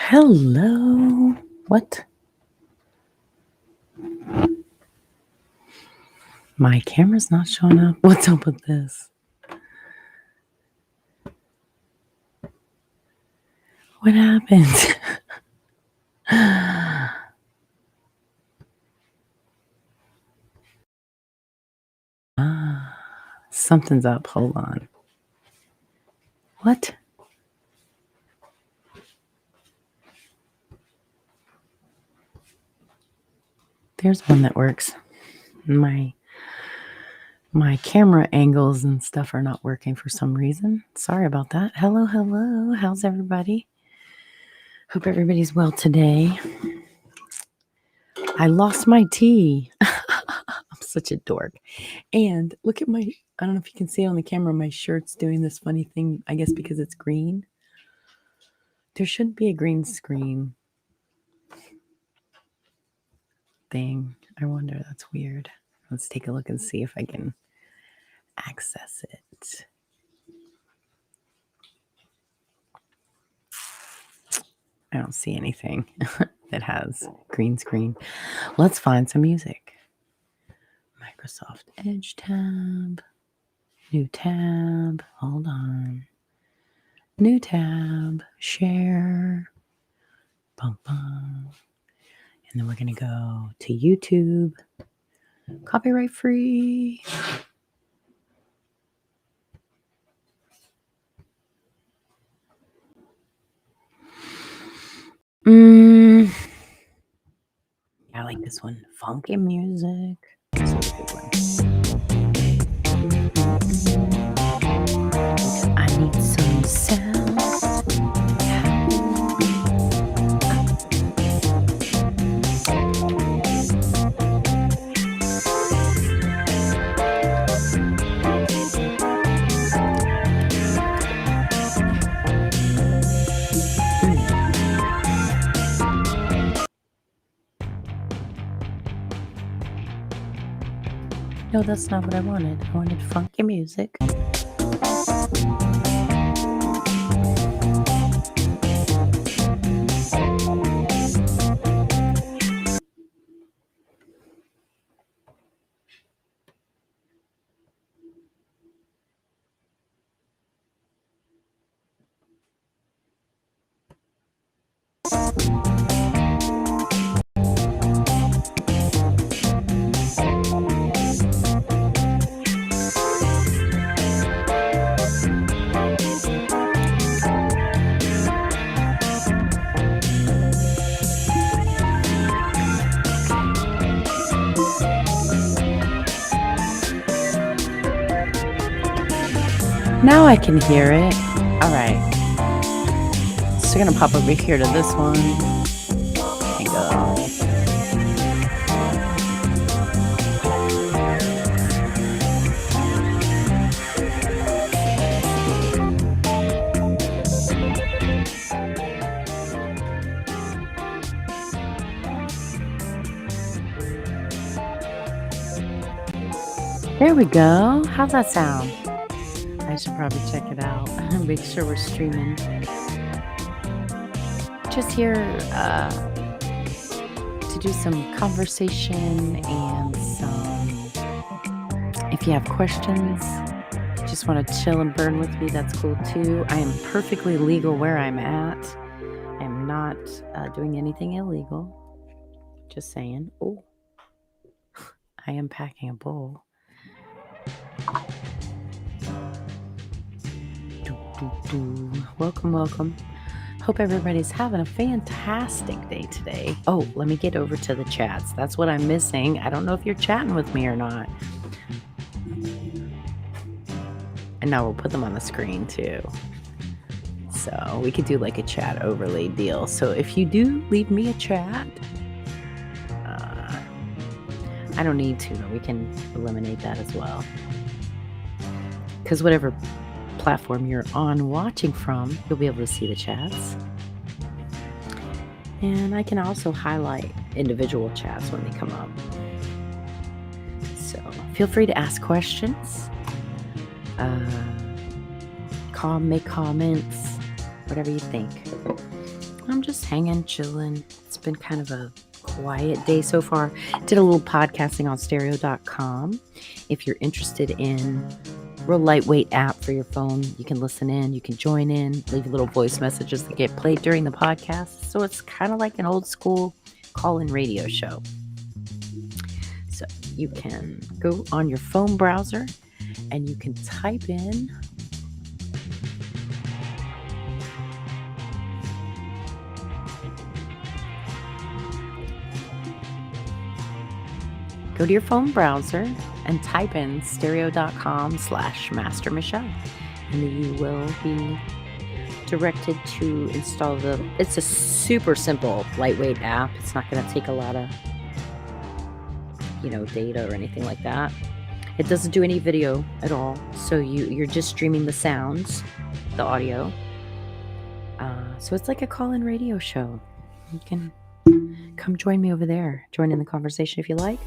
Hello. What? My camera's not showing up. What's up with this? What happened? Something's up. Hold on. What? There's one that works. My camera angles and stuff are not working for some reason. Sorry about that. Hello. How's everybody? Hope everybody's well today. I lost my tea. I'm such a dork. And look at I don't know if you can see it on the camera, my shirt's doing this funny thing, I guess because it's green. There shouldn't be a green screen thing. I wonder, that's weird. Let's take a look and see if I can access it. I don't see anything that has green screen. Let's find some music. Microsoft Edge tab. New tab. Hold on. New tab. Share. Bum, bum. And then we're going to go to YouTube. Copyright free. I like this one. Funky music. This is a good one. I need some sound. No, that's not what I wanted. I wanted funky music. Now I can hear it. All right. So we're going to pop over here to this one. And go. There we go. How's that sound? I should probably check it out. Make sure we're streaming. Just here to do some conversation and some. If you have questions, just want to chill and burn with me, that's cool too. I am perfectly legal where I'm at. I am not doing anything illegal. Just saying. Oh, I am packing a bowl. Welcome. Hope everybody's having a fantastic day today. Oh, let me get over to the chats. That's what I'm missing. I don't know if you're chatting with me or not. And now we'll put them on the screen too. So we could do like a chat overlay deal. So if you do leave me a chat, I don't need to, but we can eliminate that as well. Because whatever platform you're on watching from, you'll be able to see the chats. And I can also highlight individual chats when they come up. So feel free to ask questions, make comments, whatever you think. I'm just hanging, chilling. It's been kind of a quiet day so far. Did a little podcasting on stereo.com. If you're interested in real lightweight app for your phone, you can listen in, you can join in, leave little voice messages that get played during the podcast. So it's kind of like an old school call-in radio show. So you can go on your phone browser and you can type in go to your phone browser and type in stereo.com/Master Michelle, and you will be directed to install it's a super simple lightweight app. It's not going to take a lot of data or anything like that. It doesn't do any video at all, so you're just streaming the sounds, the audio. So it's like a call-in radio show. You can come join me over there, join in the conversation if you like.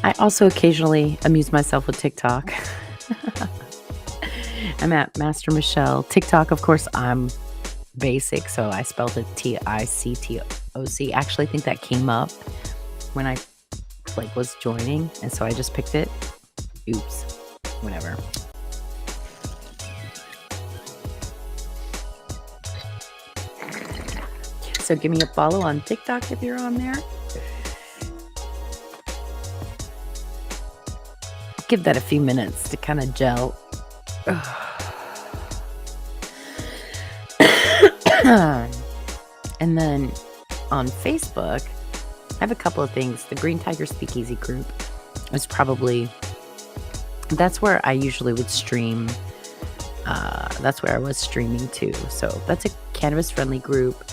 I also occasionally amuse myself with TikTok. I'm at Master Michelle. TikTok, of course, I'm basic, so I spelled it TICTOC. Actually, I think that came up when I was joining, and so I just picked it. Oops, whatever. So give me a follow on TikTok if you're on there. Give that a few minutes to kind of gel. And then on Facebook, I have a couple of things. The Green Tiger Speakeasy group is that's where I usually would stream. That's where I was streaming too. So that's a cannabis-friendly group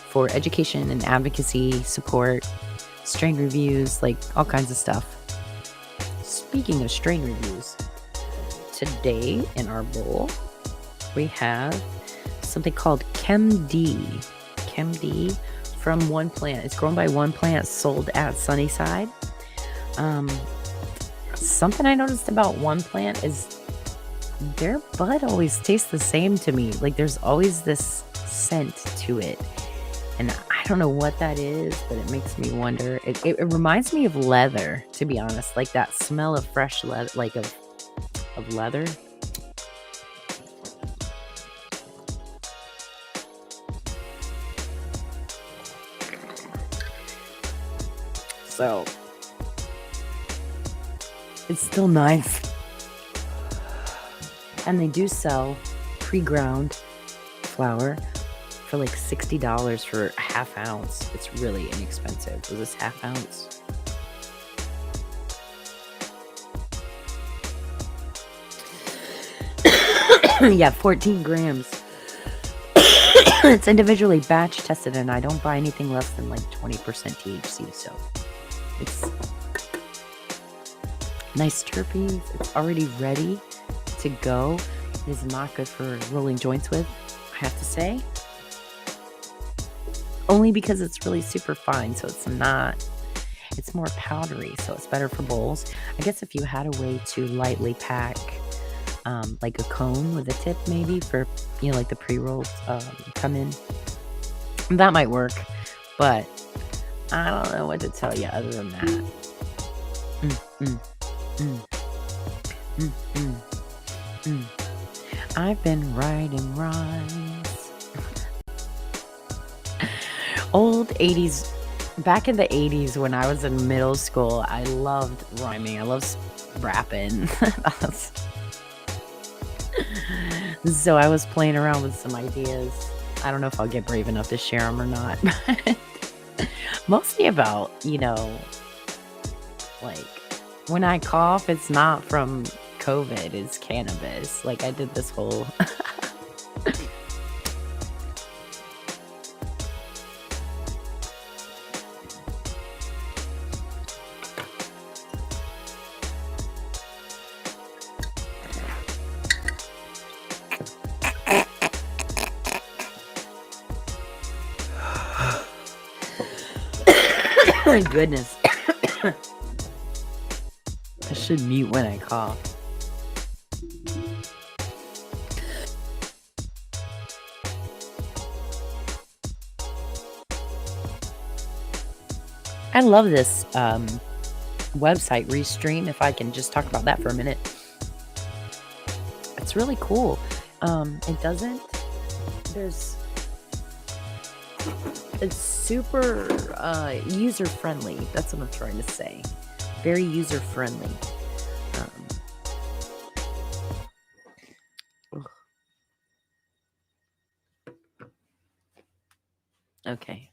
for education and advocacy support, strain reviews, like all kinds of stuff. Speaking of strain reviews, today in our bowl, we have something called ChemD. ChemD from One Plant. It's grown by One Plant, sold at Sunnyside. Something I noticed about One Plant is their bud always tastes the same to me. Like there's always this scent to it. And I don't know what that is, but it makes me wonder. It reminds me of leather, to be honest. Like that smell of fresh leather, like of leather. So it's still nice. And they do sell pre-ground flour for like $60 for a half ounce. It's really inexpensive. Was this half ounce? Yeah, 14 grams. It's individually batch tested, and I don't buy anything less than like 20% THC, so it's nice terpenes. It's already ready to go. It is not good for rolling joints with, I have to say. Only because it's really super fine, so it's more powdery, so it's better for bowls. I guess if you had a way to lightly pack like a cone with a tip maybe for, like the pre-rolls come in, that might work, but I don't know what to tell you other than that. I've been writing rhymes. Old 80s, back in the 80s when I was in middle school, I loved rhyming. I loved rapping. So I was playing around with some ideas. I don't know if I'll get brave enough to share them or not. But mostly about, like when I cough, it's not from COVID, it's cannabis. Like I did this whole... My goodness. I should mute when I cough. I love this website, Restream, if I can just talk about that for a minute. It's really cool. It's super user friendly. That's what I'm trying to say. Very user friendly. Okay.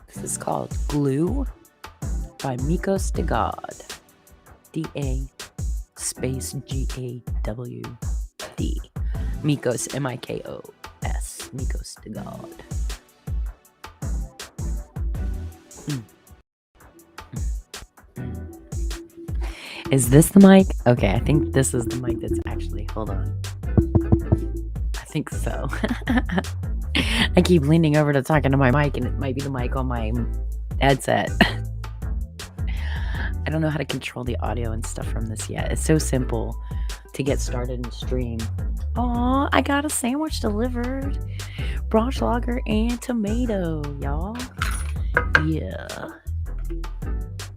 This is called Glue by Mikos de God. D-A space G-A-W-D. Mikos, M-I-K-O-S. Mikos de God. Is this the mic? Okay, I think this is the mic that's actually... Hold on. I think so. I keep leaning over to talking to my mic, and it might be the mic on my headset. I don't know how to control the audio and stuff from this yet. It's so simple to get started and stream. Aw, I got a sandwich delivered. Brunch lager and tomato, y'all. Yeah.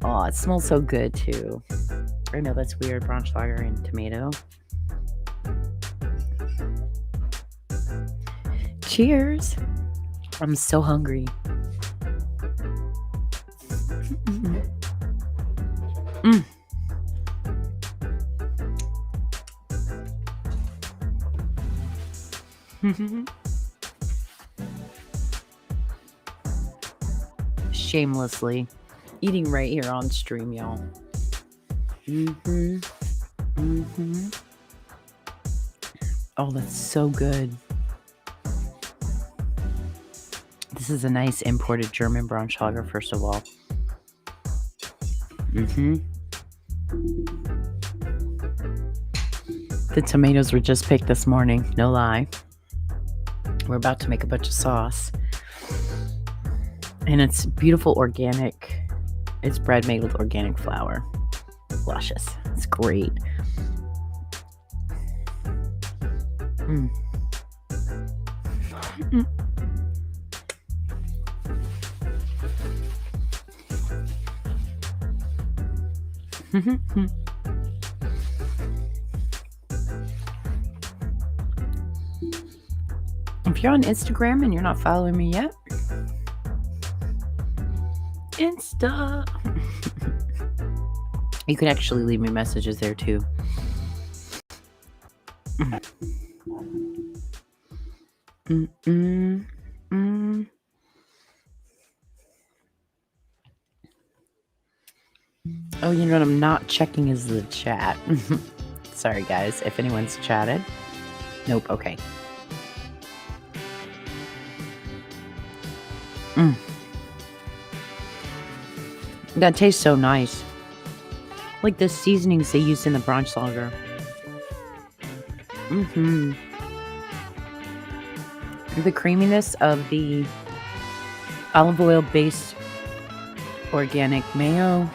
Aw, it smells so good, too. I know that's weird, brunch lager and tomato. Cheers. I'm so hungry. Shamelessly eating right here on stream, y'all. Oh, that's so good. This is a nice imported German brunch lager, first of all. The tomatoes were just picked this morning, no lie. We're about to make a bunch of sauce. And it's beautiful organic. It's bread made with organic flour. Luscious. It's great. If you're on Instagram and you're not following me yet, Insta. You can actually leave me messages there too. Oh, you know what I'm not checking is the chat. Sorry, guys, if anyone's chatted. Nope, okay. That tastes so nice. Like the seasonings they used in the brunch lager. The creaminess of the olive oil based organic mayo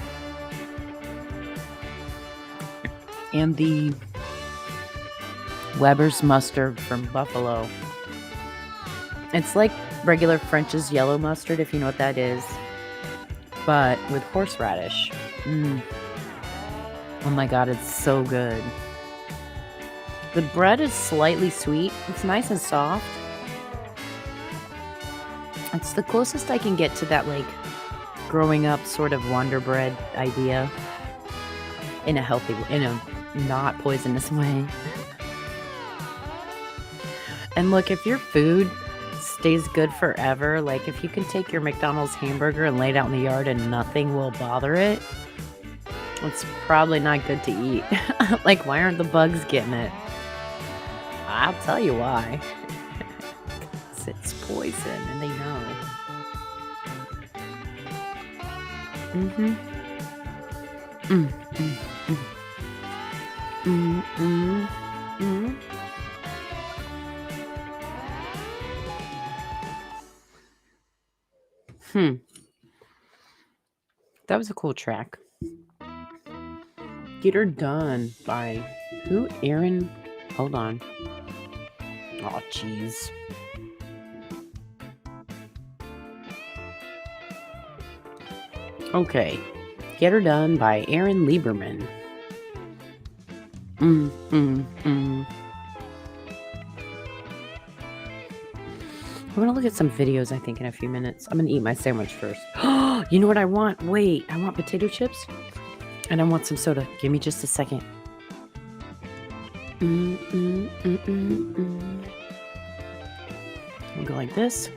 and the Weber's mustard from Buffalo. It's like regular French's yellow mustard, if you know what that is, but with horseradish. Oh my god, it's so good. The bread is slightly sweet. It's nice and soft. It's the closest I can get to that, like, growing up sort of Wonder Bread idea. In a healthy, in a not poisonous way. And look, if your food stays good forever, like if you can take your McDonald's hamburger and lay it out in the yard and nothing will bother it, it's probably not good to eat. Like, why aren't the bugs getting it? I'll tell you why. It's poison and they know. That was a cool track. Get Her Done by who? Aaron? Hold on. Oh, jeez. Okay. Get Her Done by Aaron Lieberman. I'm going to look at some videos, I think, in a few minutes. I'm going to eat my sandwich first. You know what I want? Wait, I want potato chips and I want some soda. Give me just a second. We'll go like this.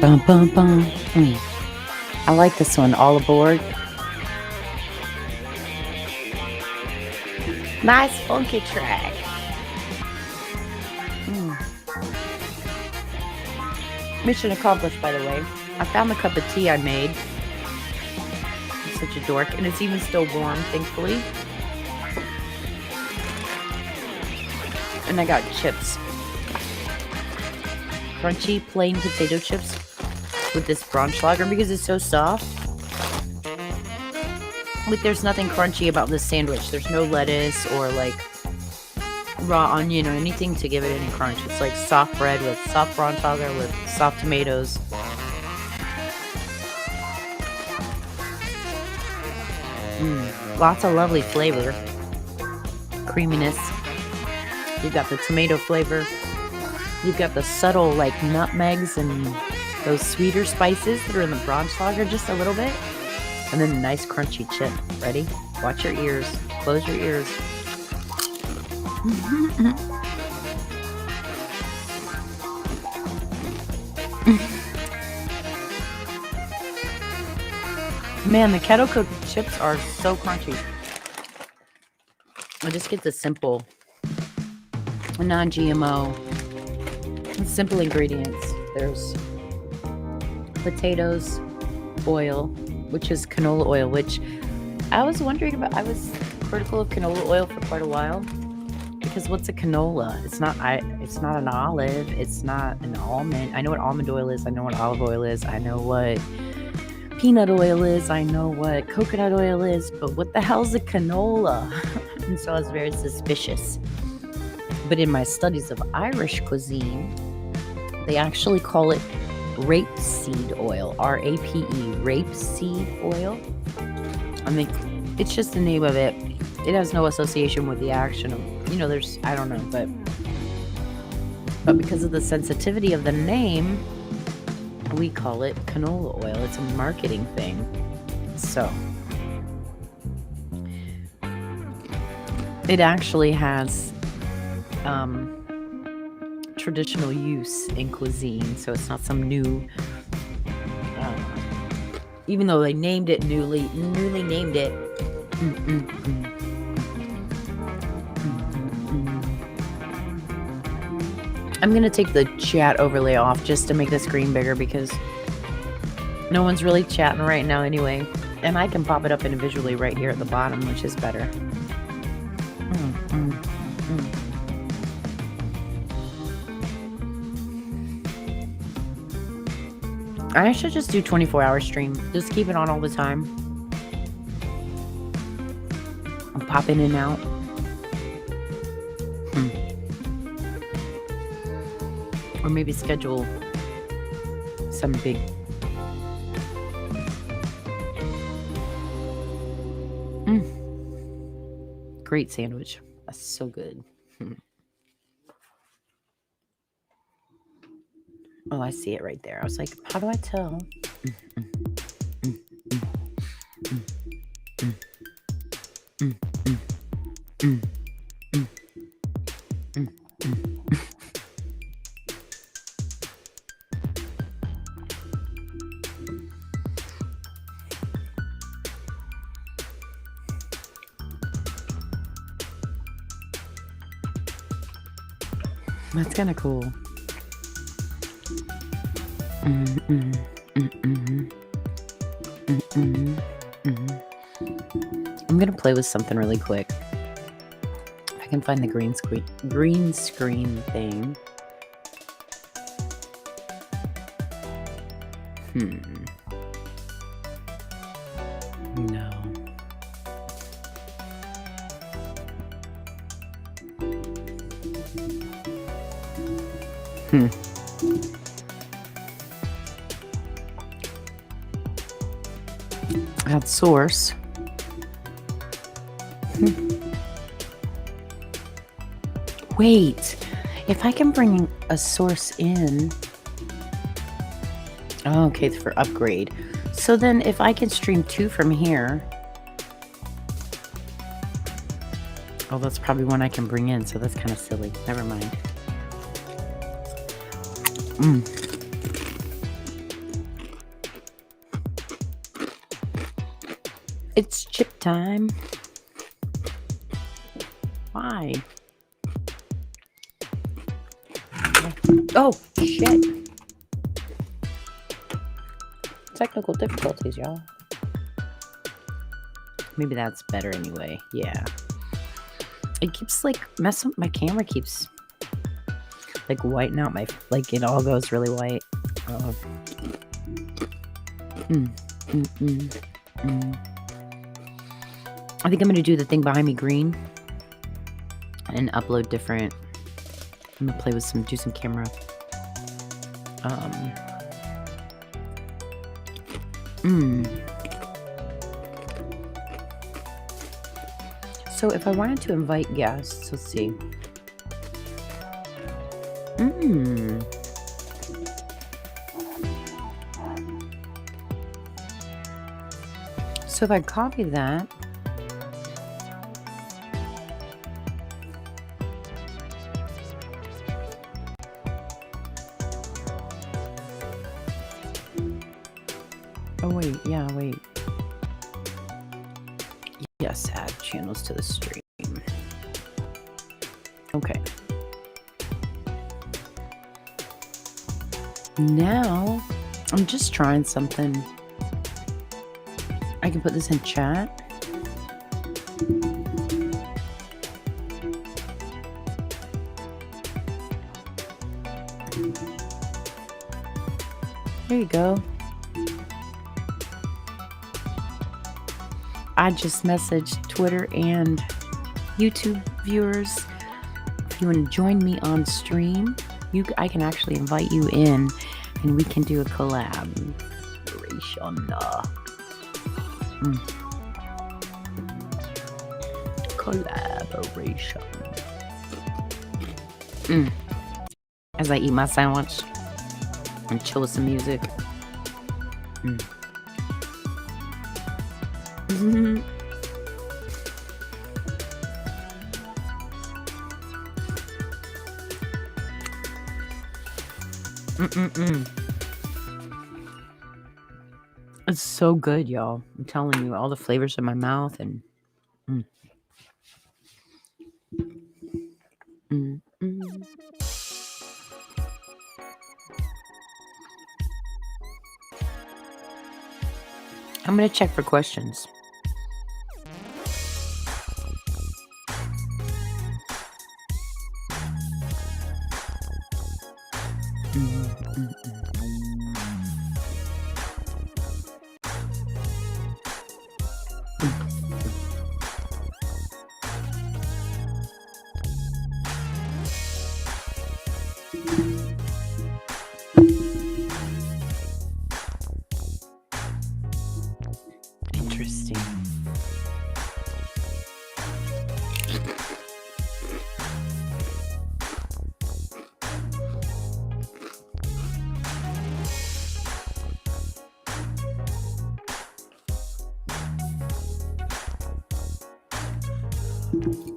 Bum, bum, bum. I like this one. All Aboard. Nice funky track. Mission accomplished, by the way. I found the cup of tea I made. I'm such a dork. And it's even still warm, thankfully. And I got chips. Crunchy, plain potato chips with this Braunschlager because it's so soft. Like, there's nothing crunchy about this sandwich. There's no lettuce or like raw onion or anything to give it any crunch. It's like soft bread with soft Braunschlager with soft tomatoes. Lots of lovely flavor. Creaminess. You've got the tomato flavor. You've got the subtle, like, nutmegs and those sweeter spices that are in the Braunschlager just a little bit. And then a nice crunchy chip. Ready? Watch your ears. Close your ears. Man, the kettle cooked chips are so crunchy. I just get the simple, non-GMO, simple ingredients. There's potatoes, oil, which is canola oil, which I was wondering about. I was critical of canola oil for quite a while because what's a canola? It's not an olive. It's not an almond. I know what almond oil is. I know what olive oil is. I know what peanut oil is. I know what coconut oil is. But what the hell's a canola? And so I was very suspicious. But in my studies of Irish cuisine, they actually call it rapeseed oil, R-A-P-E, rapeseed oil. I mean, it's just the name of it. It has no association with the action of, there's, I don't know, but because of the sensitivity of the name, we call it canola oil. It's a marketing thing. So, it actually has traditional use in cuisine, so it's not some new, even though they named it newly named it. I'm going to take the chat overlay off just to make the screen bigger because no one's really chatting right now anyway. And I can pop it up individually right here at the bottom, which is better. I should just do 24-hour stream. Just keep it on all the time. I'll pop in and out. Or maybe schedule some big... Great sandwich. That's so good. Oh, I see it right there. I was like, how do I tell? That's kind of cool. I'm gonna play with something really quick. If I can find the green screen thing. No. Add source. Wait, if I can bring a source in. Oh, okay, it's for upgrade. So then if I can stream 2 from here. Oh, that's probably one I can bring in, so that's kind of silly. Never mind. It's chip time. Why? Oh, shit. Technical difficulties, y'all. Maybe that's better anyway. Yeah. It keeps like messing. My camera keeps like whiting out my. Like it all goes really white. Oh. I think I'm gonna do the thing behind me green and upload different. I'm gonna play with do some camera. So if I wanted to invite guests, let's see. So if I copy that. Oh, wait. Yeah, wait. Yes, add channels to the stream. Okay. Now, I'm just trying something. I can put this in chat. There you go. I just messaged Twitter and YouTube viewers. If you want to join me on stream, I can actually invite you in and we can do a collaboration. Collaboration. As I eat my sandwich and chill with some music. It's so good, y'all. I'm telling you, all the flavors in my mouth and I'm going to check for questions. Interesting.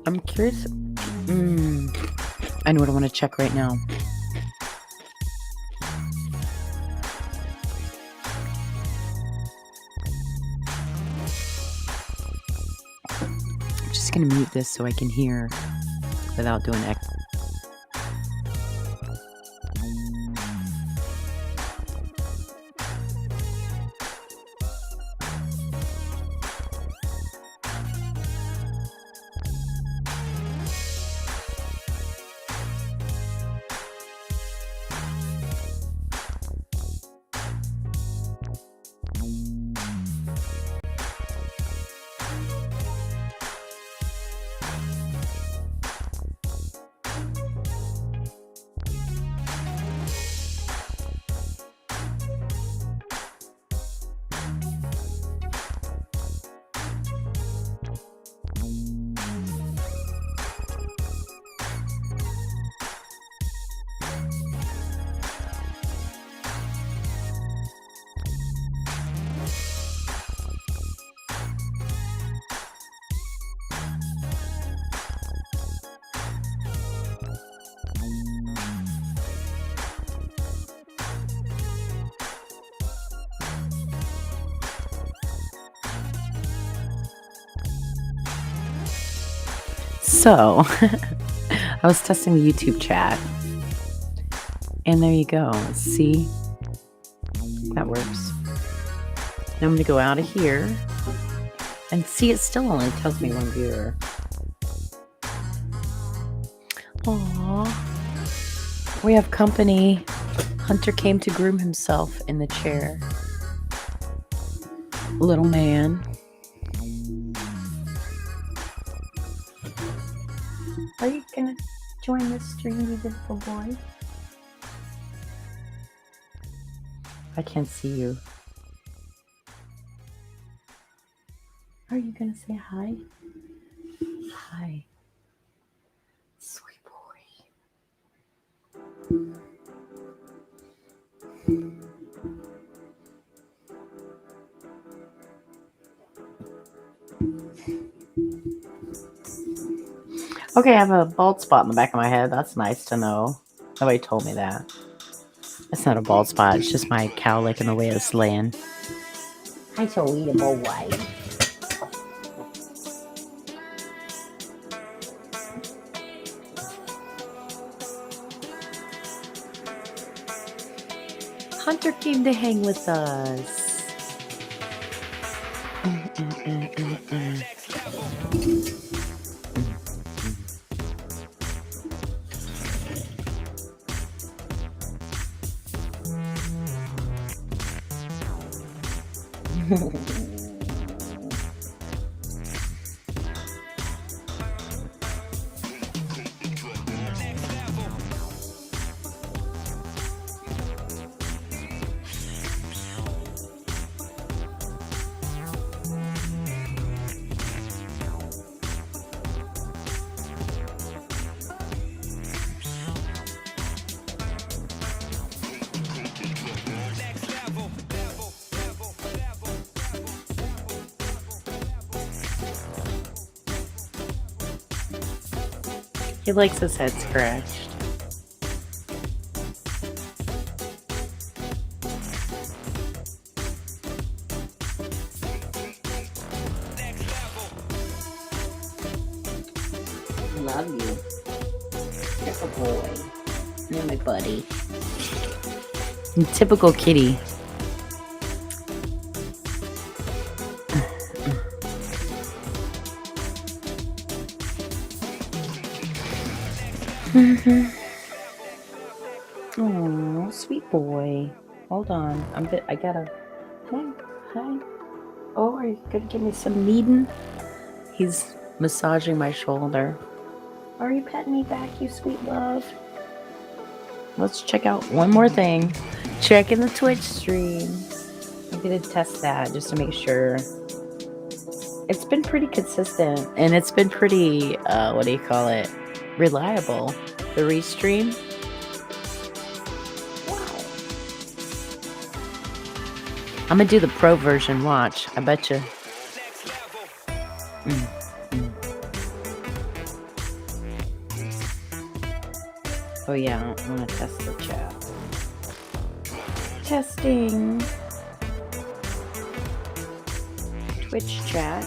I'm curious. I know what I want to check right now. I'm just going to mute this so I can hear without doing echo. So, I was testing the YouTube chat, and there you go. See? That works. Now I'm going to go out of here, and see, it still only tells me one viewer. Aww. We have company. Hunter came to groom himself in the chair. Little man. Are you gonna join this stream, you beautiful boy? I can't see you. Are you gonna say hi? Hi. Sweet boy. Okay, I have a bald spot in the back of my head. That's nice to know. Nobody told me that. That's not a bald spot. It's just my cow licking the way it's laying. Hi, sweet boy. Hunter came to hang with us. He likes his head scratched. Love you. You're a boy. You're my buddy. Typical kitty. Oh, sweet boy. Hold on. I gotta. Hey, hi. Oh, are you gonna give me some kneading? He's massaging my shoulder. Are you petting me back, you sweet love? Let's check out one more thing. Checking the Twitch streams. I'm gonna test that just to make sure. It's been pretty consistent and it's been pretty, reliable. The restream. Wow. I'm gonna do the pro version. Watch. I bet you. Oh yeah, I want to test the chat. Testing. Twitch chat.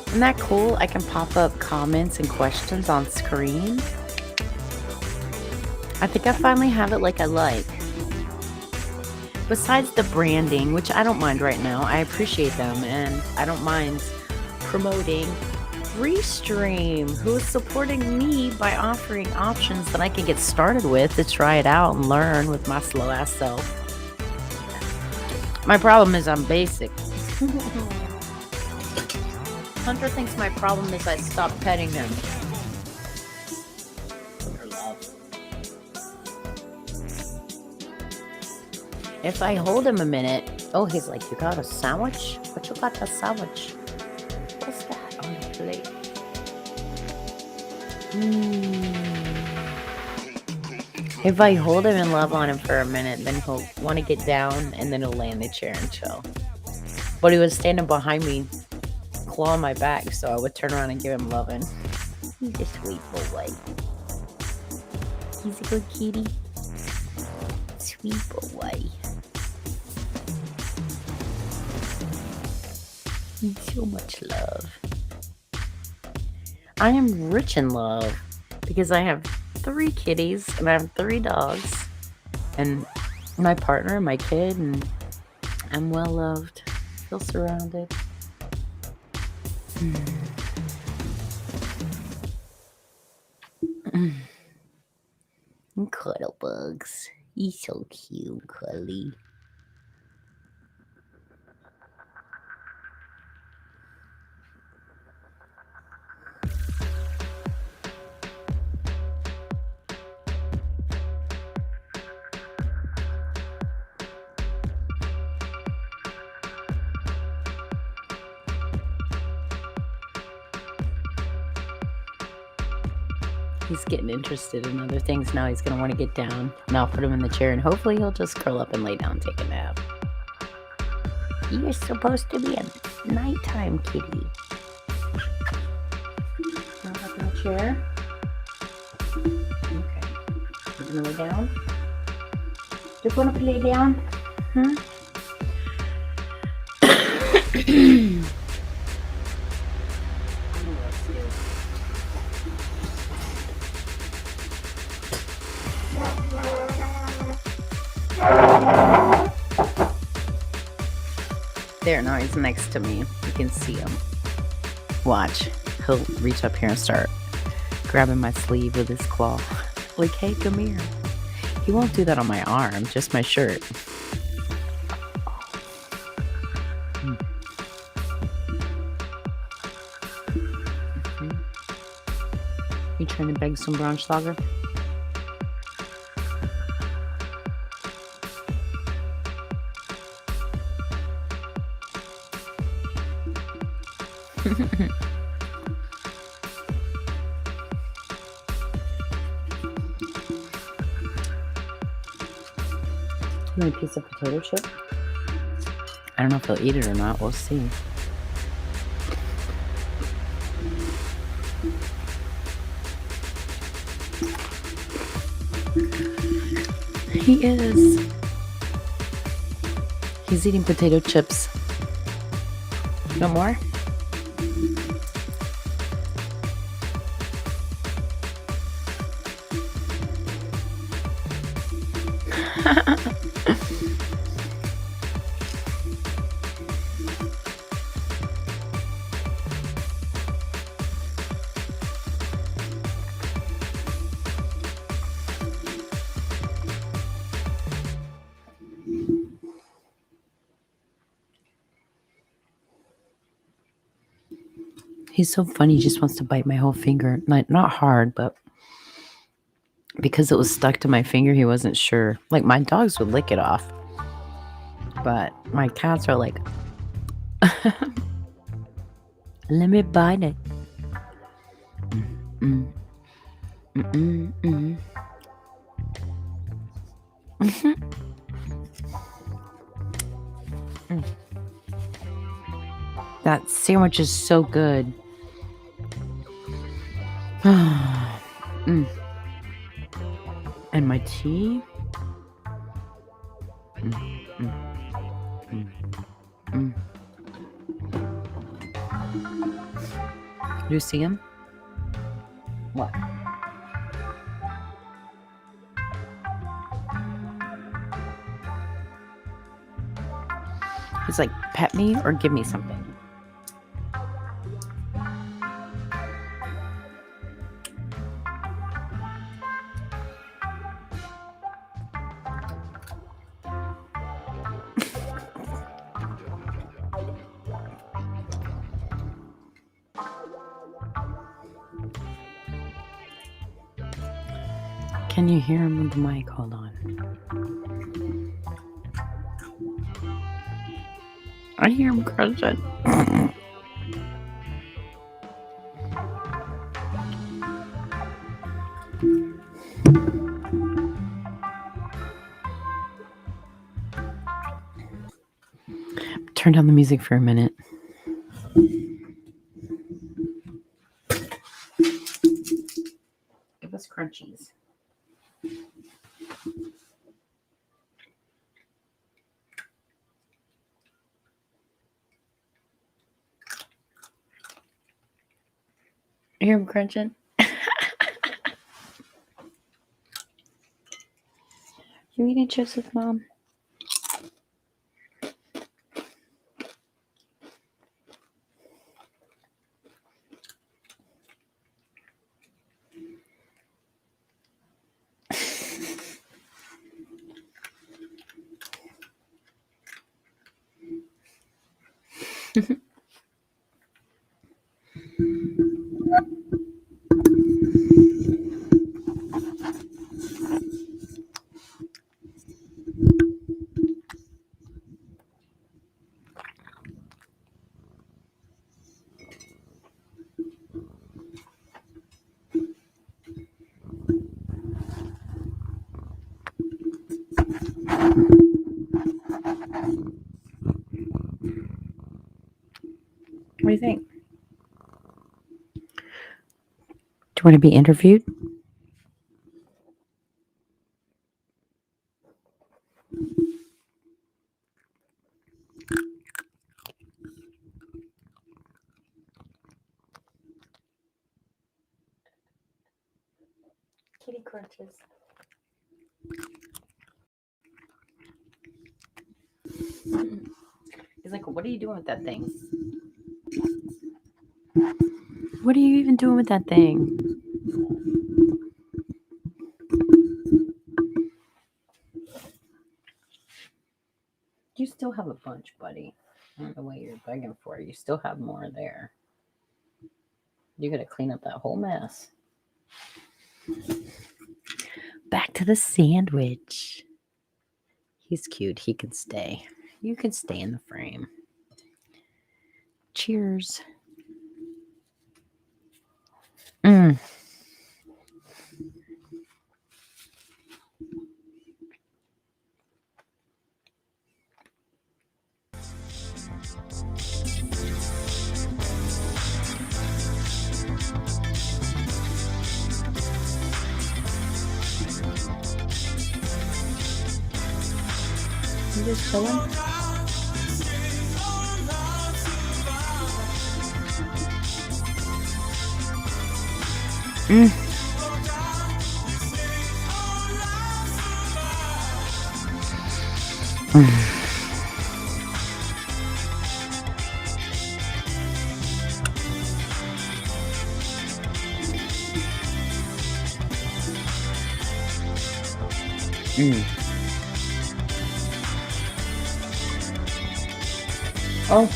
Isn't that cool? I can pop up comments and questions on screen. I think I finally have it like I like. Besides the branding, which I don't mind right now, I appreciate them, and I don't mind promoting Restream, who is supporting me by offering options that I can get started with to try it out and learn with my slow ass self. My problem is I'm basic. Hunter thinks my problem is I stopped petting him. If I hold him a minute, oh, he's like, you got a sandwich? What you got a sandwich? What's that on the plate? If I hold him and love on him for a minute, then he'll want to get down and then he'll lay in the chair and chill. But he was standing behind me, clawing my back, so I would turn around and give him loving. He's a sweet boy. He's a good kitty. Sweet boy. So much love. I am rich in love because I have 3 kitties and I have 3 dogs and my partner and my kid, and I'm well loved. Feel surrounded. Cuddle bugs. He's so cute, cuddly. He's getting interested in other things now. He's going to want to get down, and I'll put him in the chair, and hopefully he'll just curl up and lay down and take a nap. You're supposed to be a nighttime kitty. Curl up in the chair. Okay. You going to lay down? You're going to lay down? There, now he's next to me. You can see him. Watch. He'll reach up here and start grabbing my sleeve with his claw. Like, hey, come here. He won't do that on my arm, just my shirt. You trying to beg some Braunschlager? You want a piece of potato chip? I don't know if he'll eat it or not. We'll see. He is. He's eating potato chips. No more? He's so funny. He just wants to bite my whole finger. Not hard, but because it was stuck to my finger, he wasn't sure. Like, my dogs would lick it off. But my cats are like, let me bite it. Mm, mm, mm, mm. That sandwich is so good. Mm. And my tea. Do you see him? What? He's like, pet me or give me something. Can you hear him with the mic? Hold on. I hear him crunching. Turn down the music for a minute. Give us crunchies. You hear him crunching? You eating chips with Mom? What do you think? Do you want to be interviewed? Kitty crunches. He's like, what are you doing with that thing? What are you even doing with that thing? You still have a bunch, buddy. I don't know what you're begging for. You still have more there. You gotta clean up that whole mess. Back to the sandwich. He's cute. He can stay. You can stay in the frame. Cheers. You just chilling? Oh.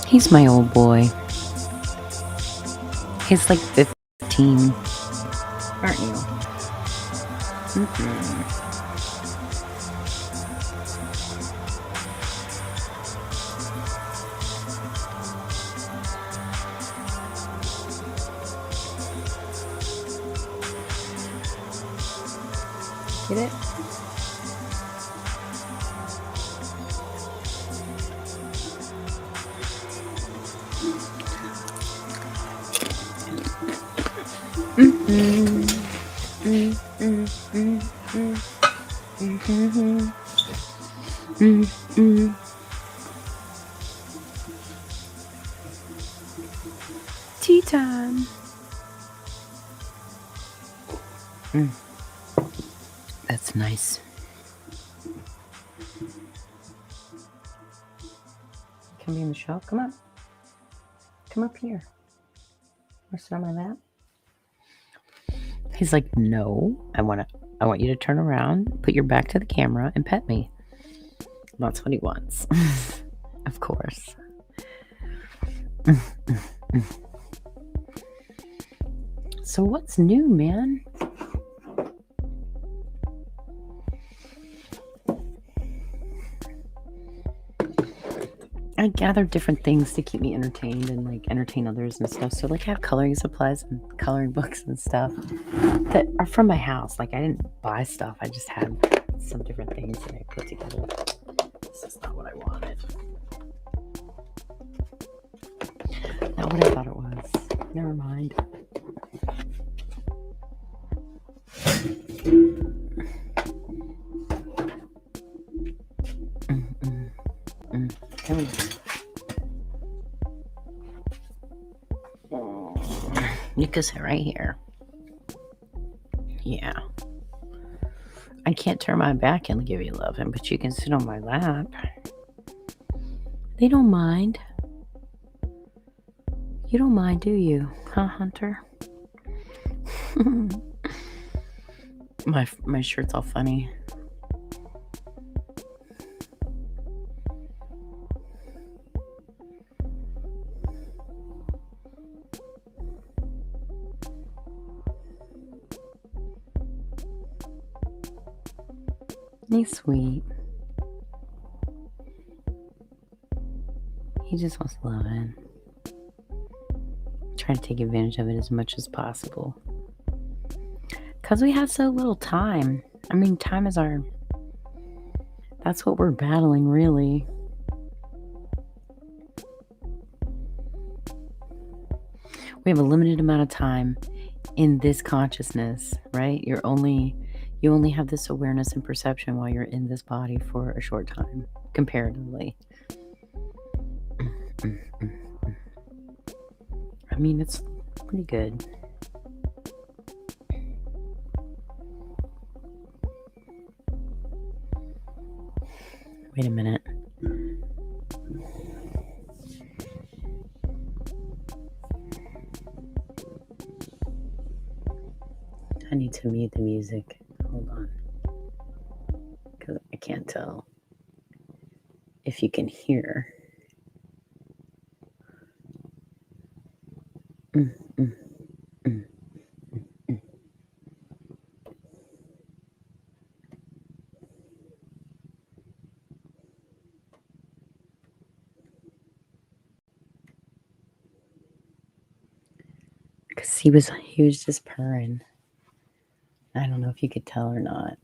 He's my old boy. He's like 15, aren't you? Get it? Tea time. That's nice. Can be in the shop. Come up. Come up here. Or sit on my lap. He's like, no, I want you to turn around, put your back to the camera, and pet me. That's what he wants. Of course. So what's new, man? I gather different things to keep me entertained and like entertain others and stuff. So like I have coloring supplies and coloring books and stuff that are from my house. Like I didn't buy stuff. I just had some different things that I put together. This is not what I wanted. Not what I thought it was. Never mind. Come here. You can sit right here. Yeah. I can't turn my back and give you loving, but you can sit on my lap. They don't mind. You don't mind, do you? Huh, Hunter? My shirt's all funny. He's sweet. He just wants loving. Try to take advantage of it as much as possible. Because we have so little time. I mean, time is that's what we're battling, really. We have a limited amount of time in this consciousness, right? You only have this awareness and perception while you're in this body for a short time, comparatively. I mean, it's pretty good. Wait a minute. I need to mute the music. Hold on. Because I can't tell if you can hear. Mm, mm, mm, mm. Because he was just purring. I don't know if you could tell or not.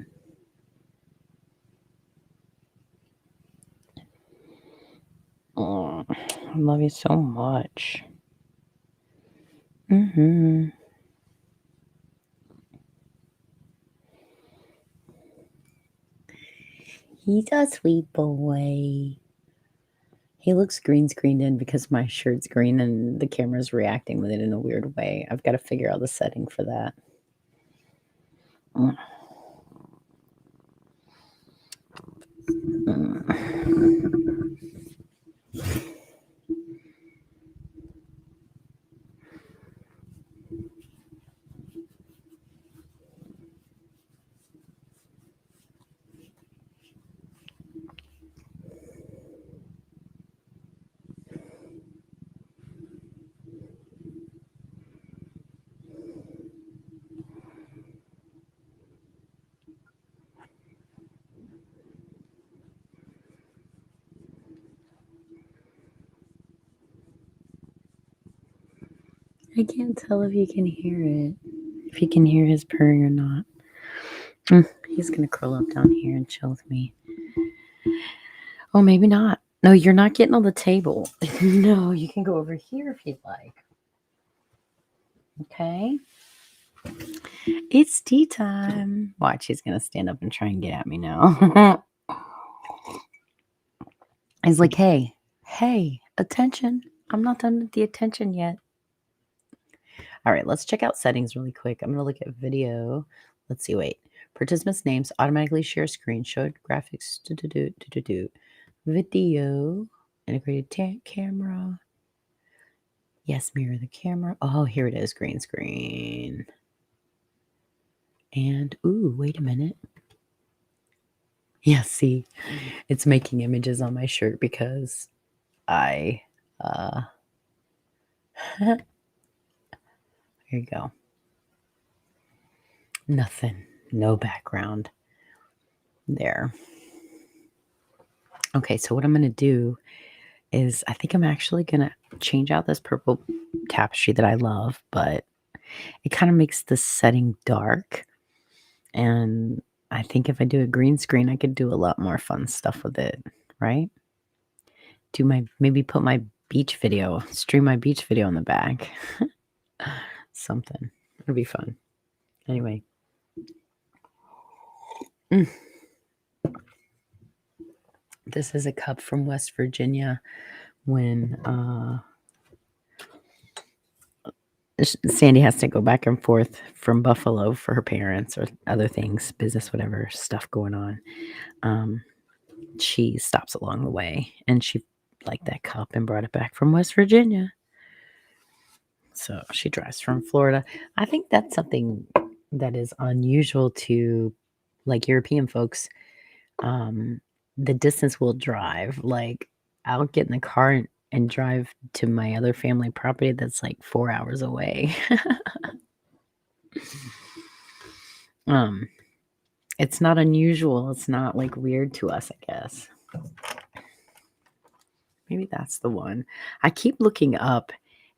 Oh, I love you so much. Mm-hmm. He's a sweet boy. He looks green screened in because my shirt's green and the camera's reacting with it in a weird way. I've got to figure out the setting for that. Mm. Mm. I can't tell if you can hear it. If you can hear his purring or not. He's going to curl up down here and chill with me. Oh, maybe not. No, you're not getting on the table. No, you can go over here if you'd like. Okay. It's tea time. Watch, he's going to stand up and try and get at me now. He's like, hey, attention. I'm not done with the attention yet. All right, let's check out settings really quick. I'm going to look at video. Let's see, wait. Participants' names automatically share screen. Showed graphics. Video. Integrated camera. Yes, mirror the camera. Oh, here it is. Green screen. And, ooh, wait a minute. Yeah, see, it's making images on my shirt because I, here you go. Nothing. No background there. Okay, so what I'm going to do is I think I'm actually going to change out this purple tapestry that I love, but it kind of makes the setting dark. And I think if I do a green screen, I could do a lot more fun stuff with it, right? Maybe put my beach video, stream my beach video in the back. Something. It'll be fun. Anyway. This is a cup from West Virginia when Sandy has to go back and forth from Buffalo for her parents or other things, business, whatever stuff going on. She stops along the way and she liked that cup and brought it back from West Virginia. So she drives from Florida. I think that's something that is unusual to like European folks. The distance we'll drive, like I'll get in the car and drive to my other family property that's like 4 hours away. It's not unusual. It's not like weird to us, I guess. Maybe that's the one. I keep looking up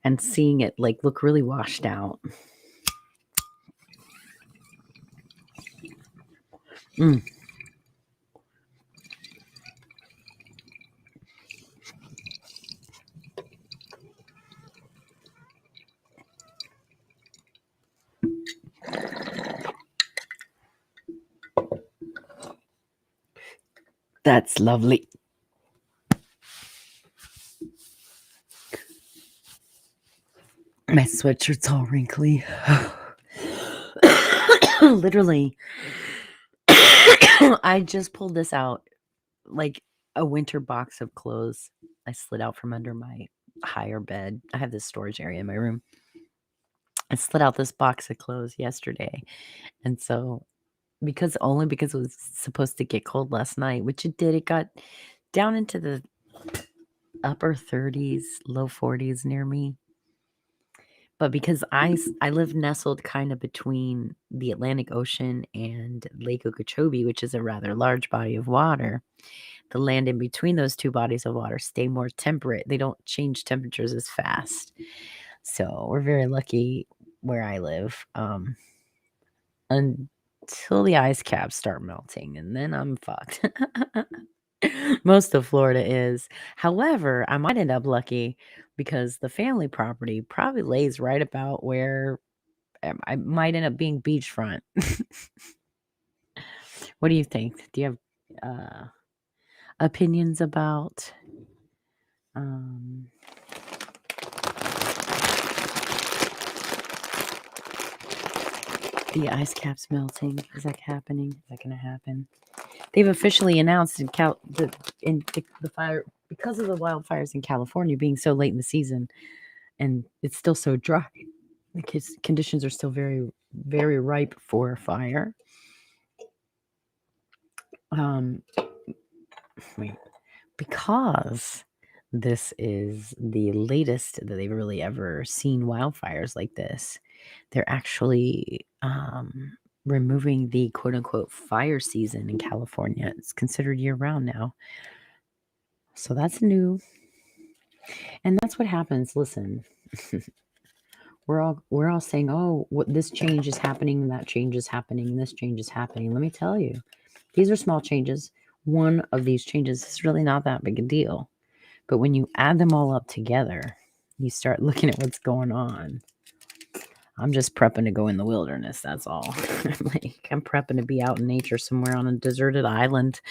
and seeing it like look really washed out. That's lovely. My sweatshirt's all wrinkly. Literally. I just pulled this out like a winter box of clothes. I slid out from under my higher bed. I have this storage area in my room. I slid out this box of clothes yesterday. And so because it was supposed to get cold last night, which it did, it got down into the upper 30s, low 40s near me. But because I live nestled kind of between the Atlantic Ocean and Lake Okeechobee, which is a rather large body of water, the land in between those two bodies of water stay more temperate. They don't change temperatures as fast. So we're very lucky where I live. Until the ice caps start melting, and then I'm fucked. Most of Florida is. However, I might end up lucky because the family property probably lays right about where I might end up being beachfront. What do you think? Do you have opinions about the ice caps melting? Is that happening? Is that going to happen? They've officially announced the fire, because of the wildfires in California being so late in the season, and it's still so dry. The conditions are still very, very ripe for fire. Because this is the latest that they've really ever seen wildfires like this, they're actually removing the quote unquote fire season in California. It's considered year round now. So that's new. And that's what happens. Listen, we're all saying, oh, what this change is happening, that change is happening, this change is happening. Let me tell you, these are small changes. One of these changes is really not that big a deal. But when you add them all up together, you start looking at what's going on. I'm just prepping to go in the wilderness. That's all. I'm prepping to be out in nature somewhere on a deserted island.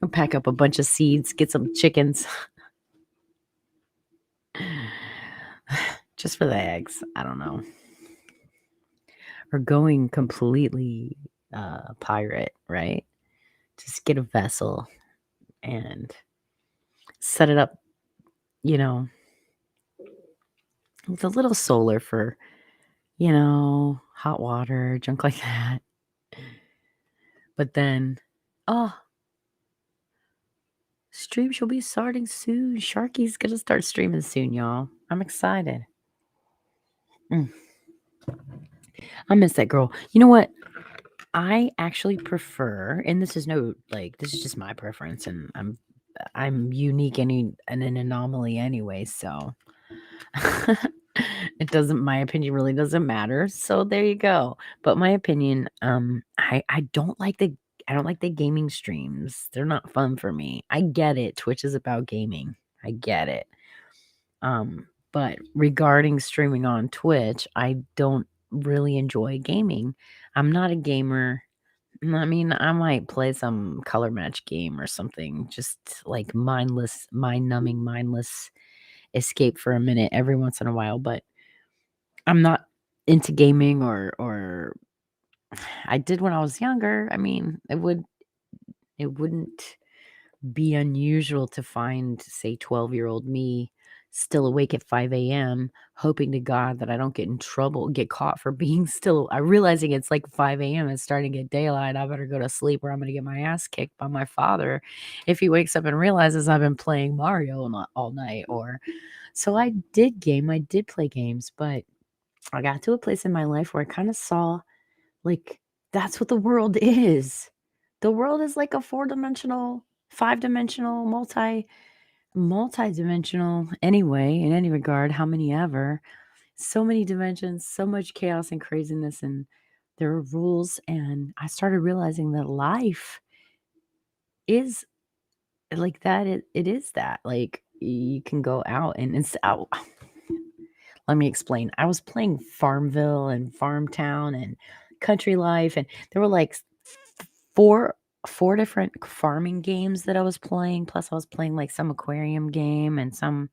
I'll pack up a bunch of seeds, get some chickens. Just for the eggs. I don't know. Or going completely pirate, right? Just get a vessel and set it up, with a little solar for, hot water, junk like that. But then, stream shall be starting soon. Sharky's gonna start streaming soon, y'all. I'm excited. I miss that girl. You know what? I actually prefer, and this is just my preference, and I'm unique and an anomaly anyway, so my opinion really doesn't matter. So there you go. But my opinion, I don't like the gaming streams. They're not fun for me. I get it. Twitch is about gaming. I get it. But regarding streaming on Twitch, I don't really enjoy gaming. I'm not a gamer. I mean, I might play some color match game or something, just like mind-numbing, mindless escape for a minute every once in a while, but I'm not into gaming or I did when I was younger. I mean, it wouldn't be unusual to find, say, 12-year-old me still awake at 5 a.m., hoping to God that I don't get caught for being still. I'm realizing it's like 5 a.m. It's starting to get daylight. I better go to sleep or I'm going to get my ass kicked by my father if he wakes up and realizes I've been playing Mario all night. So I did play games, but I got to a place in my life where I kind of saw, like, that's what the world is. The world is like a 4-dimensional, 5-dimensional, multi-dimensional anyway, in any regard, how many ever. So many dimensions, so much chaos and craziness, and there are rules. And I started realizing that life is like that. It is that. Like, you can go out and it's out. Let me explain. I was playing Farmville and Farmtown and Country Life, and there were like four different farming games that I was playing. Plus, I was playing like some aquarium game and some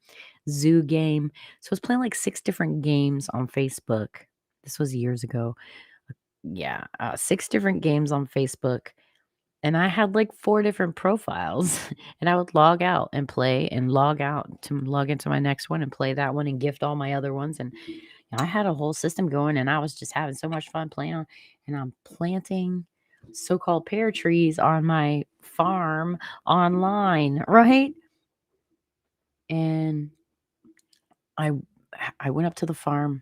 zoo game. So I was playing like 6 different games on Facebook. This was years ago. Yeah, 6 different games on Facebook. And I had like 4 different profiles, and I would log out and play and log out to log into my next one and play that one and gift all my other ones. And I had a whole system going, and I was just having so much fun playing on, and I'm planting so-called pear trees on my farm online, right? And I I went up to the farm,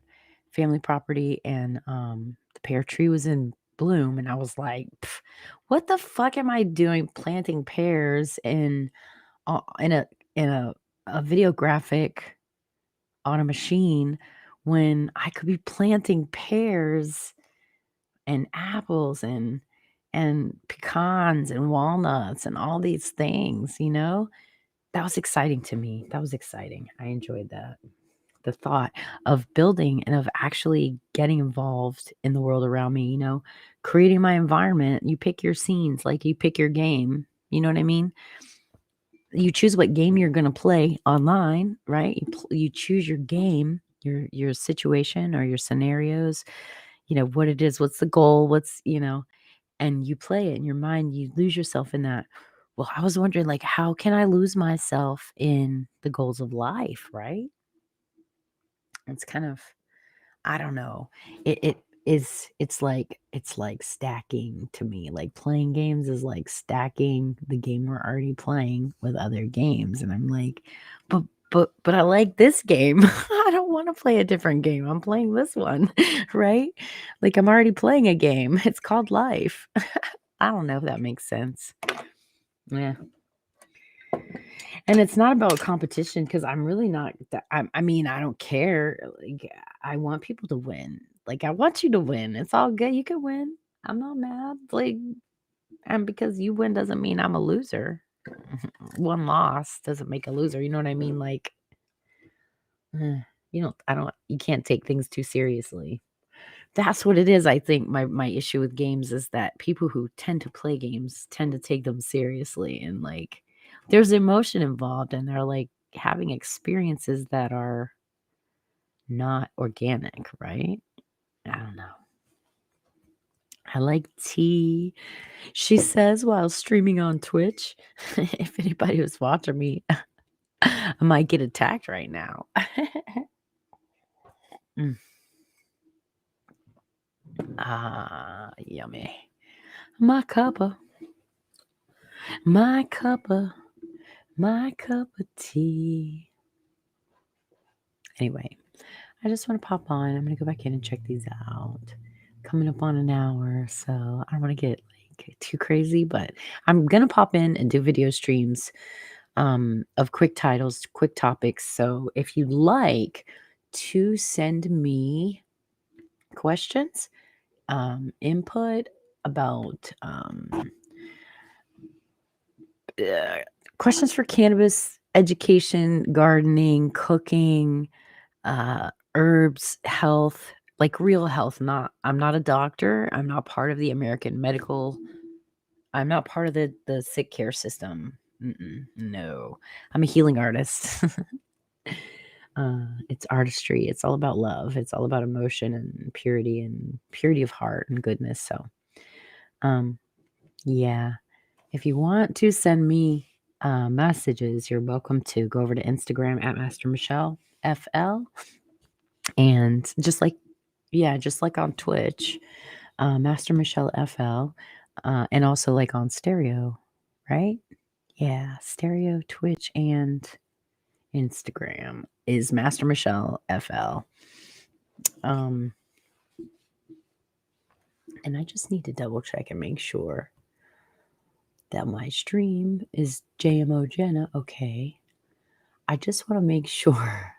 family property, and the pear tree was in bloom, and I was like, "Pff, what the fuck am I doing planting pears in a video graphic on a machine when I could be planting pears and apples and pecans and walnuts and all these things, you know?" That was exciting to me. That was exciting. I enjoyed that. The thought of building and of actually getting involved in the world around me, you know, creating my environment. You pick your scenes, like you pick your game. You know what I mean? You choose what game you're going to play online, right? You choose your game, your situation or your scenarios, you know, what it is, what's the goal, what's, you know, and you play it in your mind, you lose yourself in that. Well, I was wondering, like, how can I lose myself in the goals of life, right? It's kind of, I don't know. It is, it's like stacking to me. Like playing games is like stacking the game we're already playing with other games. And I'm like, but but I like this game. I don't want to play a different game. I'm playing this one, right? Like I'm already playing a game. It's called life. I don't know if that makes sense. Yeah. And it's not about competition because I'm really not that I mean, I don't care. Like, I want people to win. Like, I want you to win. It's all good. You can win. I'm not mad. Like, and because you win doesn't mean I'm a loser. One loss doesn't make a loser. You know what I mean? Like, you can't take things too seriously. That's what it is. I think my issue with games is that people who tend to play games tend to take them seriously, and like there's emotion involved, and they're like having experiences that are not organic, right? I don't know. I like tea. She says while streaming on Twitch. If anybody was watching me, I might get attacked right now. Mm. Ah, yummy. My cuppa, my cuppa, my cup of tea. Anyway, I just want to pop on. I'm going to go back in and check these out. Coming up on an hour, so I don't want to get like too crazy, but I'm going to pop in and do video streams of quick titles, quick topics. So if you'd like to send me questions, input about uh, questions for cannabis education, gardening, cooking, herbs, health, like real health, I'm not a doctor. I'm not part of the American medical. I'm not part of the sick care system. No, I'm a healing artist. It's artistry. It's all about love. It's all about emotion and purity of heart and goodness. So, um, yeah, if you want to send me messages, you're welcome to go over to Instagram at Master Michelle FL. And just like on Twitch, Master Michelle FL, and also like on stereo, right? Yeah, stereo, Twitch, and Instagram is Master Michelle FL. Um, and I just need to double check and make sure that my stream is JMO Jenna. Okay. I just want to make sure.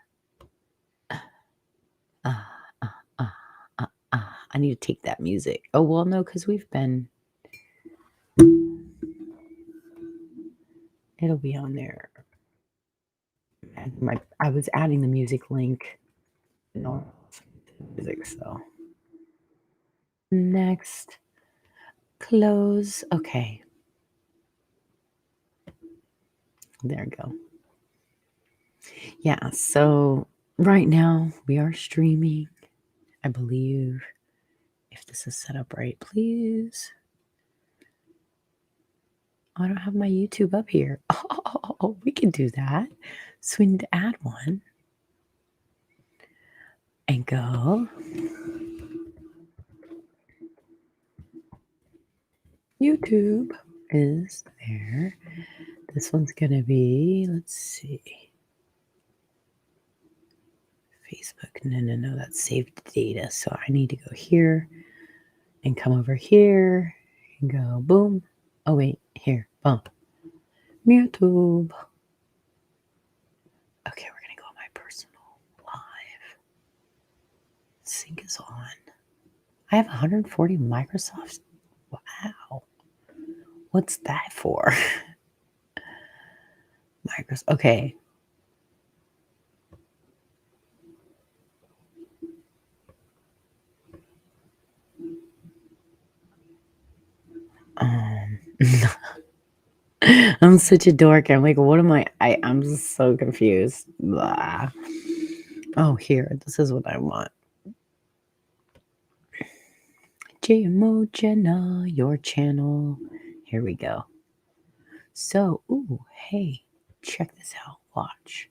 Uh, uh, uh, I need to take that music. Oh, well, no, because it'll be on there. I was adding the music link. No music, so next, close. Okay, there we go. Yeah, so right now we are streaming. I believe if this is set up right, please. I don't have my YouTube up here. Oh, we can do that. So we need to add one and go. YouTube is there. This one's going to be, let's see. Facebook. No, that's saved data. So I need to go here and come over here and go boom. Oh, wait, here, bump. YouTube. Okay, we're going to go on my personal live. Sync is on. I have 140 Microsoft. Wow. What's that for? Microsoft. Okay. I'm such a dork. I'm like, what am I'm just so confused. Blah. Oh, here. This is what I want. JMO Jenna, your channel. Here we go. So, ooh, hey, check this out. Watch.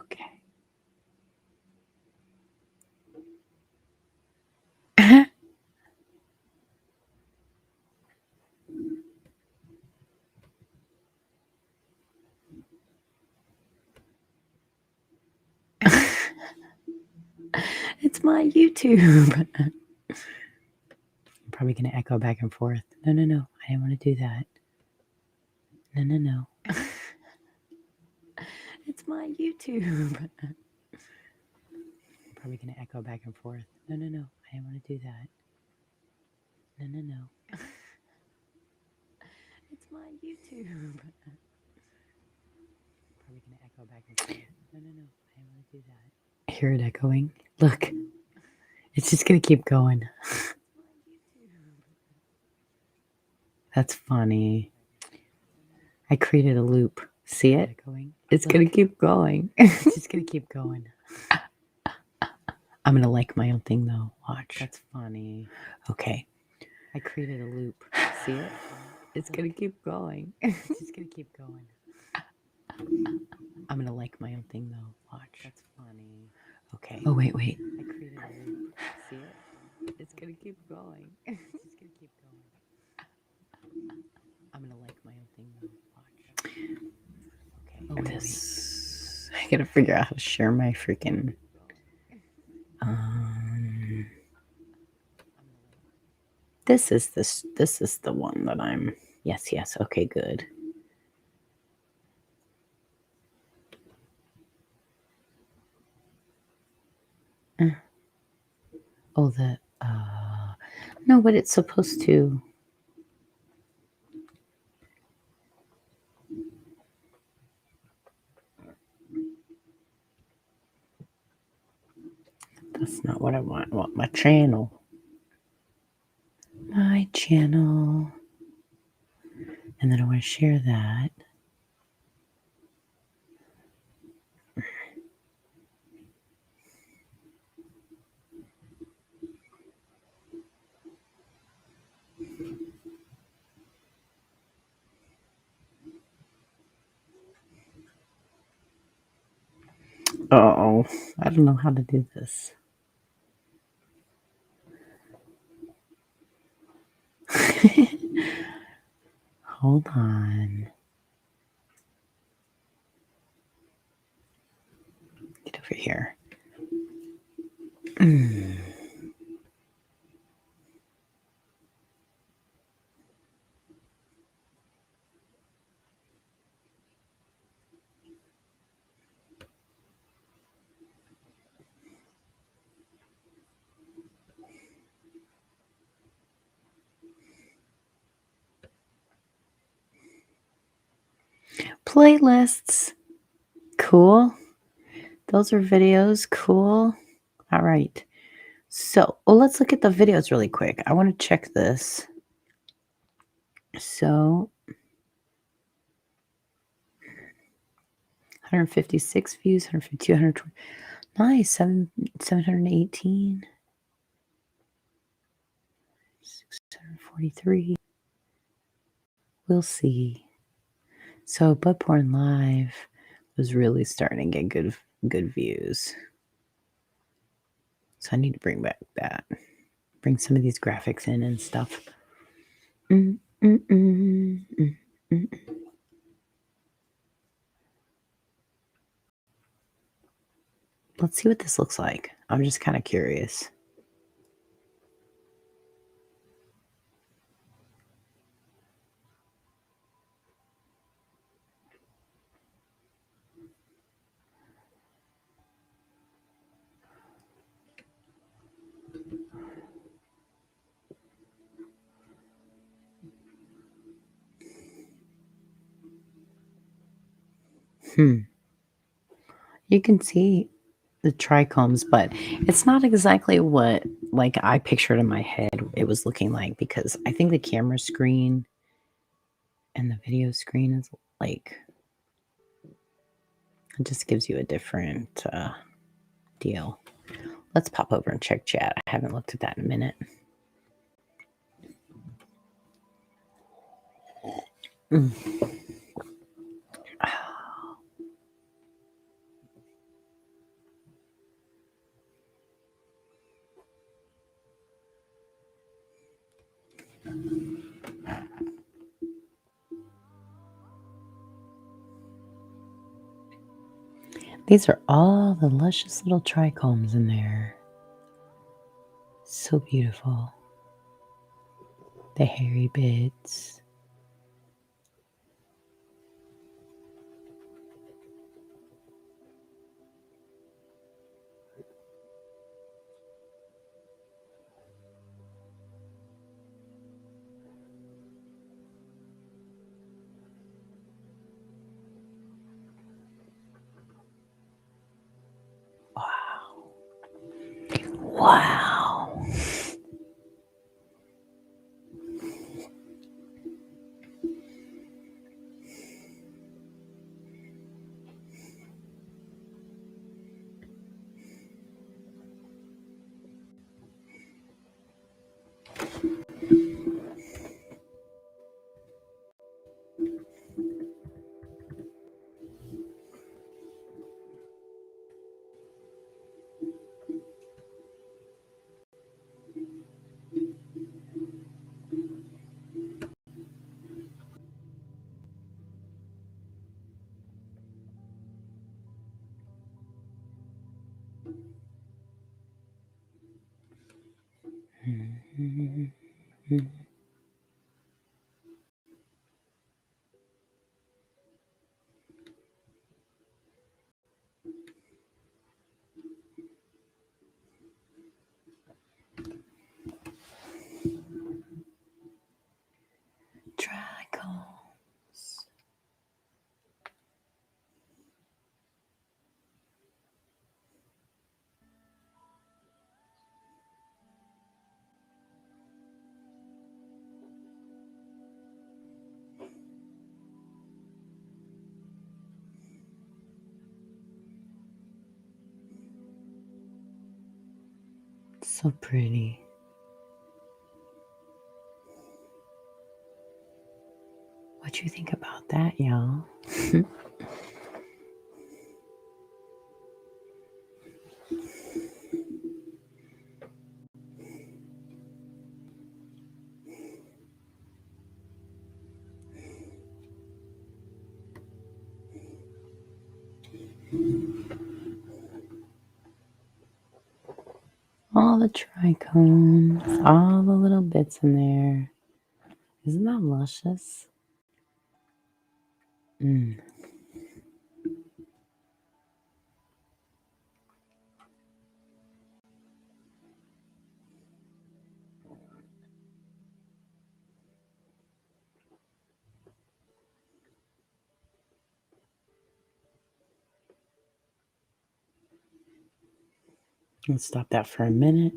Okay. It's my YouTube. I'm probably going to echo back and forth. No. I didn't want to do that. No. It's my YouTube. I'm probably going to echo back and forth. No. I didn't want to do that. No. It's my YouTube. Probably going to echo back and forth. No. I didn't want to do that. Hear it echoing? Look. It's just going to keep going. That's funny. I created a loop. See it? It's going to keep going. It's just going to keep going. I'm going to like my own thing, though. Watch. That's funny. Okay. I created a loop. See it? It's going to keep going. It's just going to keep going. I'm going to like my own thing, though. Watch. That's funny. Okay. Oh, wait. I created a loop. See it? It's going to keep going. It's just going to keep going. I'm going to like my own thing, though. Watch. Okay. Oh, this. I got to figure out how to share my freaking... This is the one that I'm... Yes. Okay, good. Oh, no, but it's supposed to... That's not what I want. I want my channel. My channel. And then I want to share that. Oh, I don't know how to do this. Hold on. Get over here. Playlists. Cool. Those are videos. Cool. All right. So, let's look at the videos really quick. I want to check this. So, 156 views, 152, 120. Nice. 718. 43. We'll see. So Butt Porn Live was really starting to get good views. So I need to bring back that. Bring some of these graphics in and stuff. Let's see what this looks like. I'm just kind of curious. You can see the trichomes, but it's not exactly what like I pictured in my head it was looking like, because I think the camera screen and the video screen is like, it just gives you a different deal. Let's pop over and check chat. I haven't looked at that in a minute. These are all the luscious little trichomes in there. So beautiful. The hairy bits. Wow. Trichomes. So pretty. What you think about that, y'all? All the trichomes, all the little bits in there. Isn't that luscious? Let's stop that for a minute.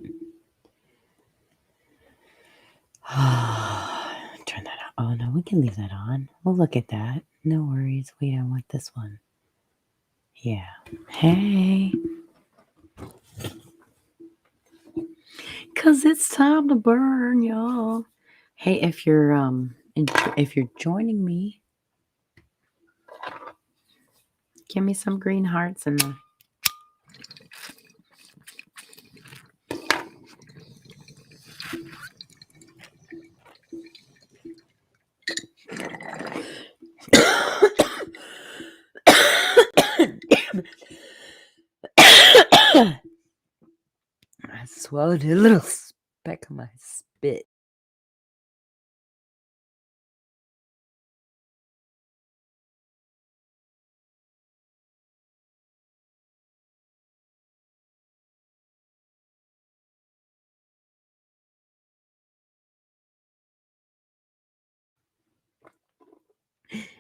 Turn that on. Oh no, we can leave that on. We'll look at that. No worries. Wait, I want this one. Yeah. Hey. 'Cause it's time to burn, y'all. Hey, if you're joining me, give me some green hearts and I swallowed a little speck of my spit.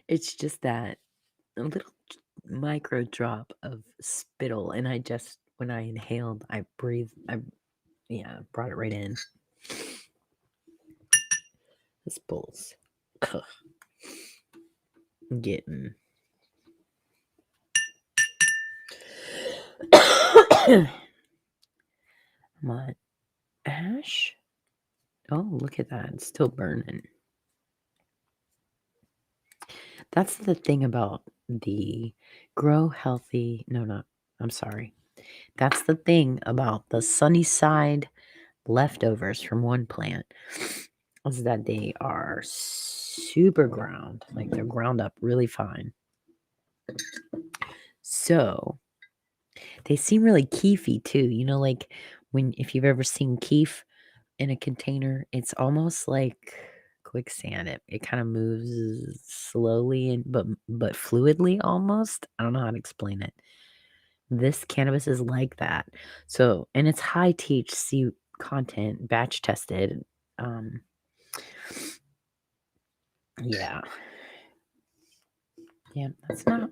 It's just that a little micro drop of spittle, and when I inhaled, I breathed. Brought it right in. This bull's getting. Come on, ash. Oh, look at that! It's still burning. That's the thing about the grow healthy. No, not. I'm sorry. That's the thing about the sunny side leftovers from one plant is that they are super ground, like they're ground up really fine. So they seem really keefy too. You know, like if you've ever seen keef in a container, it's almost like quicksand. It kind of moves slowly and but fluidly almost. I don't know how to explain it. This cannabis is like that. So, and it's high THC content, batch tested. Yeah. Yeah, that's not.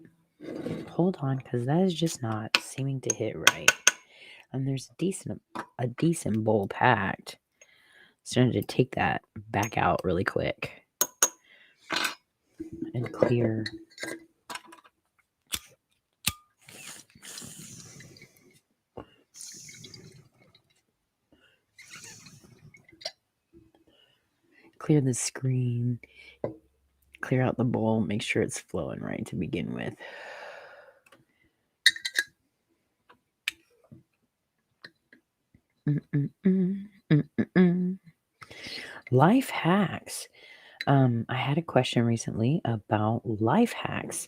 Hold on, because that is just not seeming to hit right. And there's a decent bowl packed. Starting to take that back out really quick and clear. Clear the screen, clear out the bowl, make sure it's flowing right to begin with. Life hacks. I had a question recently about life hacks.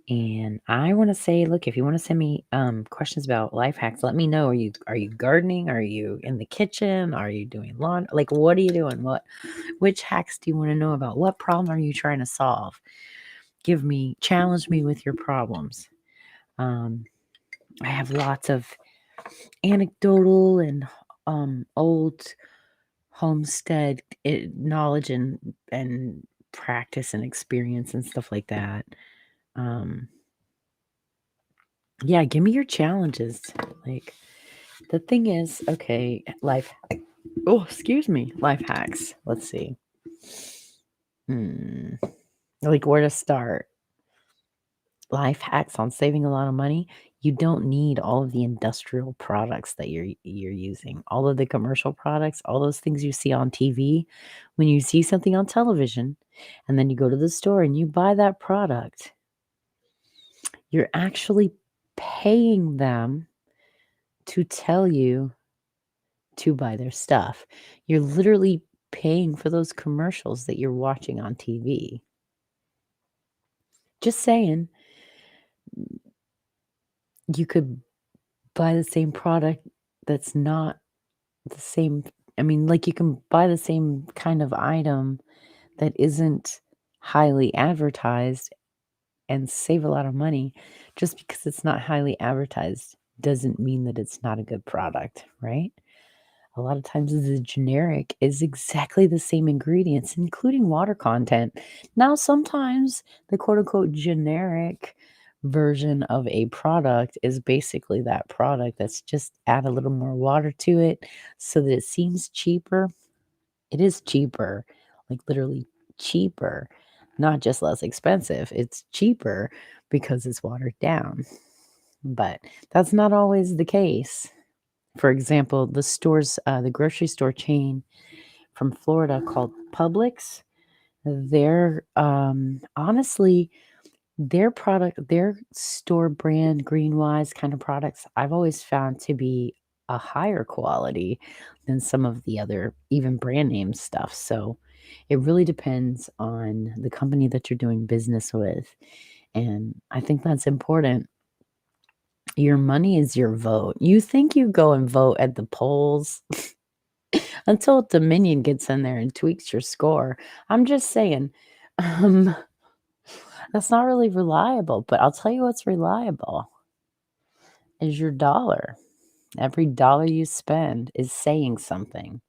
And I want to say, look, if you want to send me questions about life hacks, let me know. Are you gardening? Are you in the kitchen? Are you doing lawn? Like, what are you doing? Which hacks do you want to know about? What problem are you trying to solve? Challenge me with your problems. I have lots of anecdotal and old homestead knowledge and practice and experience and stuff like that. Yeah, give me your challenges. Like, the thing is, okay, life hacks. Let's see. Like, where to start? Life hacks on saving a lot of money. You don't need all of the industrial products that you're using. All of the commercial products, all those things you see on TV. When you see something on television and then you go to the store and you buy that product, you're actually paying them to tell you to buy their stuff. You're literally paying for those commercials that you're watching on TV. Just saying, you could buy the same product that's not the same. I mean, like, you can buy the same kind of item that isn't highly advertised and save a lot of money. Just because it's not highly advertised doesn't mean that it's not a good product, right? A lot of times the generic is exactly the same ingredients, including water content. Now, sometimes the quote unquote generic version of a product is basically that product that's just add a little more water to it so that it seems cheaper. It is cheaper, like literally cheaper, not just less expensive. It's cheaper because it's watered down. But that's not always the case. For example, the grocery store chain from Florida called Publix, they're honestly their store brand green wise kind of products I've always found to be a higher quality than some of the other even brand name stuff. So it really depends on the company that you're doing business with. And I think that's important. Your money is your vote. You think you go and vote at the polls until Dominion gets in there and tweaks your score. I'm just saying, um, that's not really reliable, but I'll tell you what's reliable is your dollar. Every dollar you spend is saying something.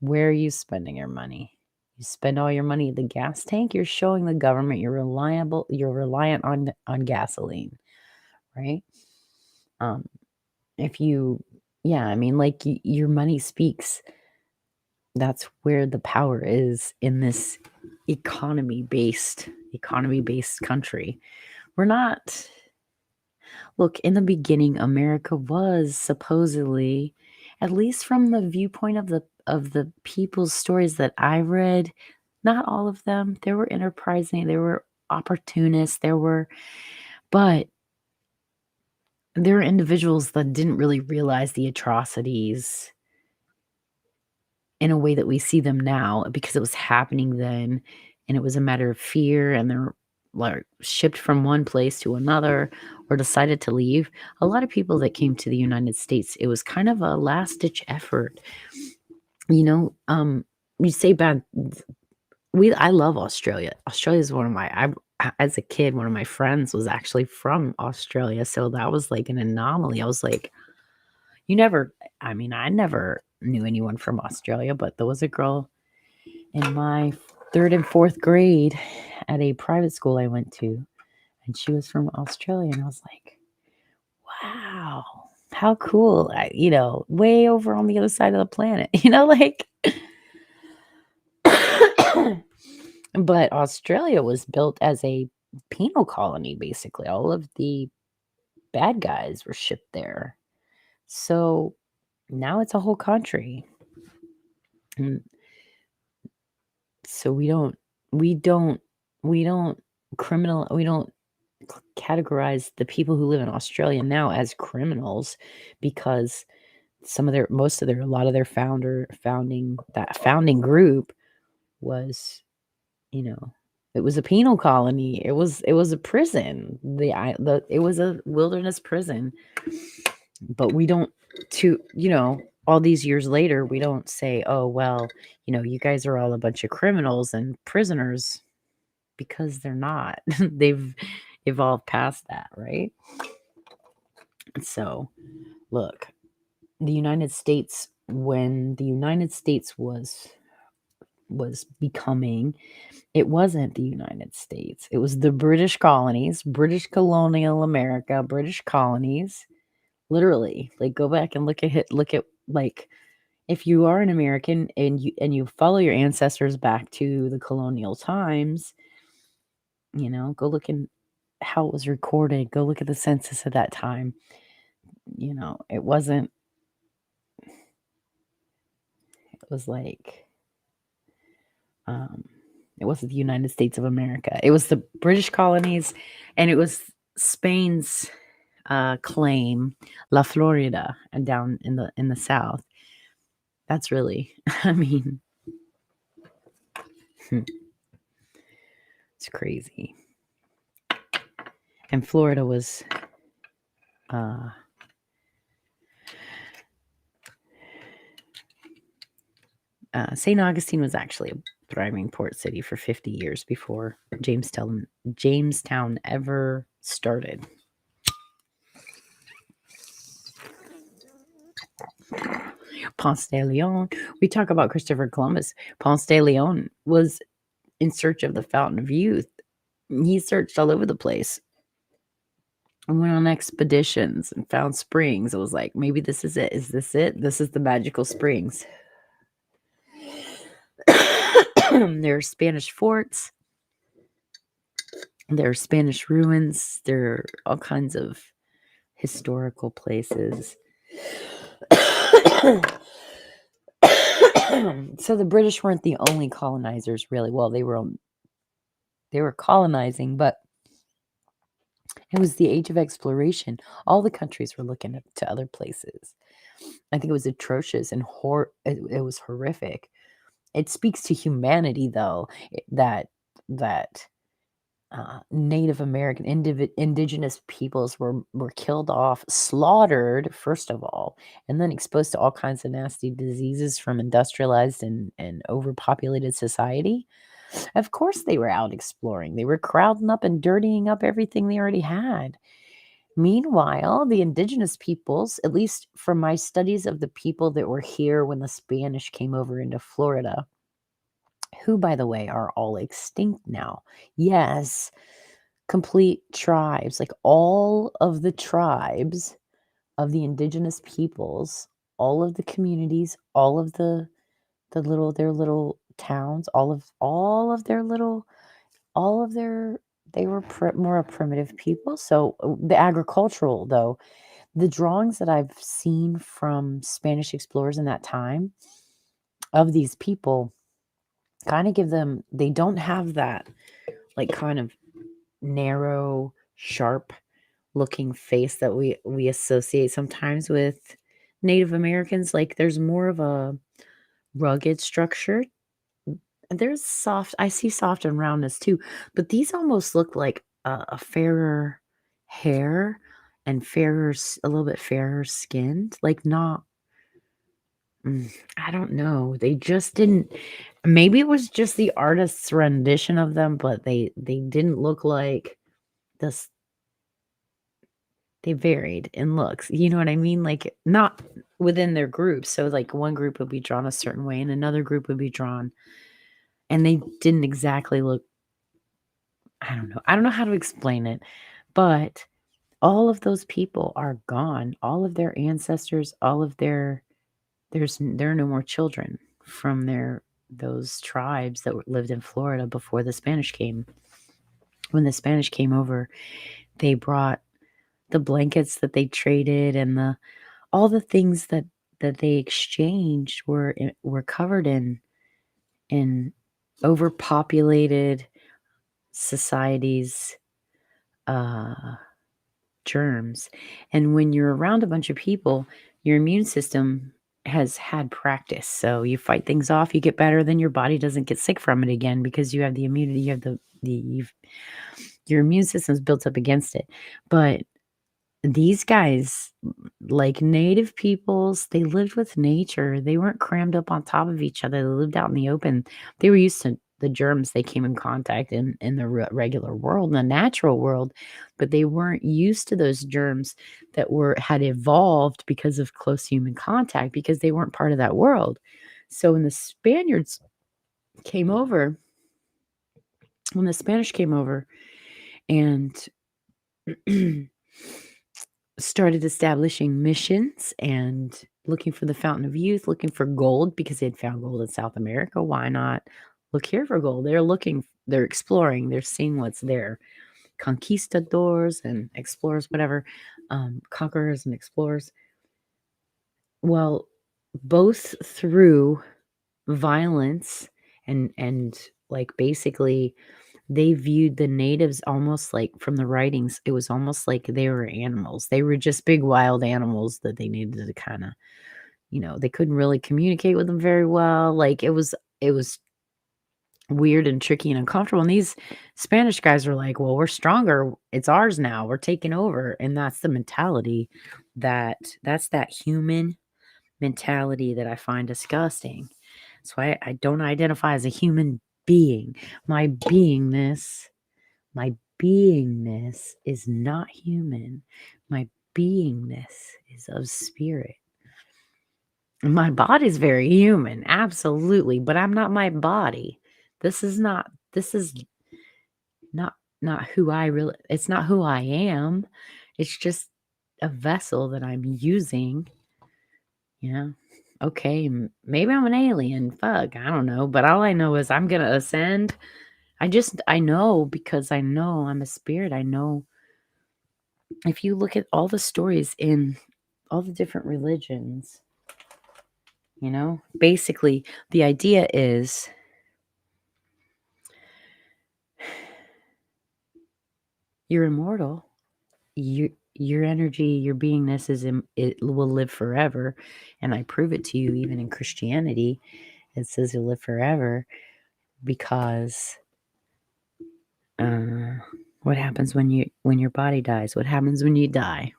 Where are you spending your money? You spend all your money at the gas tank, you're showing the government you're reliant on gasoline, right? Um, if you yeah, I mean, like, your money speaks. That's where the power is in this economy-based country. We're not Look, in the beginning, America was supposedly, at least from the viewpoint of the people's stories that I read, not all of them. There were enterprising, there were opportunists, but there were individuals that didn't really realize the atrocities in a way that we see them now because it was happening then, and it was a matter of fear, and they're like shipped from one place to another or decided to leave. A lot of people that came to the United States, it was kind of a last ditch effort. You know, you say bad. I love Australia. Australia is one of as a kid, one of my friends was actually from Australia, so that was like an anomaly. I was like, I never knew anyone from Australia, but there was a girl in my third and fourth grade at a private school I went to, and she was from Australia, and I was like, wow, how cool. Way over on the other side of the planet, like. But Australia was built as a penal colony, basically. All of the bad guys were shipped there. So now it's a whole country. And so we don't categorize the people who live in Australia now as criminals because a lot of their founding group was, it was a penal colony. It was a prison. It was a wilderness prison. But we don't all these years later, we don't say, oh, well, you guys are all a bunch of criminals and prisoners, because they're not. They've evolved past that, right? So, look, the United States, when the United States was becoming, it wasn't the United States. It was the British colonies, British colonial America, British colonies. Literally, like, go back and look at like, if you are an American and you follow your ancestors back to the colonial times, go look in how it was recorded. Go look at the census at that time. It wasn't. It was like, it wasn't the United States of America. It was the British colonies, and it was Spain's claim, La Florida, and down in the south. That's really, I mean, it's crazy. And Florida was St. Augustine was actually a thriving port city for 50 years before Jamestown ever started. Ponce de Leon. We talk about Christopher Columbus. Ponce de Leon was in search of the fountain of youth. He searched all over the place and went on expeditions and found springs. It was like, maybe this is it. Is this it? This is the magical springs. There are Spanish forts. There are Spanish ruins. There are all kinds of historical places. So the British weren't the only colonizers, really. Well, they were colonizing, but it was the age of exploration. All the countries were looking to other places. I think it was atrocious and it was horrific. It speaks to humanity, though, that Native American indigenous peoples were killed off, slaughtered first of all, and then exposed to all kinds of nasty diseases from industrialized and overpopulated society. Of course, they were out exploring. They were crowding up and dirtying up everything they already had. Meanwhile, the indigenous peoples, at least from my studies of the people that were here when the Spanish came over into Florida, who, by the way, are all extinct now. Yes, complete tribes, like all of the tribes of the indigenous peoples, all of the communities, all of their little towns, all of their they were more a primitive people. So the agricultural, though, the drawings that I've seen from Spanish explorers in that time of these people kind of give them, they don't have that like kind of narrow, sharp looking face that we associate sometimes with Native Americans. Like there's more of a rugged structure. There's soft, I see soft and roundness too, but these almost look like a fairer hair and a little bit fairer skinned, like not, I don't know. They just didn't, maybe it was just the artist's rendition of them, but they didn't look like this. They varied in looks. You know what I mean? Like not within their groups. So like one group would be drawn a certain way and another group would be drawn, and they didn't exactly look, I don't know. I don't know how to explain it, but all of those people are gone. All of their ancestors, there are no more children from those tribes that lived in Florida before the Spanish came. When the Spanish came over, they brought the blankets that they traded and all the things that they exchanged were covered in overpopulated societies germs. And when you're around a bunch of people, your immune system has had practice. So you fight things off, you get better, then your body doesn't get sick from it again because you have the immunity, you have your immune system's built up against it. But these guys, like native peoples, they lived with nature. They weren't crammed up on top of each other. They lived out in the open. They were used to the germs they came in contact in the regular world, in the natural world, but they weren't used to those germs that had evolved because of close human contact, because they weren't part of that world. So when the Spaniards came over, when the Spanish came over and started establishing missions and looking for the fountain of youth, looking for gold because they had found gold in South America. Why not look here for gold? They're exploring, they're seeing what's there. Conquistadors and explorers, whatever, conquerors and explorers. Well, both through violence and like basically they viewed the natives almost like, from the writings, it was almost like they were animals. They were just big wild animals that they needed to kind of, they couldn't really communicate with them very well. Like it was weird and tricky and uncomfortable. And these Spanish guys were like, well, we're stronger. It's ours now. We're taking over. And that's the mentality that's that human mentality that I find disgusting. So I don't identify as a human being. My beingness is not human. My beingness is of spirit. My body's very human, absolutely, but I'm not my body. This is not who I really, it's not who I am. It's just a vessel that I'm using. Okay, maybe I'm an alien. Fuck, I don't know. But all I know is I'm going to ascend. I know because I know I'm a spirit. I know if you look at all the stories in all the different religions, Basically, the idea is you're immortal. Your energy, your beingness it will live forever, and I prove it to you even in Christianity. It says you'll live forever because what happens when your body dies? What happens when you die?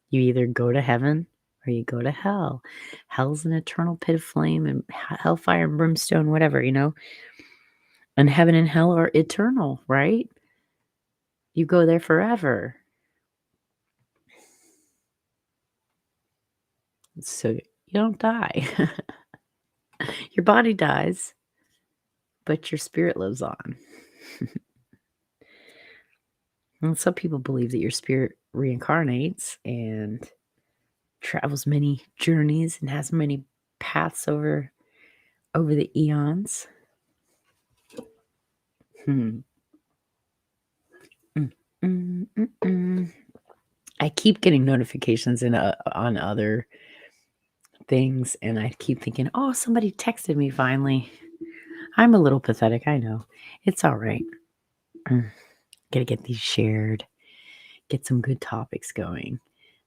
You either go to heaven or you go to hell. Hell's an eternal pit of flame and hellfire and brimstone, whatever, And heaven and hell are eternal, right? You go there forever. So you don't die. Your body dies, but your spirit lives on. And some people believe that your spirit reincarnates and travels many journeys and has many paths over the eons. Hmm. I keep getting notifications on other things, and I keep thinking, oh, somebody texted me finally. I'm a little pathetic, I know. It's all right. Gotta get these shared, get some good topics going.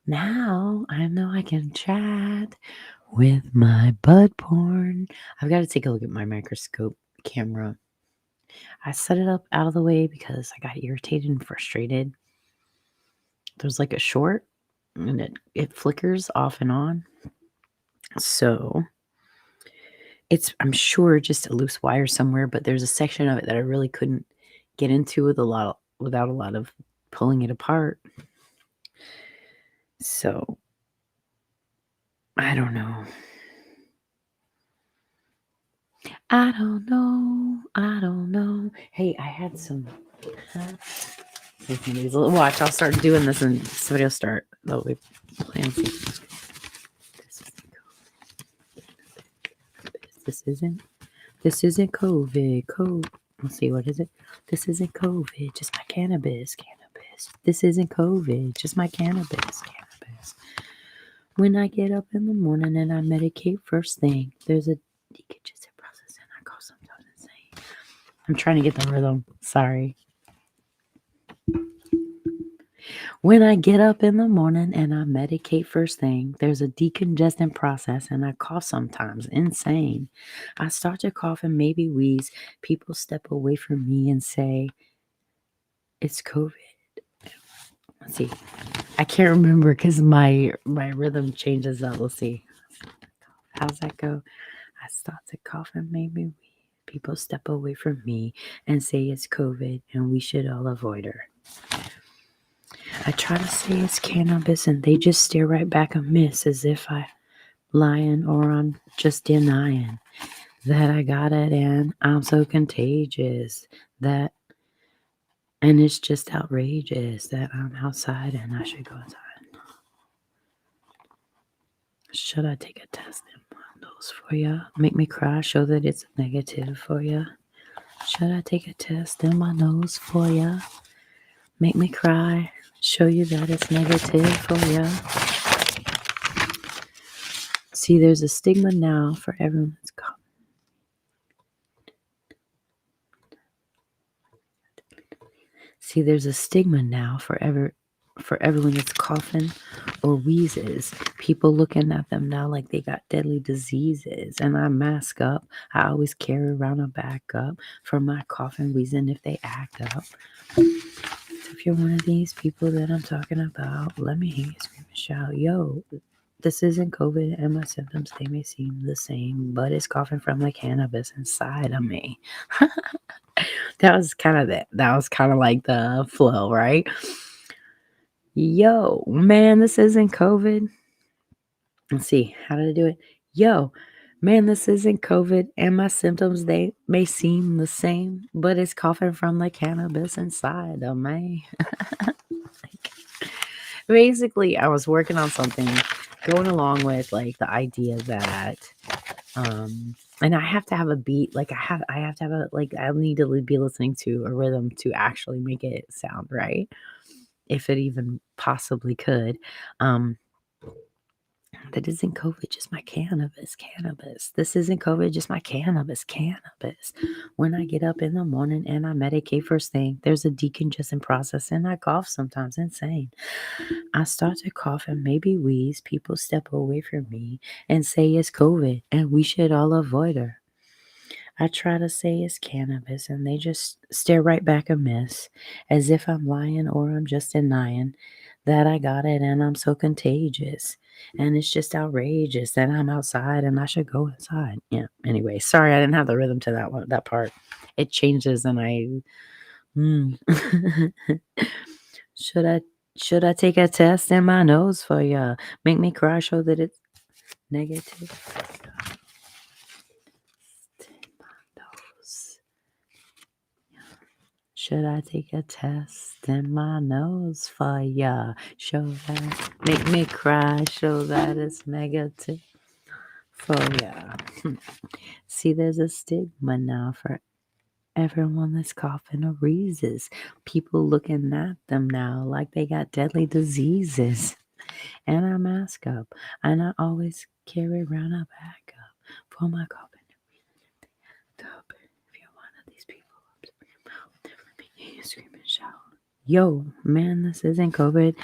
Now I know I can chat with my bud porn. I've got to take a look at my microscope camera. I set it up out of the way because I got irritated and frustrated. There's like a short and it flickers off and on. So it's, I'm sure, just a loose wire somewhere, but there's a section of it that I really couldn't get into without a lot of pulling it apart. So I don't know. I don't know. Hey, I had some. Watch, I'll start doing this and somebody will start. They'll be playing. This isn't COVID. Let's see, what is it? This isn't COVID, just my cannabis. This isn't COVID, just my cannabis. When I get up in the morning and I medicate first thing, there's a decongestant process and I call sometimes insane. I'm trying to get the rhythm. Sorry. When I get up in the morning and I medicate first thing, there's a decongestant process and I cough sometimes. Insane. I start to cough and maybe wheeze. People step away from me and say, it's COVID. Let's see. I can't remember because my rhythm changes up. Let's see. How's that go? I start to cough and maybe wheeze. People step away from me and say it's COVID and we should all avoid her. I try to say it's cannabis and they just stare right back and miss as if I'm lying or I'm just denying that I got it and I'm so contagious and it's just outrageous that I'm outside and I should go inside. Should I take a test in my nose for ya? Make me cry, show that it's negative for ya? Should I take a test in my nose for ya? Make me cry, show you that it's negative for ya? See, there's a stigma now for everyone that's coughing. See, there's a stigma now for everyone that's coughing or wheezes. People looking at them now like they got deadly diseases. And I mask up. I always carry around a backup for my coughing, wheezing if they act up. So if you're one of these people that I'm talking about, let me hear you scream and shout, yo, this isn't COVID and my symptoms, they may seem the same, but it's coughing from the cannabis inside of me. That was kind of like the flow, right? Yo, man, this isn't COVID. Let's see, how did I do it? Yo, man, this isn't COVID and my symptoms, they may seem the same, but it's coughing from the cannabis inside of me. Basically, I was working on something going along with like the idea that and I have to have a beat, like I have to have a, like I need to be listening to a rhythm to actually make it sound right, if it even possibly could. That isn't COVID, just my cannabis. This isn't COVID, just my cannabis. When I get up in the morning and I medicate first thing, there's a decongestion process and I cough sometimes. Insane. I start to cough and maybe wheeze. People step away from me and say it's COVID and we should all avoid her. I try to say it's cannabis and they just stare right back a miss as if I'm lying or I'm just denying that I got it and I'm so contagious. And it's just outrageous that I'm outside and I should go inside. Yeah. Anyway, sorry I didn't have the rhythm to that part. It changes and should I take a test in my nose for ya? Make me cry, show that it's negative. Nose. Should I take a test in my nose for ya? Show that, make me cry, show that it's negative for ya. See, there's a stigma now for everyone that's coughing or wheezes. People looking at them now like they got deadly diseases. And I mask up, and I always carry around a backup for my coughing. If you're one of these people, you scream and shout. Yo, man, this isn't COVID,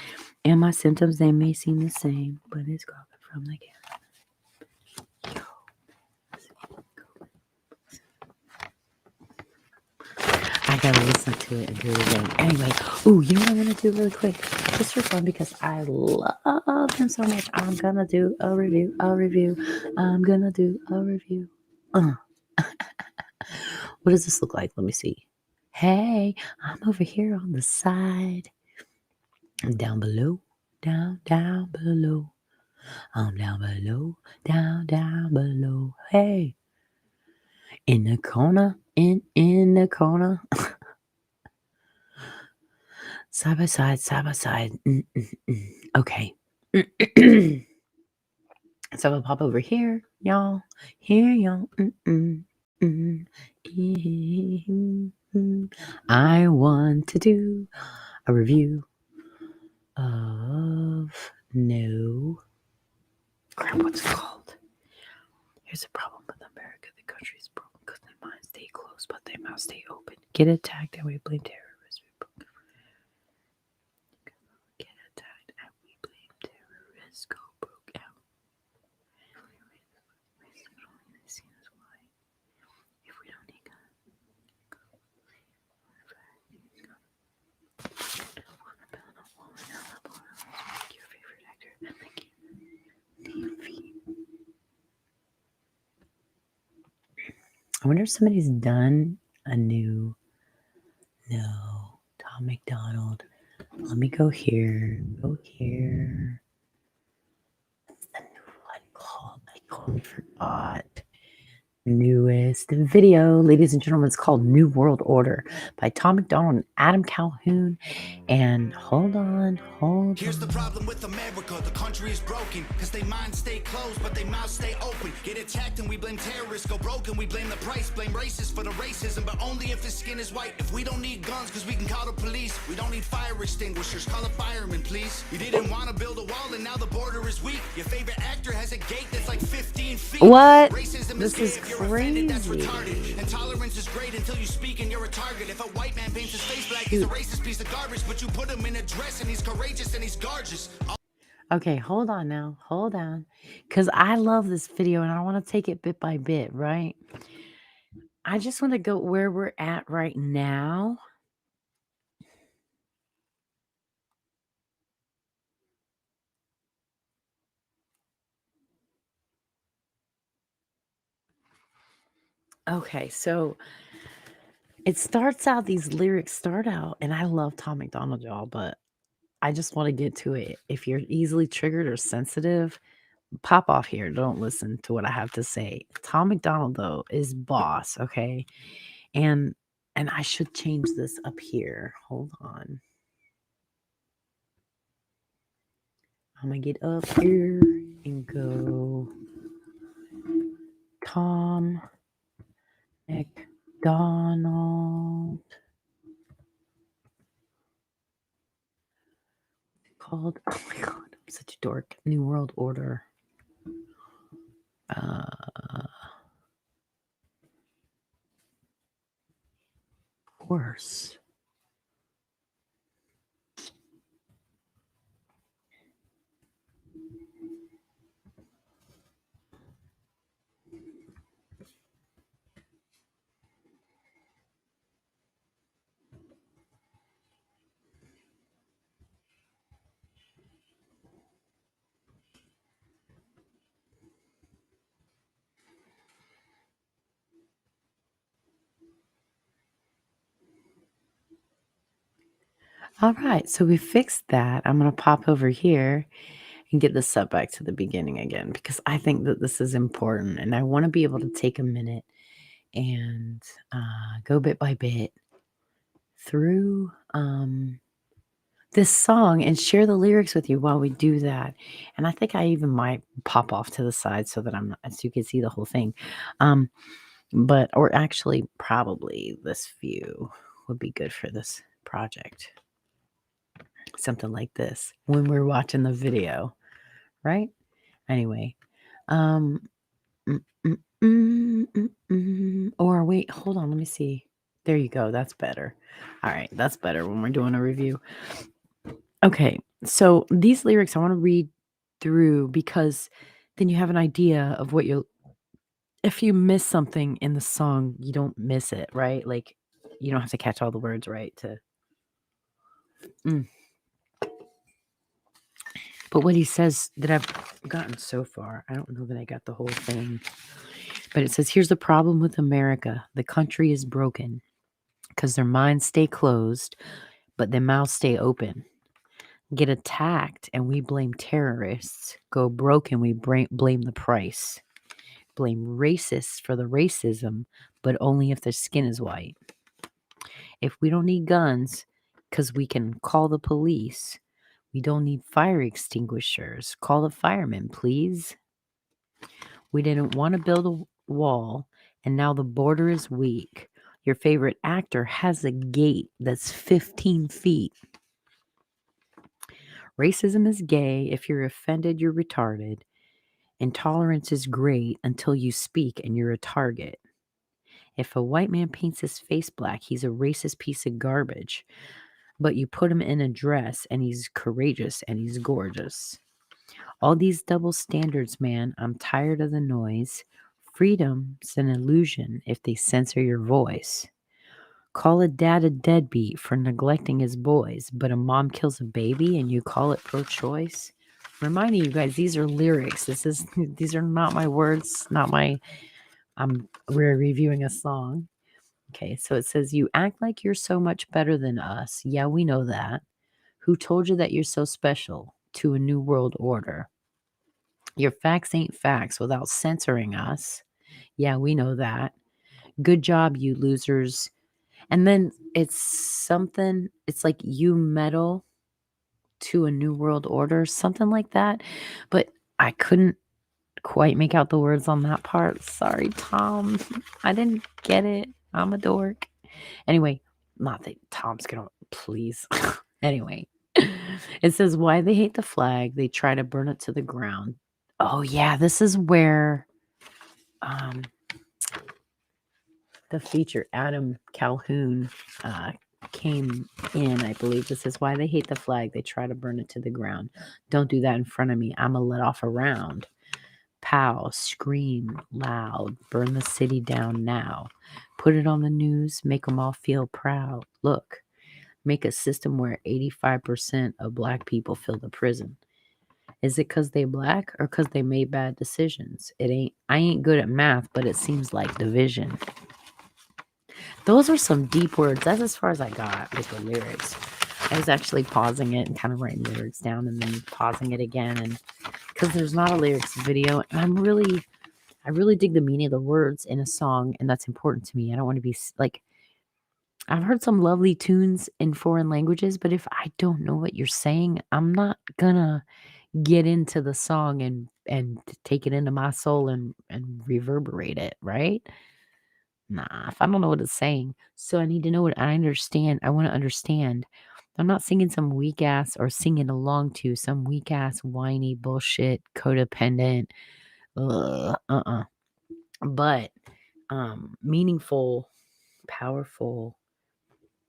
and my symptoms, they may seem the same, but it's coughing from the cat. Yo, this isn't COVID. I gotta listen to it and do it again. Anyway, you know what I'm gonna do really quick? Just for fun, because I love him so much. I'm gonna do a review. I'm gonna do a review. What does this look like? Let me see. Hey, I'm over here on the side. Down below, down below. I'm down below, down below. Hey, in the corner, in the corner. Side by side. Okay. So I'll pop over here, y'all. Here, y'all. I want to do a review of crap, what's it called? Here's the problem with America. The country is broken because their minds stay closed, but their mouths stay open. Get attacked and we blame terrorists. Get attacked and we blame terrorists. Go broke out. If we don't need your favorite actor. I wonder if somebody's done a new. No, Tom McDonald. Let me go here. What's the new one called? I totally forgot. Newest video, ladies and gentlemen, it's called New World Order by Tom McDonald and Adam Calhoun. And hold on. Here's the problem with America, the country is broken because they minds stay closed but they mouths stay open. Get attacked and we blame terrorists, go broken, we blame the price, blame racists for the racism, but only if his skin is white. If we don't need guns because we can call the police, we don't need fire extinguishers, call a fireman please. You didn't want to build a wall and now the border is weak. Your favorite actor has a gate that's like 15 feet. What? Racism This is crazy. That's crazy. retarded. And tolerance is great until you speak and you're a target. If a white man paints his face black, he's a racist piece of garbage, but you put him in a dress and he's courageous and he's gorgeous. Okay, hold on. Because I love this video and I want to take it bit by bit, right? I just want to go where we're at right now. Okay, so it starts out, these lyrics start out, and I love Tom McDonald, y'all, but I just want to get to it. If you're easily triggered or sensitive, pop off here. Don't listen to what I have to say. Tom McDonald, though, is boss, okay? And I should change this up here. Hold on. I'm gonna get up here and go Tom McDonald. Called, oh my god, I'm such a dork. New World Order. Worse. All right, so we fixed that. I'm going to pop over here and get this set back to the beginning again because I think that this is important and I want to be able to take a minute and go bit by bit through this song and share the lyrics with you while we do that. And I think I even might pop off to the side so that so you can see the whole thing. Or actually, probably this view would be good for this project. Something like this when we're watching the video, right? Anyway, or wait, hold on, let me see. There you go. That's better. All right, that's better when we're doing a review. Okay, so these lyrics I want to read through because then you have an idea of what you'll. If you miss something in the song, you don't miss it, right? Like you don't have to catch all the words right to. But what he says that I've gotten so far, I don't know that I got the whole thing. But it says, here's the problem with America. The country is broken because their minds stay closed, but their mouths stay open. Get attacked and we blame terrorists. Go broke and we blame the price. Blame racists for the racism, but only if their skin is white. If we don't need guns because we can call the police, we don't need fire extinguishers. Call the firemen, please. We didn't want to build a wall, and now the border is weak. Your favorite actor has a gate that's 15 feet. Racism is gay. If you're offended, you're retarded. Intolerance is great until you speak and you're a target. If a white man paints his face black, he's a racist piece of garbage. But you put him in a dress and he's courageous and he's gorgeous. All these double standards, man, I'm tired of the noise. Freedom's an illusion if they censor your voice. Call a dad a deadbeat for neglecting his boys, but a mom kills a baby and you call it pro-choice? Reminding you guys, these are lyrics. These are not my words, we're reviewing a song. Okay, so it says, you act like you're so much better than us. Yeah, we know that. Who told you that you're so special to a new world order? Your facts ain't facts without censoring us. Yeah, we know that. Good job, you losers. And then it's like you meddle to a new world order, something like that. But I couldn't quite make out the words on that part. Sorry, Tom. I didn't get it. I'm a dork. Anyway, not that Tom's gonna, please. Anyway, it says, why they hate the flag. They try to burn it to the ground. Oh, yeah, this is where the feature Adam Calhoun came in, I believe. This is why they hate the flag. They try to burn it to the ground. Don't do that in front of me. I'm going to let off a round. Pow, scream loud, burn the city down now. Put it on the news, make them all feel proud. Look, make a system where 85% of black people fill the prison. Is it because they black or because they made bad decisions? I ain't good at math, but it seems like division. Those are some deep words. That's as far as I got with the lyrics. I was actually pausing it and kind of writing lyrics down and then pausing it again, and because there's not a lyrics video, and I really dig the meaning of the words in a song, and that's important to me. I don't want to be like, I've heard some lovely tunes in foreign languages, but if I don't know what you're saying, I'm not gonna get into the song and take it into my soul and reverberate it, right? Nah, if I don't know what it's saying. So I need to know what I understand. I want to understand. I'm not singing some weak ass or singing along to some weak ass whiny bullshit codependent But meaningful, powerful,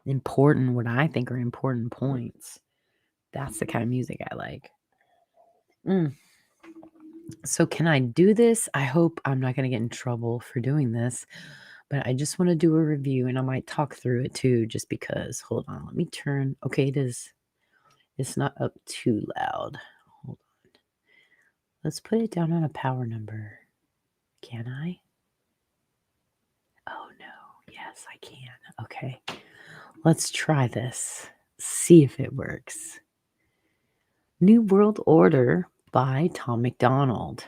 important, what I think are important points. That's the kind of music I like. So can I do this? I hope I'm not going to get in trouble for doing this, but I just want to do a review and I might talk through it too, just because. Hold on, let me turn. Okay, it is. It's not up too loud. Hold on. Let's put it down on a power number. Can I? Oh no. Yes, I can. Okay. Let's try this. See if it works. New World Order by Tom MacDonald.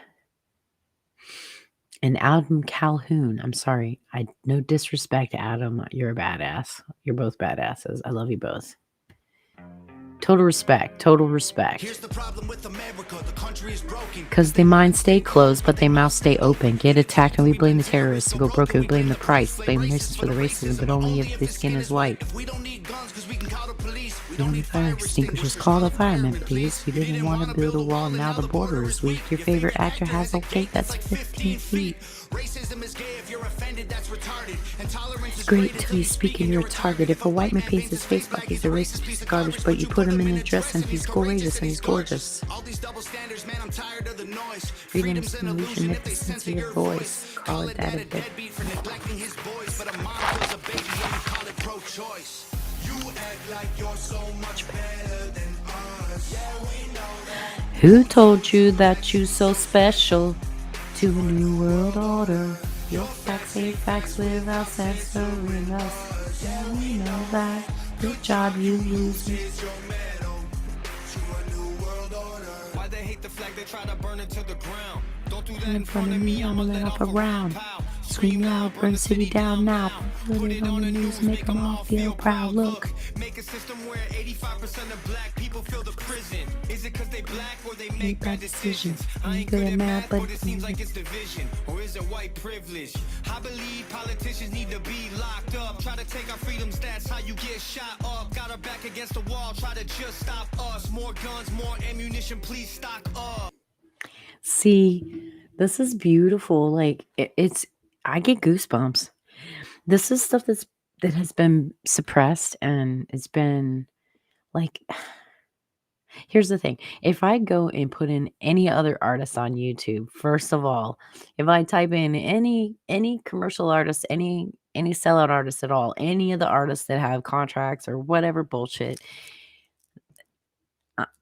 And Adam Calhoun. I'm sorry. No disrespect, Adam. You're a badass. You're both badasses. I love you both. Total respect. Total respect. Here's the problem with America, the country is broken. Because they mind stay closed, but they mouth stay open. Get attacked and we blame the terrorists. To go broke and we blame the price. Blame racists for the racism, but only if the skin is white. We don't need guns because we can call the police. We The only fire extinguishers, call the firemen, please. We didn't want to build a wall, now the border is weak. Your favorite actor has a cake that's 15 feet. Racism is gay if you're offended, that's retarded. Intolerance is Great till you speak and you're a target. If a white man paints his face like he's a racist piece of garbage, but you put him in a dress and he's courageous and he's gorgeous. all these double standards, man, I'm tired of the noise. Freedom's an illusion if the sense of your voice. Call it that a bit. Deadbeat for neglecting his boys, but a mom kills a baby and you call it pro-choice. You act like you're so much better than us. Yeah, we know that. Who told you that you so special to a new world order? Your facts ain't facts without censoring us. Yeah, we know that. The job you lose is Why they hate the flag, they try to burn it to the ground. Don't do that in front of me, I'ma let off a round. Scream loud, burn the city down now. Put it on the news, make them all feel proud. Look, Make a system where 85% of black people feel the prison. Is it cause they black or they make make bad bad decisions? I ain't good at math, but it seems like it's division. Or is it white privilege? I believe politicians need to be locked up. Try to take our freedoms, that's how you get shot up. Got our back against the wall, try to just stop us. More guns, more ammunition, please stock up. see, this is beautiful. Like I get goosebumps. This is stuff that has been suppressed and it's been like. Here's the thing. If I go and put in any other artist on YouTube, first of all, if I type in any commercial artist, any sellout artist at all, any of the artists that have contracts or whatever bullshit,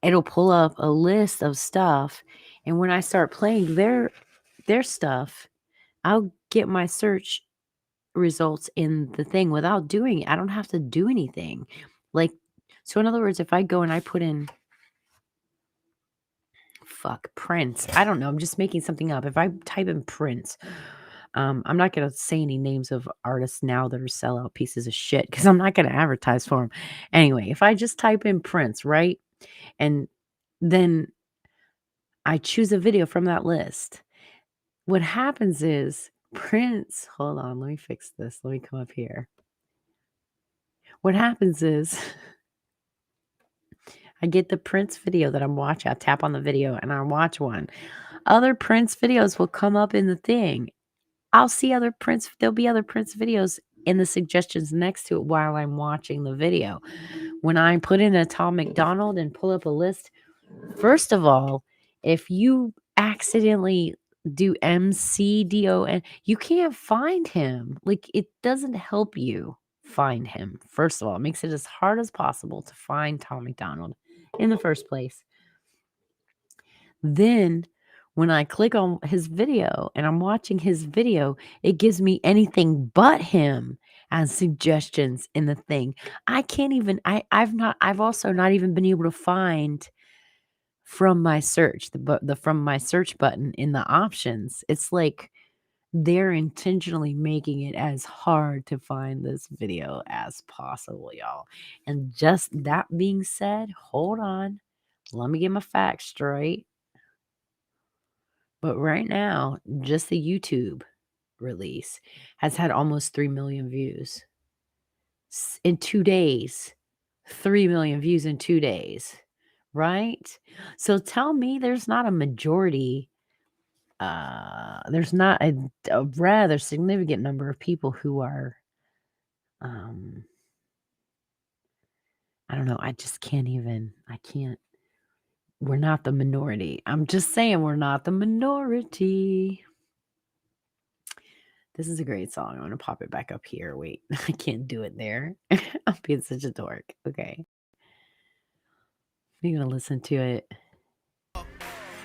it'll pull up a list of stuff. And when I start playing their stuff, I'll get my search results in the thing without doing it. I don't have to do anything. Like, so in other words, if I go and I put in Prince. I don't know. I'm just making something up. If I type in Prince, I'm not going to say any names of artists now that are sellout pieces of shit because I'm not going to advertise for them. Anyway, if I just type in Prince, right? And then I choose a video from that list. What happens is Prince, hold on, let me fix this. Let me come up here. What happens is I get the Prince video that I'm watching. I tap on the video and I watch one. Other Prince videos will come up in the thing. I'll see there'll be other Prince videos in the suggestions next to it while I'm watching the video. When I put in a Tom MacDonald and pull up a list, first of all, if you accidentally do MCDON, you can't find him. Like, it doesn't help you find him. First of all, it makes it as hard as possible to find Tom MacDonald in the first place. Then when I click on his video and I'm watching his video, it gives me anything but him as suggestions in the thing. I can't even I've also not even been able to find from my search, the from my search button in the options. It's like they're intentionally making it as hard to find this video as possible, y'all. And just that being said, hold on. Let me get my facts straight. But right now, just the YouTube release has had almost 3 million views in 2 days. 3 million views in 2 days, right? So tell me there's not a majority there's not a rather significant number of people who are, I don't know. I just can't even. I can't. We're not the minority. I'm just saying we're not the minority. This is a great song. I'm going to pop it back up here. Wait, I can't do it there. I'm being such a dork. Okay. You're going to listen to it.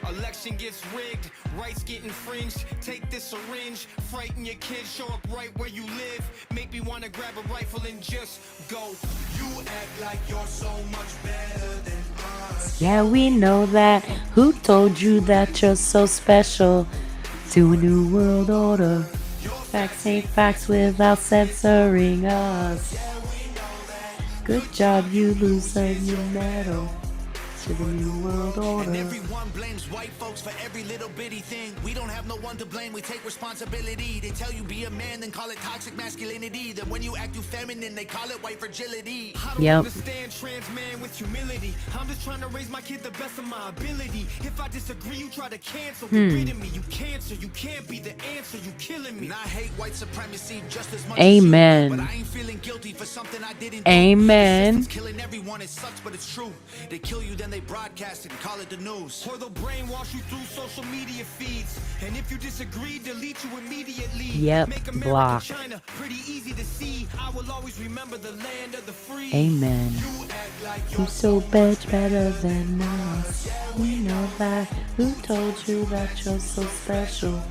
Election gets rigged, rights get infringed. Take this syringe, frighten your kids, show up right where you live. Make me wanna grab a rifle and just go. You act like you're so much better than us. Yeah, we know that. Who told you that you're so special to a new world order? Facts ain't facts without censoring us. Good job, you lose a new medal to the new world order. And everyone blames white folks for every little bitty thing. We don't have no one to blame, we take responsibility. They tell you be a man, then call it toxic masculinity. Then when you act too feminine, they call it white fragility. I don't understand trans man with humility. I'm just trying to raise my kid the best of my ability. If I disagree, you try to cancel, get rid of me. You cancer, you can't be the answer, you killing me. And I hate white supremacy just as much Amen. as you, but I ain't feeling guilty for something I didn't Amen. do. Killing everyone, it sucks, but it's true. They kill you, then they broadcast it and call it the news. Or they'll brainwash you through social media feeds. And if you disagree, delete you immediately. Yep, Make America block. China pretty easy to see. I will always remember the land of the free. Amen. You act like You're so much better than us. We know that. Who told you that you're so special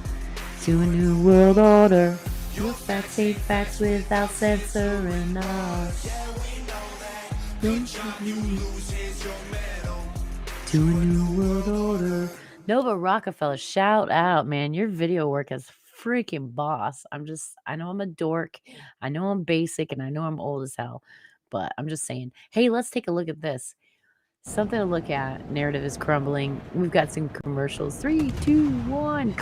to a new world order? Your facts ain't facts without censoring us. Don't you lose to a new world order. Nova Rockefeller, shout out, man. Your video work is freaking boss. I know I'm a dork. I know I'm basic and I know I'm old as hell. But I'm just saying, hey, let's take a look at this. Something to look at. Narrative is crumbling. We've got some commercials. 3, 2, 1.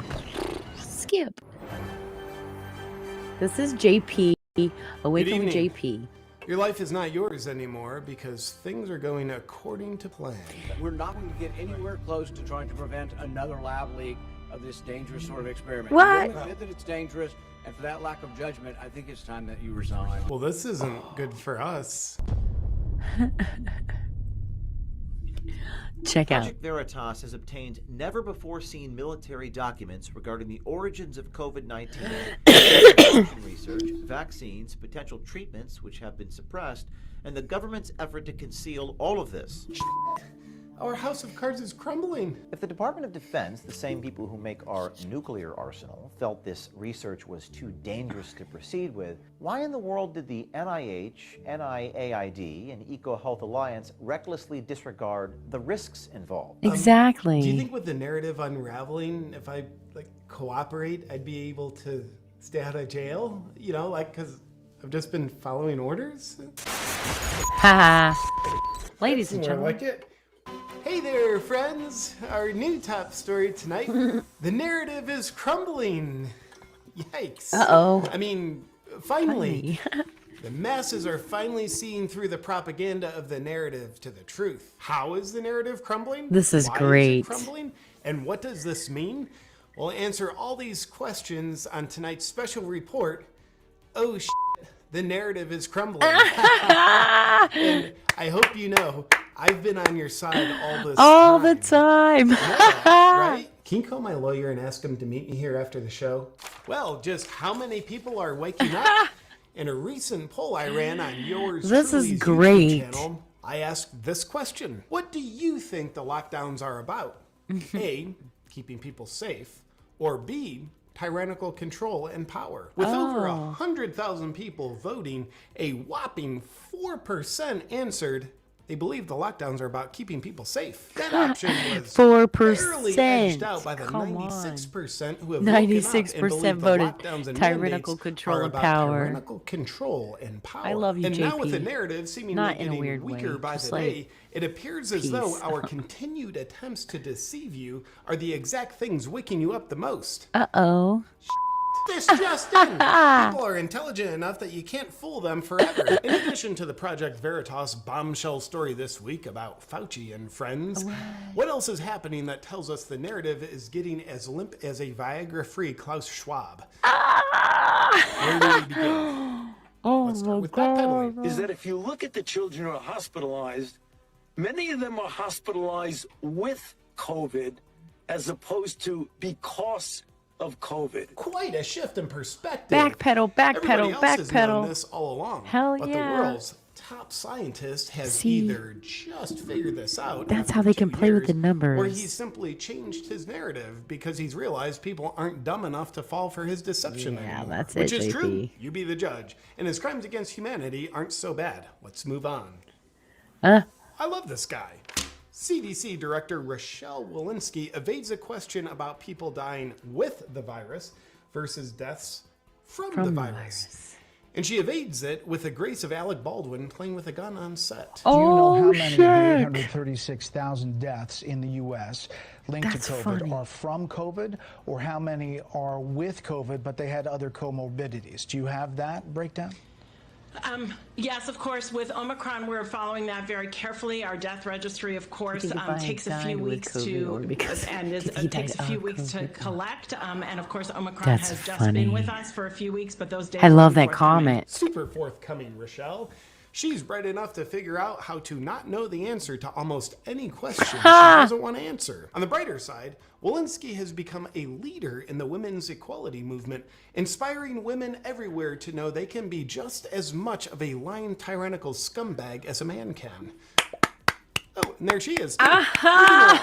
Skip. This is JP. Awaken with JP. Your life is not yours anymore because things are going according to plan. We're not going to get anywhere close to trying to prevent another lab leak of this dangerous sort of experiment. What? You admit that it's dangerous, and for that lack of judgment, I think it's time that you resign. Well, this isn't good for us. Check out. Project Veritas has obtained never-before-seen military documents regarding the origins of COVID-19, research, vaccines, potential treatments which have been suppressed, and the government's effort to conceal all of this. Our house of cards is crumbling. If the Department of Defense, the same people who make our nuclear arsenal, felt this research was too dangerous to proceed with, why in the world did the NIH, NIAID, and EcoHealth Alliance recklessly disregard the risks involved? Exactly. Do you think with the narrative unraveling, if I cooperate, I'd be able to stay out of jail? You know, because I've just been following orders? Ha. Ladies and More gentlemen. like it. Hey there, friends! Our new top story tonight, the narrative is crumbling. Yikes. Uh-oh. I mean, finally, the masses are finally seeing through the propaganda of the narrative to the truth. How is the narrative crumbling? This is Why great. Is it crumbling? And what does this mean? We'll answer all these questions on tonight's special report. Oh, shit, the narrative is crumbling. And I hope you know, I've been on your side all the time. Right? Can you call my lawyer and ask him to meet me here after the show? Well, just how many people are waking up? In a recent poll I ran on yours This is truly's great. YouTube channel, I asked this question. What do you think the lockdowns are about? A, keeping people safe, or B, tyrannical control and power. With over 100,000 people voting, a whopping 4% answered they believe the lockdowns are about keeping people safe. That option was 4%. barely edged out by the Come 96% who have 96% voted tyrannical tyrannical control and power. Tyrannical control and power. I love you, And now with JP. the narrative seemingly Not in a getting weird weaker way, by just the like day, it appears as though peace. our continued attempts to deceive you are the exact things waking you up the most. Uh-oh. This just in. People are intelligent enough that you can't fool them forever. In addition to the Project Veritas bombshell story this week about Fauci and friends, what else is happening that tells us the narrative is getting as limp as a Viagra-free Klaus Schwab? Where do we begin? Let's start with backpedaling. Is that if you look at the children who are hospitalized, many of them are hospitalized with COVID as opposed to because of COVID. Quite a shift in perspective. Backpedal, Everybody else has known backpedal. this all along. Hell but yeah. the world's top scientist has either just figured this out. That's after how they 2 can play with the years, numbers. Or he's simply changed his narrative because he's realized people aren't dumb enough to fall for his deception Yeah, anymore. that's Which it, is true. JP. You be the judge. And his crimes against humanity aren't so bad. Let's move on. Huh? I love this guy. CDC Director Rochelle Walensky evades a question about people dying with the virus versus deaths from the virus. And she evades it with the grace of Alec Baldwin playing with a gun on set. Do you know how Oh, many of the shit. 836,000 deaths in the U.S. linked That's to COVID funny. are from COVID, or how many are with COVID, but they had other comorbidities? Do you have that breakdown? Yes, of course. With Omicron, we're following that very carefully. Our death registry, of course, think if I takes a died few with weeks COVID or to because he takes died a few of weeks to COVID? collect. And of course, Omicron That's has just funny. been with us for a few weeks, but those days I will love be that forthcoming. comment. Super forthcoming, Rochelle. She's bright enough to figure out how to not know the answer to almost any question she doesn't want to answer. On the brighter side, Walensky has become a leader in the women's equality movement, inspiring women everywhere to know they can be just as much of a lying, tyrannical scumbag as a man can. Oh, and there she is. Too. The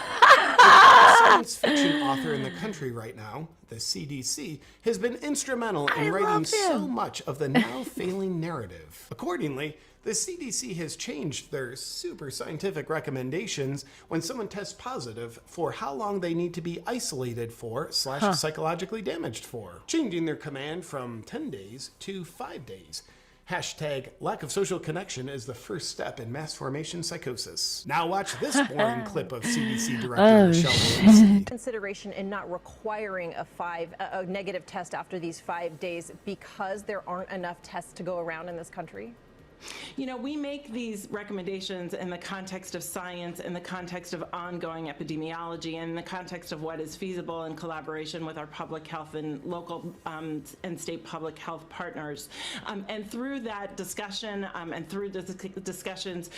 science fiction author in the country right now, the CDC, has been instrumental in writing so much of the now failing narrative. Accordingly, the CDC has changed their super scientific recommendations when someone tests positive for how long they need to be isolated for / psychologically damaged for, changing their command from 10 days to 5 days. Hashtag lack of social connection is the first step in mass formation psychosis. Now watch this boring clip of CDC Director Rochelle Walensky. Consideration in not requiring a negative test after these 5 days because there aren't enough tests to go around in this country? You know, we make these recommendations in the context of science, in the context of ongoing epidemiology, and in the context of what is feasible in collaboration with our public health and local and state public health partners. And through that discussion and through the discussions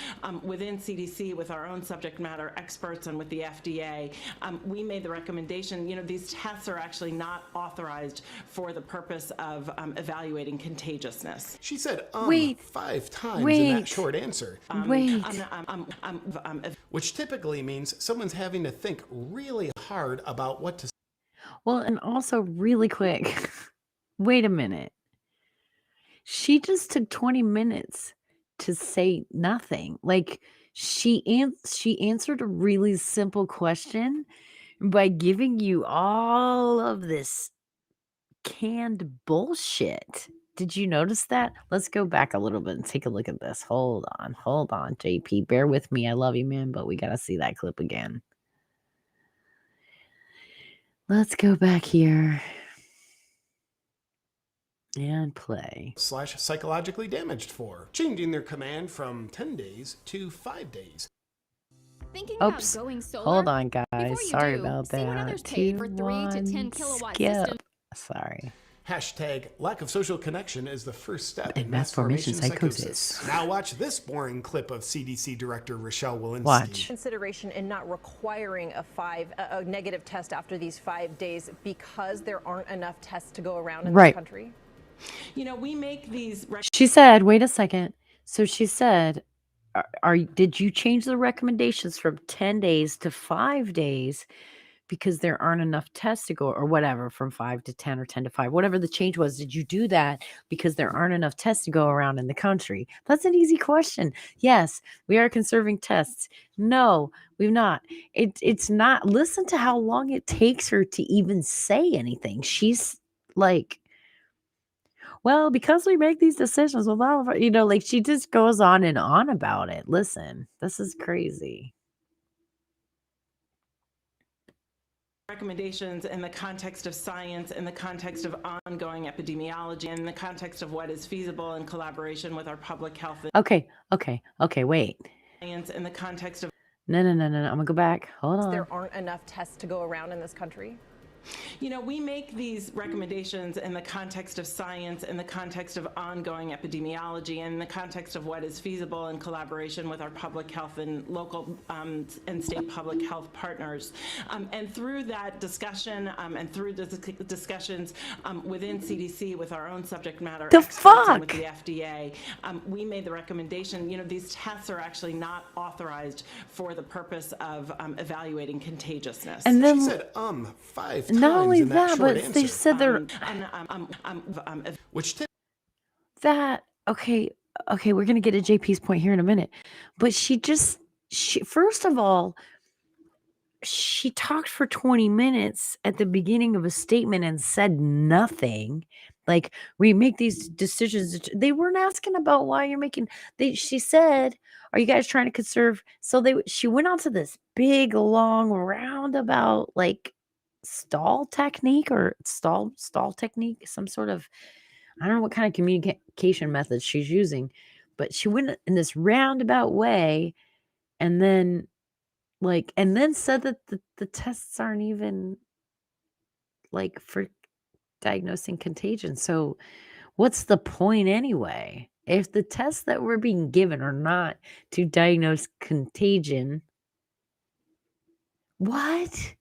within CDC with our own subject matter experts and with the FDA, we made the recommendation, you know, these tests are actually not authorized for the purpose of evaluating contagiousness. She said, Wait. 5 times in that Wait. short answer, Wait. which typically means someone's having to think really hard about what to say. Well, and also really quick. Wait a minute. She just took 20 minutes to say nothing. Like she answered a really simple question by giving you all of this canned bullshit. Did you notice that? Let's go back a little bit and take a look at this. Hold on, JP. Bear with me. I love you, man, but we got to see that clip again. Let's go back here and play. / psychologically damaged for, changing their command from 10 days to 5 days. Thinking Oops. about going solar? Hold on, Before guys. you Sorry do, about see that. what others paid for 3 to 10 1, kilowatt skip. systems. Sorry. Hashtag lack of social connection is the first step In mass formation psychosis. Now watch this boring clip of CDC Director Rochelle Walensky. Watch. Consideration in not requiring a negative test after these 5 days because there aren't enough tests to go around in Right. this country? You know, we make these She said, wait a second. So she said, did you change the recommendations from 10 days to 5 days because there aren't enough tests to go, or whatever, from 5 to 10 or 10 to 5, whatever the change was? Did you do that because there aren't enough tests to go around in the country? That's an easy question. Yes, we are conserving tests. No, we've not. It's not. Listen to how long it takes her to even say anything. She's like, well, because we make these decisions with all of our, like she just goes on and on about it. Listen, this is crazy. recommendations in the context of science, in the context of ongoing epidemiology, in the context of what is feasible in collaboration with our public health Okay, wait. science, in the context of No. I'm gonna go back. Hold on. There aren't enough tests to go around in this country. we make these recommendations in the context of science, in the context of ongoing epidemiology, in the context of what is feasible in collaboration with our public health and local and state public health partners. And through that discussion and through the discussions within CDC with our own subject matter experts and with the FDA, we made the recommendation, these tests are actually not authorized for the purpose of evaluating contagiousness. And then she said 5 times. Not only in that, but answer. they said they're which that okay, we're gonna get to JP's point here in a minute. But she first of all, she talked for 20 minutes at the beginning of a statement and said nothing. Like, we make these decisions. They weren't asking about why you're making. She said, "Are you guys trying to conserve?" So she went on to this big, long roundabout, like stall technique, some sort of, I don't know what kind of communication method she's using, but she went in this roundabout way, and then said that the tests aren't even like for diagnosing contagion. So what's the point anyway? If the tests that we're being given are not to diagnose contagion, what?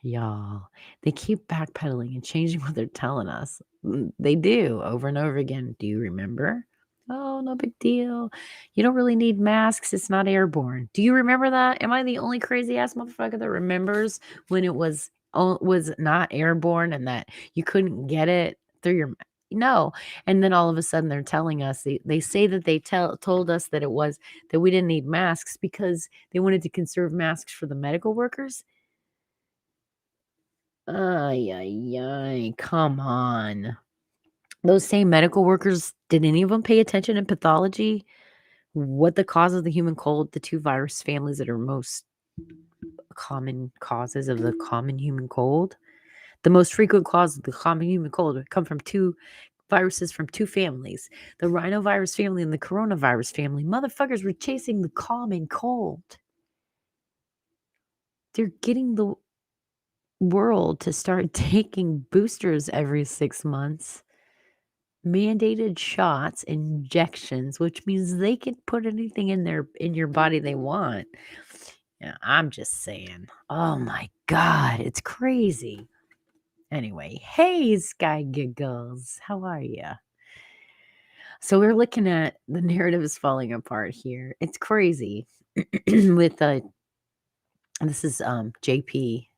Y'all, they keep backpedaling and changing what they're telling us. They do over and over again. Do you remember? Oh, no big deal. You don't really need masks. It's not airborne. Do you remember that? Am I the only crazy ass motherfucker that remembers when it was not airborne and that you couldn't get it through your no? And then all of a sudden they're telling us, they say that they told us that that we didn't need masks because they wanted to conserve masks for the medical workers. Ay, come on. Those same medical workers, did any of them pay attention in pathology? What the cause of the human cold, the 2 virus families that are most common causes of the common human cold? The most frequent cause of the common human cold would come from 2 viruses from 2 families. The rhinovirus family and the coronavirus family. Motherfuckers were chasing the common cold. They're getting the world to start taking boosters every 6 months. Mandated shots, injections, which means they can put anything in your body they want. Yeah, I'm just saying. Oh my God, it's crazy. Anyway, hey, Sky Giggles, how are you? So we're looking at the narrative is falling apart here. It's crazy. With this is JP.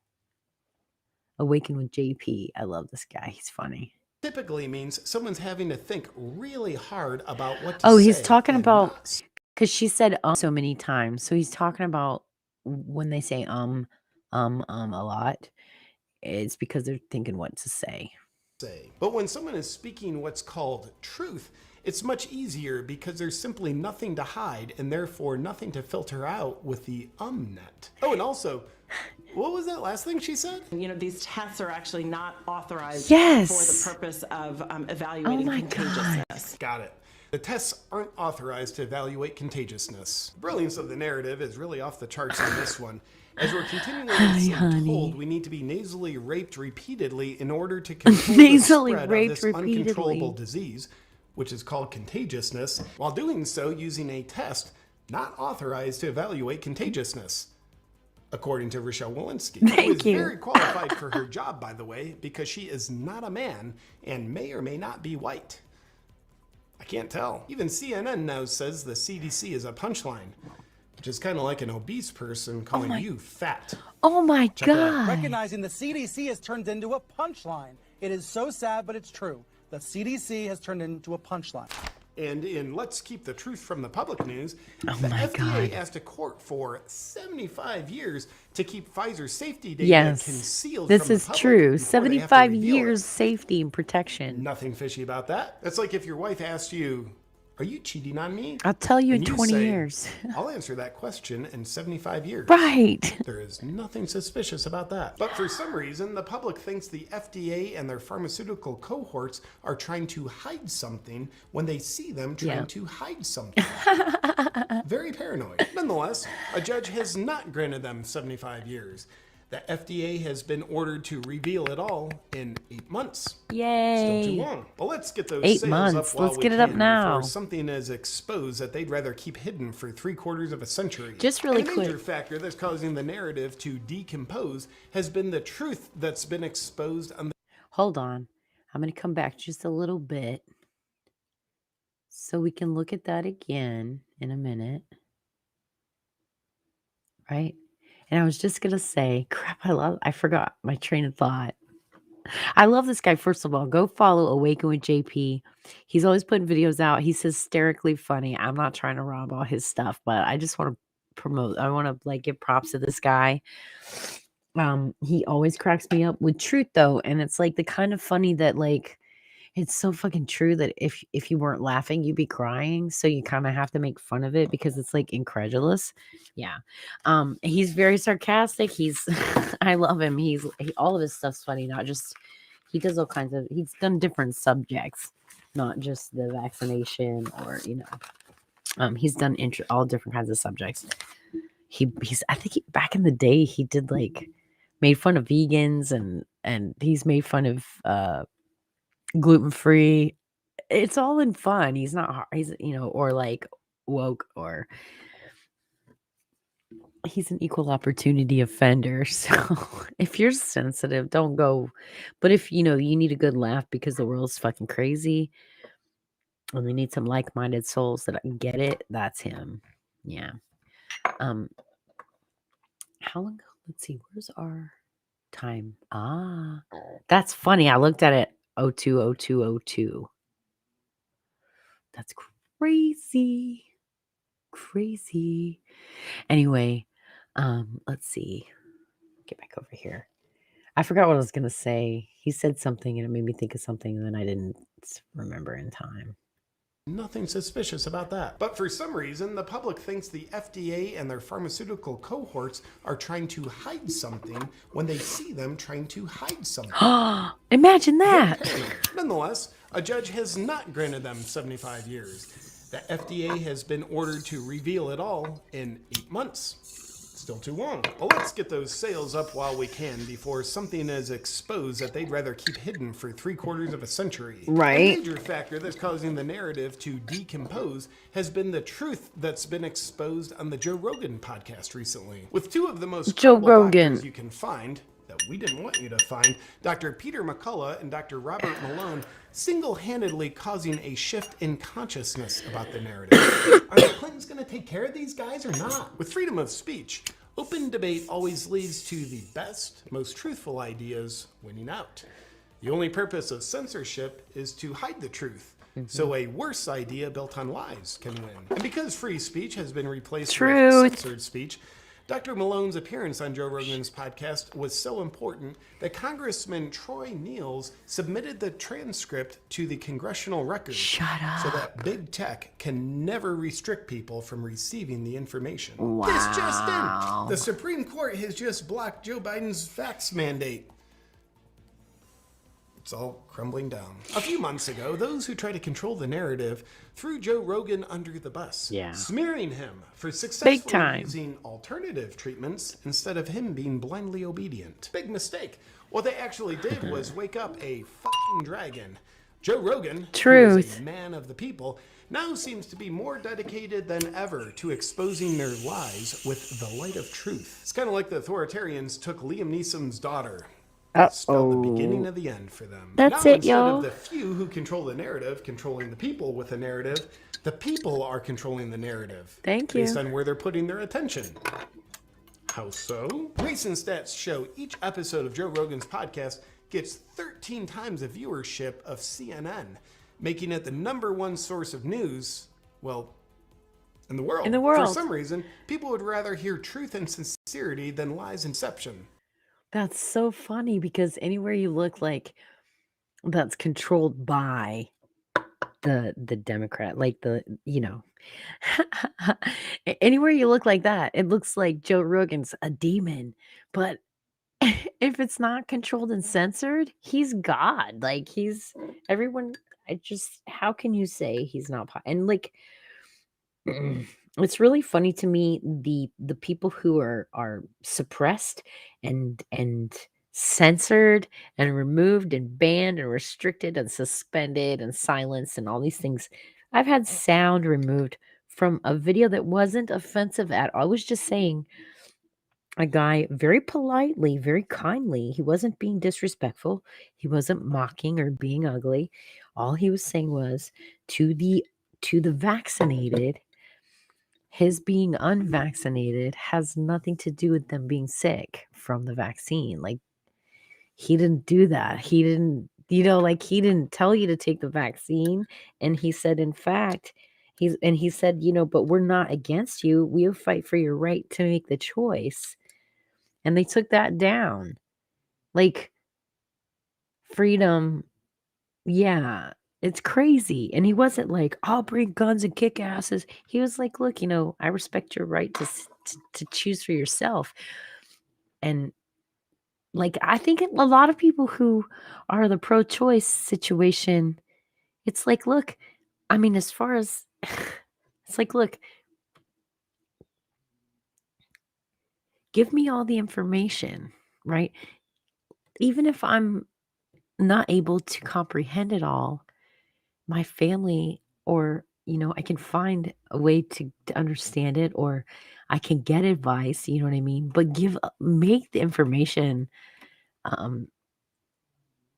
Awaken with JP. I love this guy. He's funny. Typically means someone's having to think really hard about what to say. He's talking about, because she said so many times. So he's talking about when they say a lot, it's because they're thinking what to say. But when someone is speaking what's called truth, it's much easier because there's simply nothing to hide and therefore nothing to filter out with the net. Oh, and also, what was that last thing she said? These tests are actually not authorized for the purpose of evaluating contagiousness. Got it. The tests aren't authorized to evaluate contagiousness. The brilliance of the narrative is really off the charts on this one. As we're continually told, we need to be nasally raped repeatedly in order to control the spread of this uncontrollable disease, which is called contagiousness, while doing so using a test not authorized to evaluate contagiousness. According to Rochelle Walensky, who is very qualified for her job, by the way, because she is not a man and may or may not be white. I can't tell. Even CNN now says the CDC is a punchline, which is kind of like an obese person calling you fat. Oh my God. Recognizing the CDC has turned into a punchline. It is so sad, but it's true. The CDC has turned into a punchline. And in Let's Keep the Truth from the Public news, the FDA asked a court for 75 years to keep Pfizer's safety data concealed from the public. This is true. 75 years safety and protection. Nothing fishy about that. That's like if your wife asked you, Are you cheating on me? I'll tell you in And you 20 say, years. I'll answer that question in 75 years. Right. There is nothing suspicious about that. But for some reason, the public thinks the FDA and their pharmaceutical cohorts are trying to hide something when they see them trying to hide something. Very paranoid. Nonetheless, a judge has not granted them 75 years. The FDA has been ordered to reveal it all in 8 months. Yay. Still too long. Well, let's get those 8 sales months. up while Let's we get it up can now. before something is exposed that they'd rather keep hidden for 3/4 of a century. Just really and a major quick. factor that's causing the narrative to decompose has been the truth that's been exposed on the Hold on. I'm going to come back just a little bit so we can look at that again in a minute. Right? And I was just going to say, crap, I forgot my train of thought. I love this guy. First of all, go follow Awaken with JP. He's always putting videos out. He's hysterically funny. I'm not trying to rob all his stuff, but I just want to promote. I want to like give props to this guy. He always cracks me up with truth though, and it's like the kind of funny that like it's so fucking true that if you weren't laughing, you'd be crying. So you kind of have to make fun of it because it's like incredulous. Yeah. He's very sarcastic. He's I love him. All of his stuff's funny, not just he does all kinds of he's done different subjects, not just the vaccination or he's done all different kinds of subjects. He's I think back in the day he did like made fun of vegans and he's made fun of gluten-free. It's all in fun. He's not hard. He's or like woke or he's an equal opportunity offender. So if you're sensitive, don't go. But if you need a good laugh because the world's fucking crazy and we need some like-minded souls that get it, that's him. Yeah. How long ago? Let's see. Where's our time? That's funny. I looked at it 020202. That's crazy. Crazy. Anyway, let's see. Get back over here. I forgot what I was going to say. He said something and it made me think of something and then I didn't remember in time. Nothing suspicious about that. But for some reason, the public thinks the FDA and their pharmaceutical cohorts are trying to hide something when they see them trying to hide something. Imagine that. Nonetheless, a judge has not granted them 75 years. The FDA has been ordered to reveal it all in 8 months. Still too long. Well, let's get those sales up while we can before something is exposed that they'd rather keep hidden for 3/4 of a century. Right. A major factor that's causing the narrative to decompose has been the truth that's been exposed on the Joe Rogan podcast recently. With two of the most Joe credible Rogan doctors you can find, that we didn't want you to find, Dr. Peter McCullough and Dr. Robert Malone, single-handedly causing a shift in consciousness about the narrative. Are the Clintons going to take care of these guys or not? With freedom of speech, open debate always leads to the best, most truthful ideas winning out. The only purpose of censorship is to hide the truth. So a worse idea built on lies can win. And because free speech has been replaced with censored speech, Dr. Malone's appearance on Joe Rogan's podcast was so important that Congressman Troy Niels submitted the transcript to the congressional record. Shut up. So that big tech can never restrict people from receiving the information. Wow. This just in. The Supreme Court has just blocked Joe Biden's fax mandate. It's all crumbling down. A few months ago, those who try to control the narrative threw Joe Rogan under the bus, smearing him for successfully using alternative treatments instead of him being blindly obedient. Big mistake. What they actually did was wake up a fucking dragon. Joe Rogan, who is a man of the people, now seems to be more dedicated than ever to exposing their lies with the light of truth. It's kind of like the authoritarians took Liam Neeson's daughter. Spelled the beginning of the end for them. That's now, it, instead y'all. of the few who control the narrative controlling the people with the narrative, the people are controlling the narrative. Thank you. Based on where they're putting their attention. How so? Recent stats show each episode of Joe Rogan's podcast gets 13 times the viewership of CNN, making it the #1 source of news, well, in the world. For some reason, people would rather hear truth and sincerity than lies and deception. That's so funny because anywhere you look, like that's controlled by the Democrat, like anywhere you look like that, it looks like Joe Rogan's a demon. But if it's not controlled and censored, he's God. Like he's everyone. How can you say he's not? And like, it's really funny to me the people who are suppressed and censored and removed and banned and restricted and suspended and silenced and all these things. I've had sound removed from a video that wasn't offensive at all. I was just saying a guy very politely, very kindly. He wasn't being disrespectful. He wasn't mocking or being ugly. All he was saying was to the vaccinated, his being unvaccinated has nothing to do with them being sick from the vaccine. Like he didn't do that. He didn't, like he didn't tell you to take the vaccine. And he said, in fact, he said, but we're not against you. We'll fight for your right to make the choice. And they took that down. Like freedom, yeah, it's crazy. And he wasn't like, I'll bring guns and kick asses. He was like, look, I respect your right to choose for yourself. And like, I think a lot of people who are the pro-choice situation, it's like, look, I mean, as far as it's like, look, give me all the information, right? Even if I'm not able to comprehend it all, my family or I can find a way to understand it, or I can get advice, you know what I mean? But make the information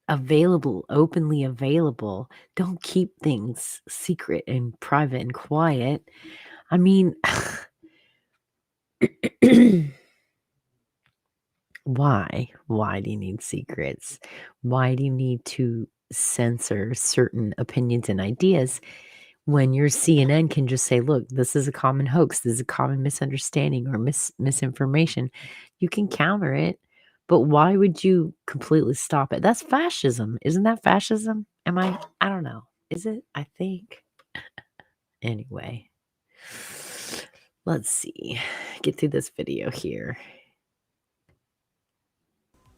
available, openly available. Don't keep things secret and private and quiet. I mean, why do you need secrets? Why do you need to censor certain opinions and ideas when your CNN can just say, look, this is a common hoax, this is a common misunderstanding or misinformation? You can counter it, but why would you completely stop it? That's fascism. Isn't that fascism? I don't know. Is it? I think. Anyway, let's see. Get through this video here.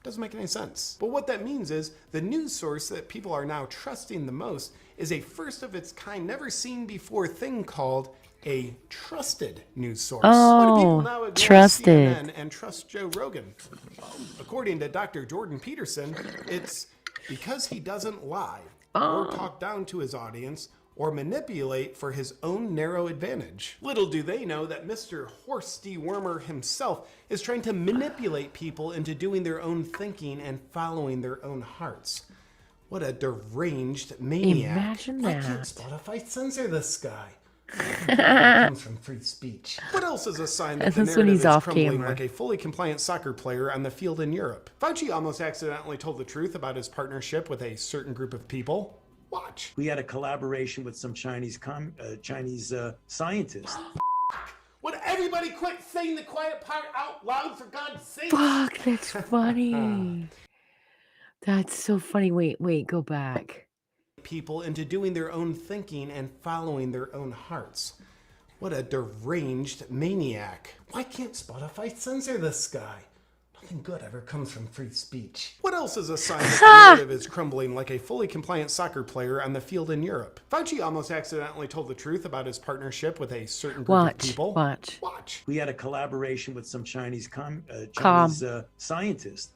Doesn't make any sense. But what that means is the news source that people are now trusting the most is a first of its kind, never seen before thing called a trusted news source. Why do people now ignore trusted CNN and trust Joe Rogan? According to Dr. Jordan Peterson, it's because he doesn't lie or talk down to his audience or manipulate for his own narrow advantage. Little do they know that Mr. Horst Wormer himself is trying to manipulate people into doing their own thinking and following their own hearts. What a deranged maniac. Imagine Why that. can't Spotify censor this guy? It comes from free speech. What else is a sign that the That's when narrative he's is off crumbling camera. like a fully compliant soccer player on the field in Europe? Fauci almost accidentally told the truth about his partnership with a certain group of people. Watch. We had a collaboration with some Chinese scientists. Would everybody quit saying the quiet part out loud, for God's sake? Fuck, that's funny. That's so funny. Wait, go back. People into doing their own thinking and following their own hearts. What a deranged maniac. Why can't Spotify censor this guy? Nothing good ever comes from free speech. What else is a sign that the narrative is crumbling like a fully compliant soccer player on the field in Europe? Fauci almost accidentally told the truth about his partnership with a certain group of people. Watch. We had a collaboration with some Chinese scientists.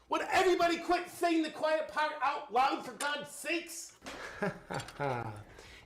Would everybody quit saying the quiet part out loud, for God's sakes?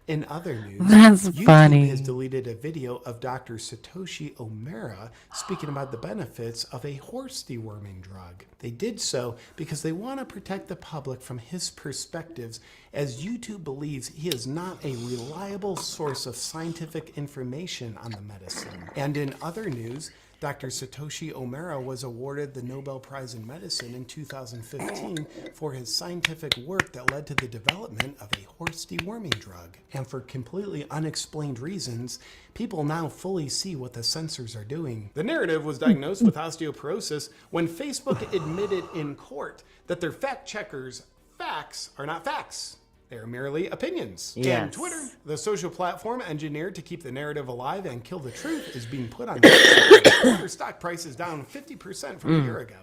In other news, That's YouTube funny. has deleted a video of Dr. Satoshi Omera speaking about the benefits of a horse deworming drug. They did so because they want to protect the public from his perspectives, as YouTube believes he is not a reliable source of scientific information on the medicine. And in other news, Dr. Satoshi Omera was awarded the Nobel Prize in Medicine in 2015 for his scientific work that led to the development of a horse deworming drug. And for completely unexplained reasons, people now fully see what the censors are doing. The narrative was diagnosed with osteoporosis when Facebook admitted in court that their fact checkers' facts are not facts. They are merely opinions. And Yes. Twitter, the social platform engineered to keep the narrative alive and kill the truth, is being put on Twitter stock price is down 50% from a year ago.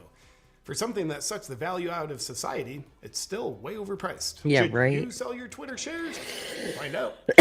For something that sucks the value out of society, it's still way overpriced. Yeah, Should right. you sell your Twitter shares? Find out. What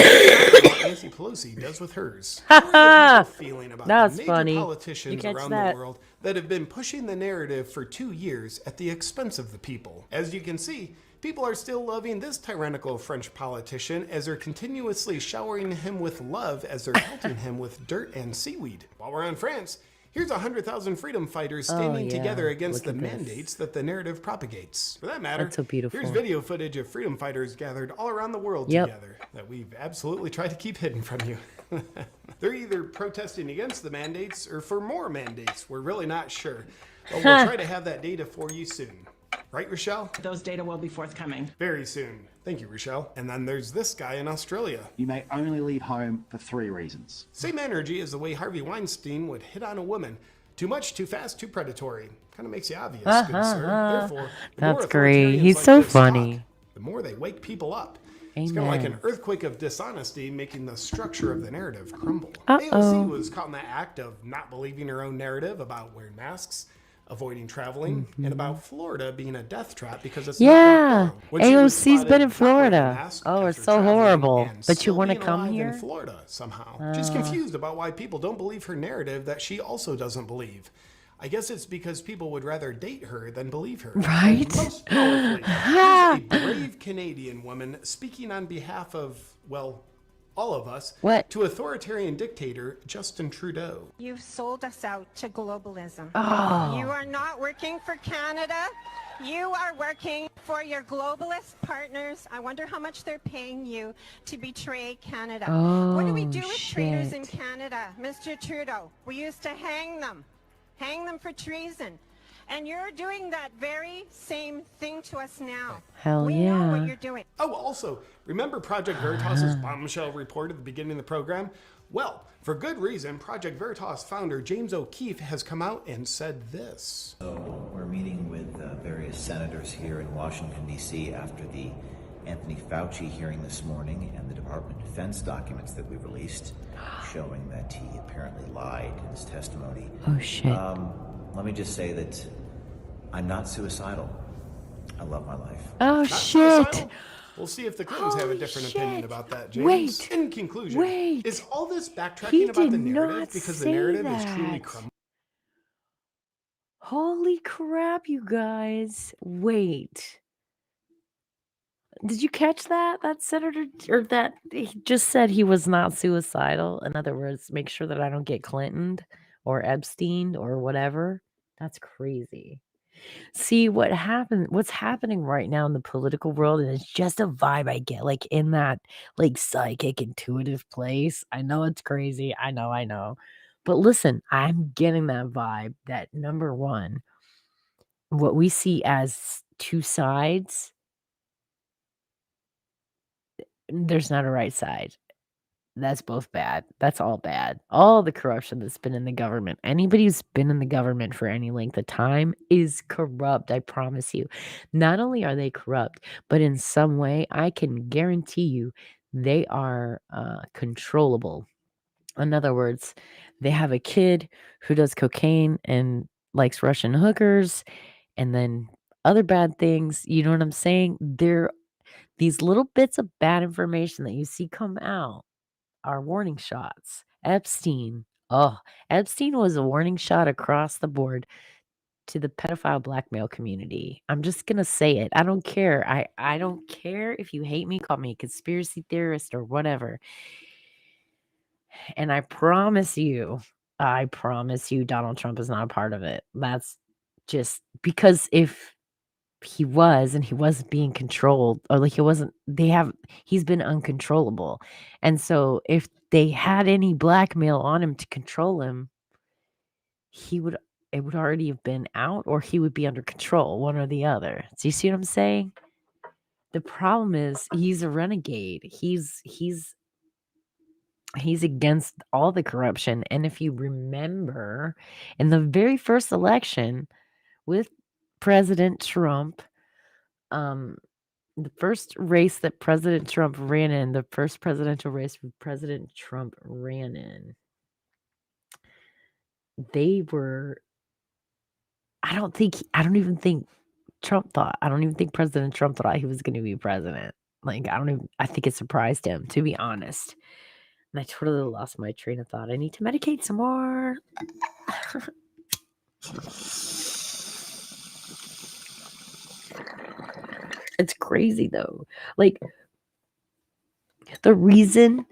Nancy Pelosi does with hers. How are people feeling about That's the major funny. You politicians catch around that? the world that have been pushing the narrative for 2 years at the expense of the people? As you can see, people are still loving this tyrannical French politician as they're continuously showering him with love as they're pelting him with dirt and seaweed. While we're on France, here's 100,000 freedom fighters standing yeah. together against Look the at this. mandates that the narrative propagates. For that matter, That's so beautiful. here's video footage of freedom fighters gathered all around the world Yep. together that we've absolutely tried to keep hidden from you. They're either protesting against the mandates or for more mandates. We're really not sure. But we'll try to have that data for you soon. Right, Rochelle? Those data will be forthcoming. Very soon. Thank you, Rochelle. And then there's this guy in Australia. You may only leave home for 3 reasons. Same energy as the way Harvey Weinstein would hit on a woman. Too much, too fast, too predatory. Kind of makes you obvious, good sir. Therefore, the more That's great. authoritarians He's like so this funny. talk, the more they wake people up. It's kind of like an Amen. earthquake of dishonesty making the structure of the narrative crumble. Uh-oh. AOC was caught in the act of not believing her own narrative about wearing masks, avoiding traveling, and about Florida being a death trap because it's Yeah. not when she was AOC's been spotted in not wearing a Florida. mask Oh, after it's so traveling horrible. and But you still want to being come alive here? in Florida somehow. She's confused about why people don't believe her narrative that she also doesn't believe. I guess it's because people would rather date her than believe her. Right? And most powerfully, here's a brave Canadian woman speaking on behalf of, well, all of us, What? to authoritarian dictator Justin Trudeau. You've sold us out to globalism. Oh. You are not working for Canada. You are working for your globalist partners. I wonder how much they're paying you to betray Canada. What do we do with traitors in shit. Canada, Mr. Trudeau? We used to hang them for treason. And you're doing that very same thing to us now. Hell we know what yeah. you're doing. Oh, also, remember Project Veritas's bombshell report at the beginning of the program? Well, for good reason, Project Veritas founder James O'Keefe has come out and said this. So we're meeting with various senators here in Washington, D.C. after the Anthony Fauci hearing this morning and the Department of Defense documents that we released showing that he apparently lied in his testimony. Oh, shit. Let me just say that I'm not suicidal. I love my life. Oh, Not shit. suicidal? We'll see if the Clintons have a Holy different shit. opinion about that, James. Wait. In conclusion, Wait. is all this He backtracking about the did narrative not because the say narrative is truly that. crumbling? Holy crap, you guys. Wait. Did you catch that? That senator, or that he just said he was not suicidal. In other words, make sure that I don't get Clintoned or Epstein or whatever. That's crazy. See what's happening right now in the political world, and it's just a vibe I get, like in that like psychic intuitive place. I know it's crazy. I know. But listen, I'm getting that vibe that number one, what we see as two sides, there's not a right side. That's both bad. That's all bad. All the corruption that's been in the government. Anybody who's been in the government for any length of time is corrupt, I promise you. Not only are they corrupt, but in some way, I can guarantee you they are controllable. In other words, they have a kid who does cocaine and likes Russian hookers and then other bad things. You know what I'm saying? These little bits of bad information that you see come out are warning shots. Epstein was a warning shot across the board to the pedophile blackmail community. I'm just gonna say it. I don't care. I don't care if you hate me, call me a conspiracy theorist or whatever. And I promise you, Donald Trump is not a part of it. That's just because if he was and he wasn't being controlled, or like he's been uncontrollable. And so if they had any blackmail on him to control him, it would already have been out, or he would be under control, one or the other. Do you see what I'm saying? The problem is he's a renegade. He's against all the corruption. And if you remember, in the very first election with President Trump, The first race that President Trump ran in, the first presidential race President Trump ran in, they were, I don't even think I don't even think President Trump thought he was going to be president. Like, I think it surprised him, to be honest. And I totally lost my train of thought. I need to medicate some more. It's crazy, though. Like, the reason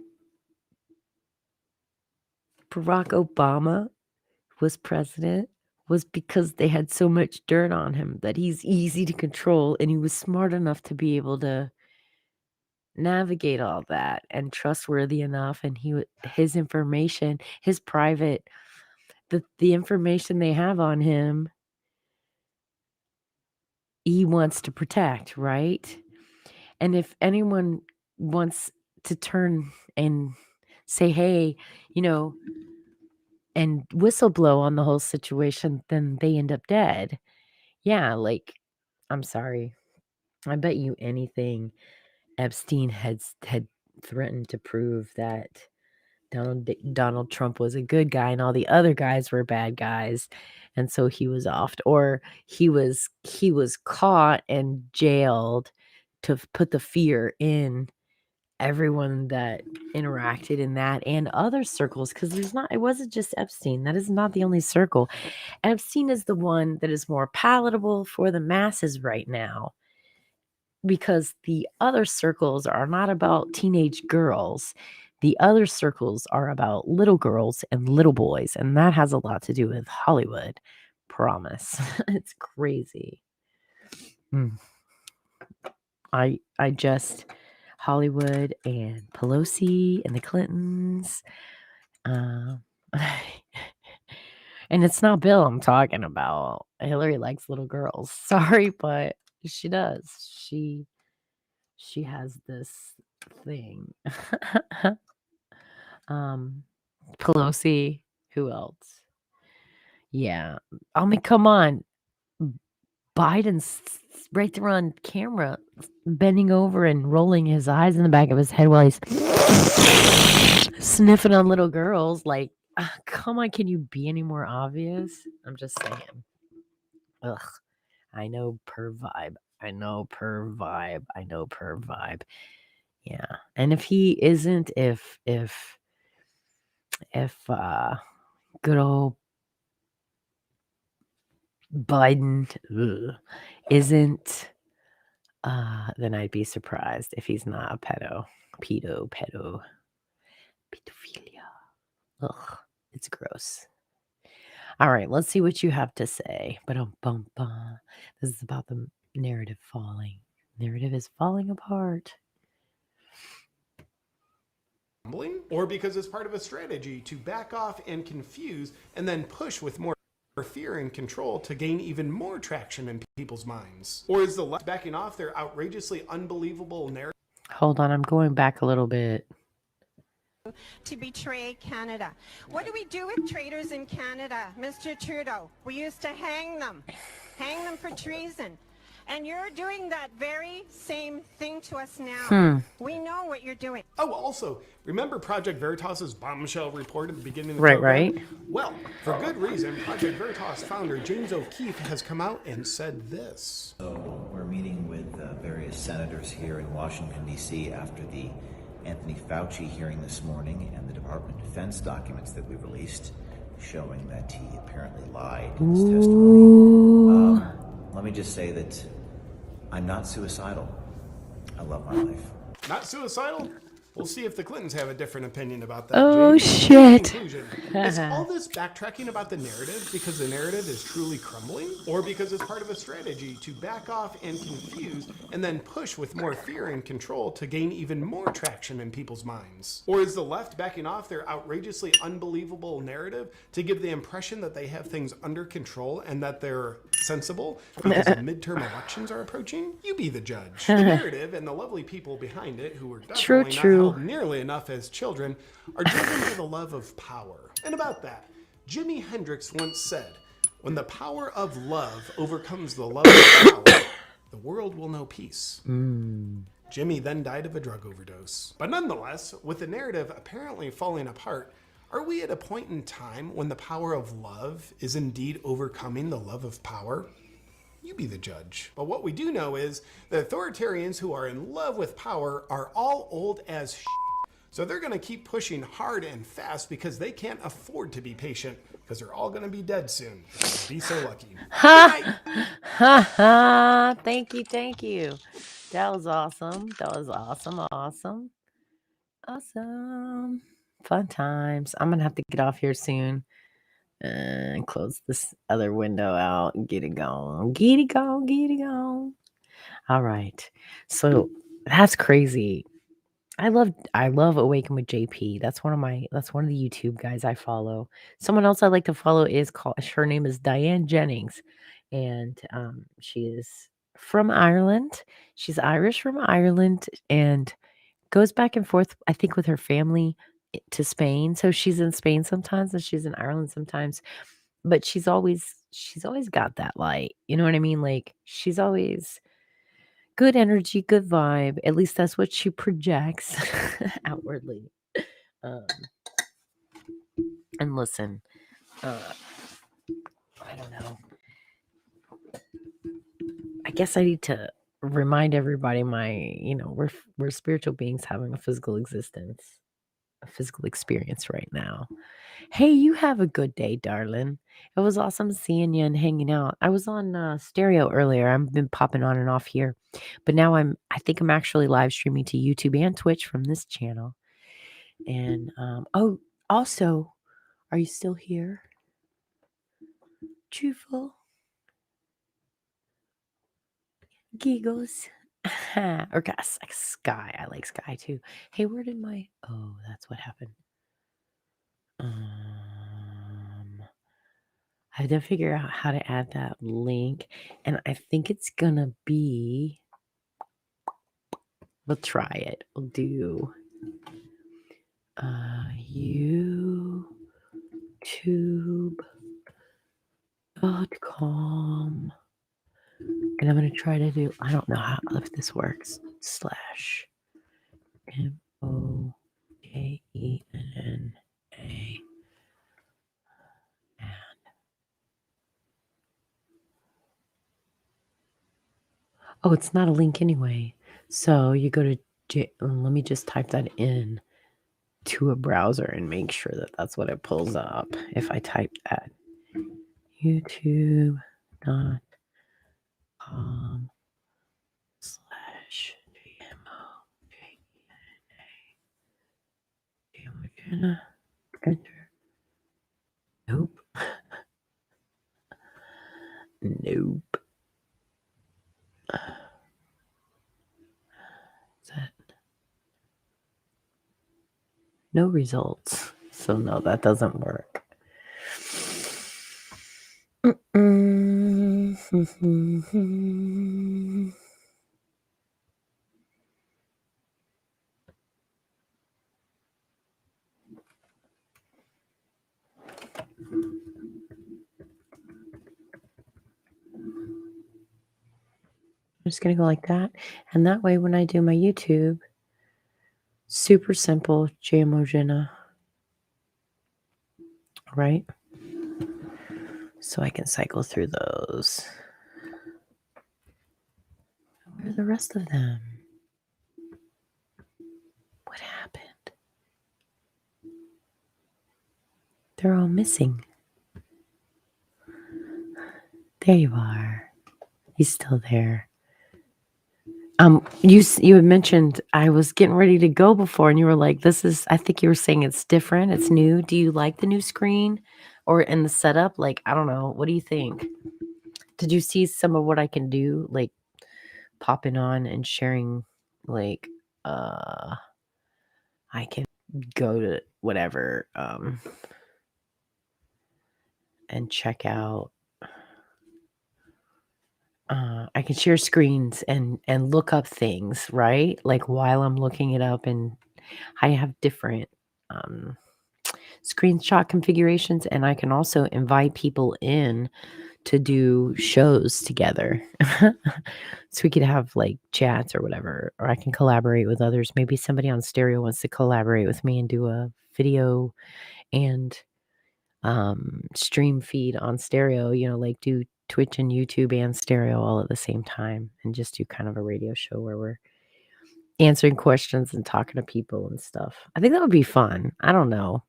Barack Obama was president was because they had so much dirt on him that he's easy to control, and he was smart enough to be able to navigate all that and trustworthy enough, and his information, his private, the information they have on him, he wants to protect, right? And if anyone wants to turn and say, hey, and whistleblow on the whole situation, then they end up dead. Yeah, like, I'm sorry. I bet you anything Epstein had threatened to prove that Donald Trump was a good guy and all the other guys were bad guys, and so he was offed, or he was caught and jailed to put the fear in everyone that interacted in that and other circles, because it wasn't just Epstein. That is not the only circle. Epstein is the one that is more palatable for the masses right now, because the other circles are not about teenage girls. The other circles are about little girls and little boys, and that has a lot to do with Hollywood. Promise. It's crazy. I just Hollywood and Pelosi and the Clintons. And it's not Bill I'm talking about. Hillary likes little girls. Sorry, but she does. She has this thing. Pelosi. Who else? Yeah. I mean, come on. Biden's right there on camera, bending over and rolling his eyes in the back of his head while he's sniffing on little girls. Like, come on, can you be any more obvious? I'm just saying. Ugh. I know per vibe. Yeah. And if he isn't, if good old Biden isn't, then I'd be surprised if he's not a pedophilia. Ugh, it's gross. All right, let's see what you have to say. This is about the narrative falling. Narrative is falling apart. Or because it's part of a strategy to back off and confuse and then push with more fear and control to gain even more traction in people's minds? Or is the left backing off their outrageously unbelievable narrative? Hold on, I'm going back a little bit. To betray Canada. What do we do with traitors in Canada, Mr. Trudeau? We used to hang them for treason. And you're doing that very same thing to us now. We know what you're doing. Oh, also, remember Project Veritas's bombshell report at the beginning of the program? Right. Well, for good reason, Project Veritas founder James O'Keefe has come out and said this. So we're meeting with various senators here in Washington, D.C. after the Anthony Fauci hearing this morning and the Department of Defense documents that we released showing that he apparently lied in his testimony. Let me just say that I'm not suicidal. I love my life. Not suicidal? We'll see if the Clintons have a different opinion about that. Oh, James. shit. Is all this backtracking about the narrative because the narrative is truly crumbling? Or because it's part of a strategy to back off and confuse and then push with more fear and control to gain even more traction in people's minds? Or is the left backing off their outrageously unbelievable narrative to give the impression that they have things under control and that they're sensible because midterm elections are approaching? You be the judge. The narrative and the lovely people behind it who are definitely not held nearly enough as children are driven by the love of power. And about that, Jimi Hendrix once said, when the power of love overcomes the love of power, the world will know peace. Mm. Jimmy then died of a drug overdose. But nonetheless, with the narrative apparently falling apart, are we at a point in time when the power of love is indeed overcoming the love of power? You be the judge. But what we do know is the authoritarians who are in love with power are all old as shit. So they're going to keep pushing hard and fast because they can't afford to be patient because they're all going to be dead soon. Be so lucky. Ha ha ha! Thank you, thank you. That was awesome. That was awesome, awesome, awesome. Fun times. I'm gonna have to get off here soon and close this other window out and get it going. Get it going, get it going. All right. So that's crazy. I love Awaken with JP. That's one of the YouTube guys I follow. Someone else I like to follow her name is Diane Jennings, and she is from Ireland. She's Irish from Ireland and goes back and forth, I think, with her family to Spain. So she's in Spain sometimes and she's in Ireland sometimes. But she's always got that light. You know what I mean? Like she's always good energy, good vibe. At least that's what she projects outwardly. Um, and listen, I don't know. I guess I need to remind everybody we're spiritual beings having a physical existence, a physical experience right now. Hey, you have a good day, darling. It was awesome seeing you and hanging out. I was on stereo earlier. I've been popping on and off here, but now I think I'm actually live streaming to YouTube and Twitch from this channel. And also, are you still here? Truthful giggles. Or Sky. I like Sky too. Hey, where did my? Oh, that's what happened. I have to figure out how to add that link, and I think it's gonna be. We'll try it. We'll do YouTube.com, and I'm gonna try to do. I don't know how if this works. /MOJENNA. Oh, it's not a link anyway. So you go to let me just type that in to a browser and make sure that that's what it pulls up. If I type that, youtube.com/GMO. Enter. Nope. Nope. No results. So no, that doesn't work. I'm just going to go like that. And that way, when I do my YouTube, super simple, Jamojina, right? So I can cycle through those. Where are the rest of them? What happened? They're all missing. There you are. He's still there. You had mentioned I was getting ready to go before, and you were like, "This is." I think you were saying it's different. It's new. Do you like the new screen, or in the setup? Like, I don't know. What do you think? Did you see some of what I can do, like popping on and sharing? Like, I can go to whatever, and check out. I can share screens and look up things, right? Like while I'm looking it up, and I have different screenshot configurations, and I can also invite people in to do shows together. So we could have like chats or whatever, or I can collaborate with others. Maybe somebody on stereo wants to collaborate with me and do a video and stream feed on stereo, like do Twitch and YouTube and stereo all at the same time, and just do kind of a radio show where we're answering questions and talking to people and stuff. I think that would be fun. I don't know.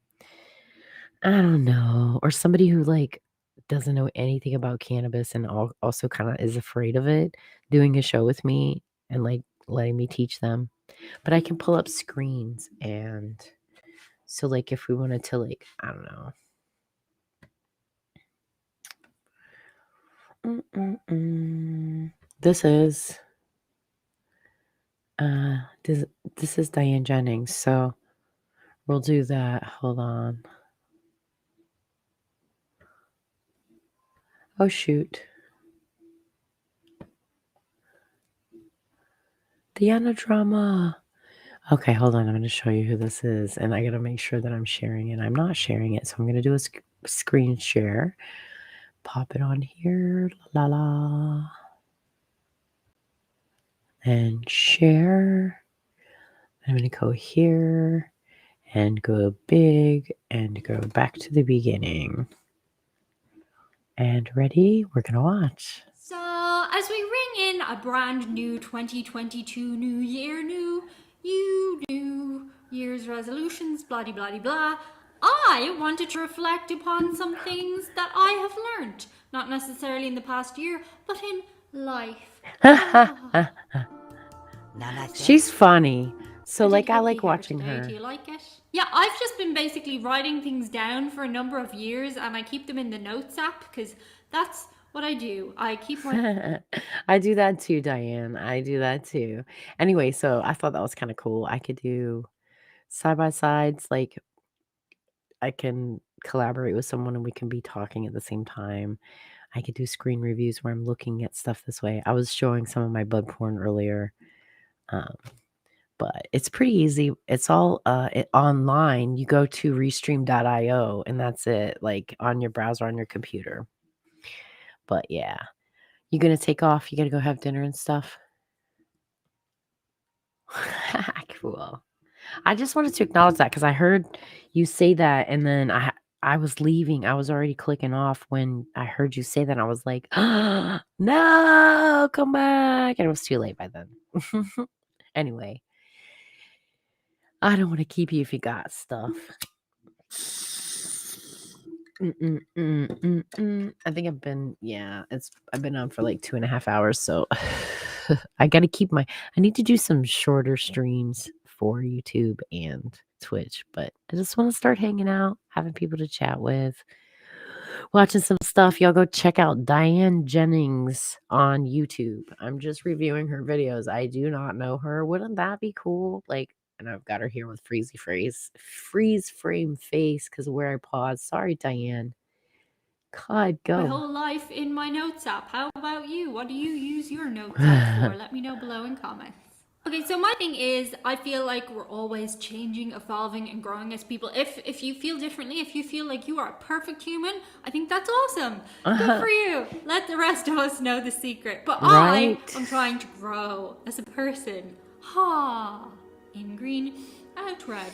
Or somebody who like doesn't know anything about cannabis and also kind of is afraid of it, doing a show with me and like letting me teach them. But I can pull up screens, and so like if we wanted to, like, I don't know. This is this is Diane Jennings, so we'll do that. Hold on. Oh shoot. Diana Drama. Okay, hold on. I'm going to show you who this is, and I got to make sure that I'm sharing it. I'm not sharing it, so I'm going to do a screen share. Pop it on here. La la. And share. I'm going to go here and go big and go back to the beginning. And ready? We're going to watch. So, as we ring in a brand new 2022 new year, new year's resolutions, blah blah blah blah, I wanted to reflect upon some things that I have learned, not necessarily in the past year, but in life. She's funny. So, I did like, I hit like the hair watching today. her. Do you like it? Yeah, I've just been basically writing things down for a number of years, and I keep them in the notes app because that's what I do. I keep my... I do that too, Diane. I do that too. Anyway, so I thought that was kind of cool. I could do side by sides, like I can collaborate with someone and we can be talking at the same time. I could do screen reviews where I'm looking at stuff this way. I was showing some of my bud porn earlier. But it's pretty easy. It's all online. You go to restream.io and that's it, like on your browser on your computer. But yeah. You gonna take off? You gotta go have dinner and stuff? Cool. I just wanted to acknowledge that because I heard you say that, and then I was leaving. I was already clicking off when I heard you say that. I was like, no, come back. And it was too late by then. Anyway, I don't want to keep you if you got stuff. I think I've been on for like 2.5 hours, so I need to do some shorter streams for YouTube and Twitch, but I just want to start hanging out, having people to chat with, watching some stuff. Y'all go check out Diane Jennings on YouTube. I'm just reviewing her videos. I do not know her. Wouldn't that be cool? Like, and I've got her here with freeze frame face because of where I paused. Sorry, Diane. God, go. My whole life in my notes app. How about you? What do you use your notes app for? Let me know below in comments. Okay, so my thing is, I feel like we're always changing, evolving, and growing as people. If you feel differently, if you feel like you are a perfect human, I think that's awesome. Good for you. Let the rest of us know the secret. But Right. I am trying to grow as a person. Ha! In green, out red.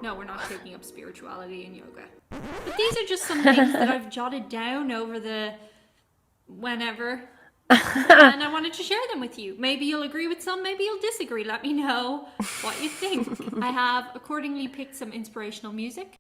No, we're not taking up spirituality and yoga. But these are just some things that I've jotted down over the whenever. And I wanted to share them with you. Maybe you'll agree with some, maybe you'll disagree. Let me know what you think. I have accordingly picked some inspirational music.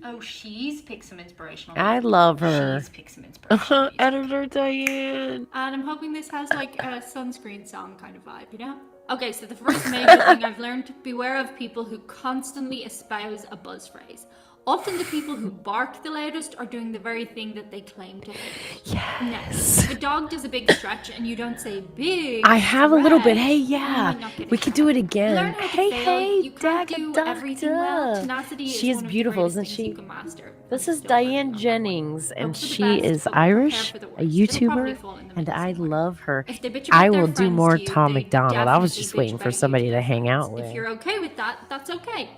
Oh, she's picked some inspirational music. I love her. She's picked some inspirational music. Editor Diane. And I'm hoping this has like a sunscreen song kind of vibe, you know? Okay, so the first major thing I've learned: beware of people who constantly espouse a buzz phrase. Often the people who bark the loudest are doing the very thing that they claim to hate. Yes. Now, if a dog does a big stretch and you don't say big, I have a little bit. Hey, you yeah. might not get We it. could do it Learn again. how to Hey, fail. You can't Daga do everything well. Doctor. Tenacity She is is one of beautiful, the isn't greatest things she? you can master. This is Still working Diane on that. Jennings, and Hope for the she best, is but prepare Irish, for the a worst. It'll probably YouTuber, fall in the and middle I somewhere. love her. If they bitch I about their will do friends more to you, Tom they McDonald. I was definitely just bitch waiting for about you somebody to to their hang friends. out with. If you're okay with that, that's okay.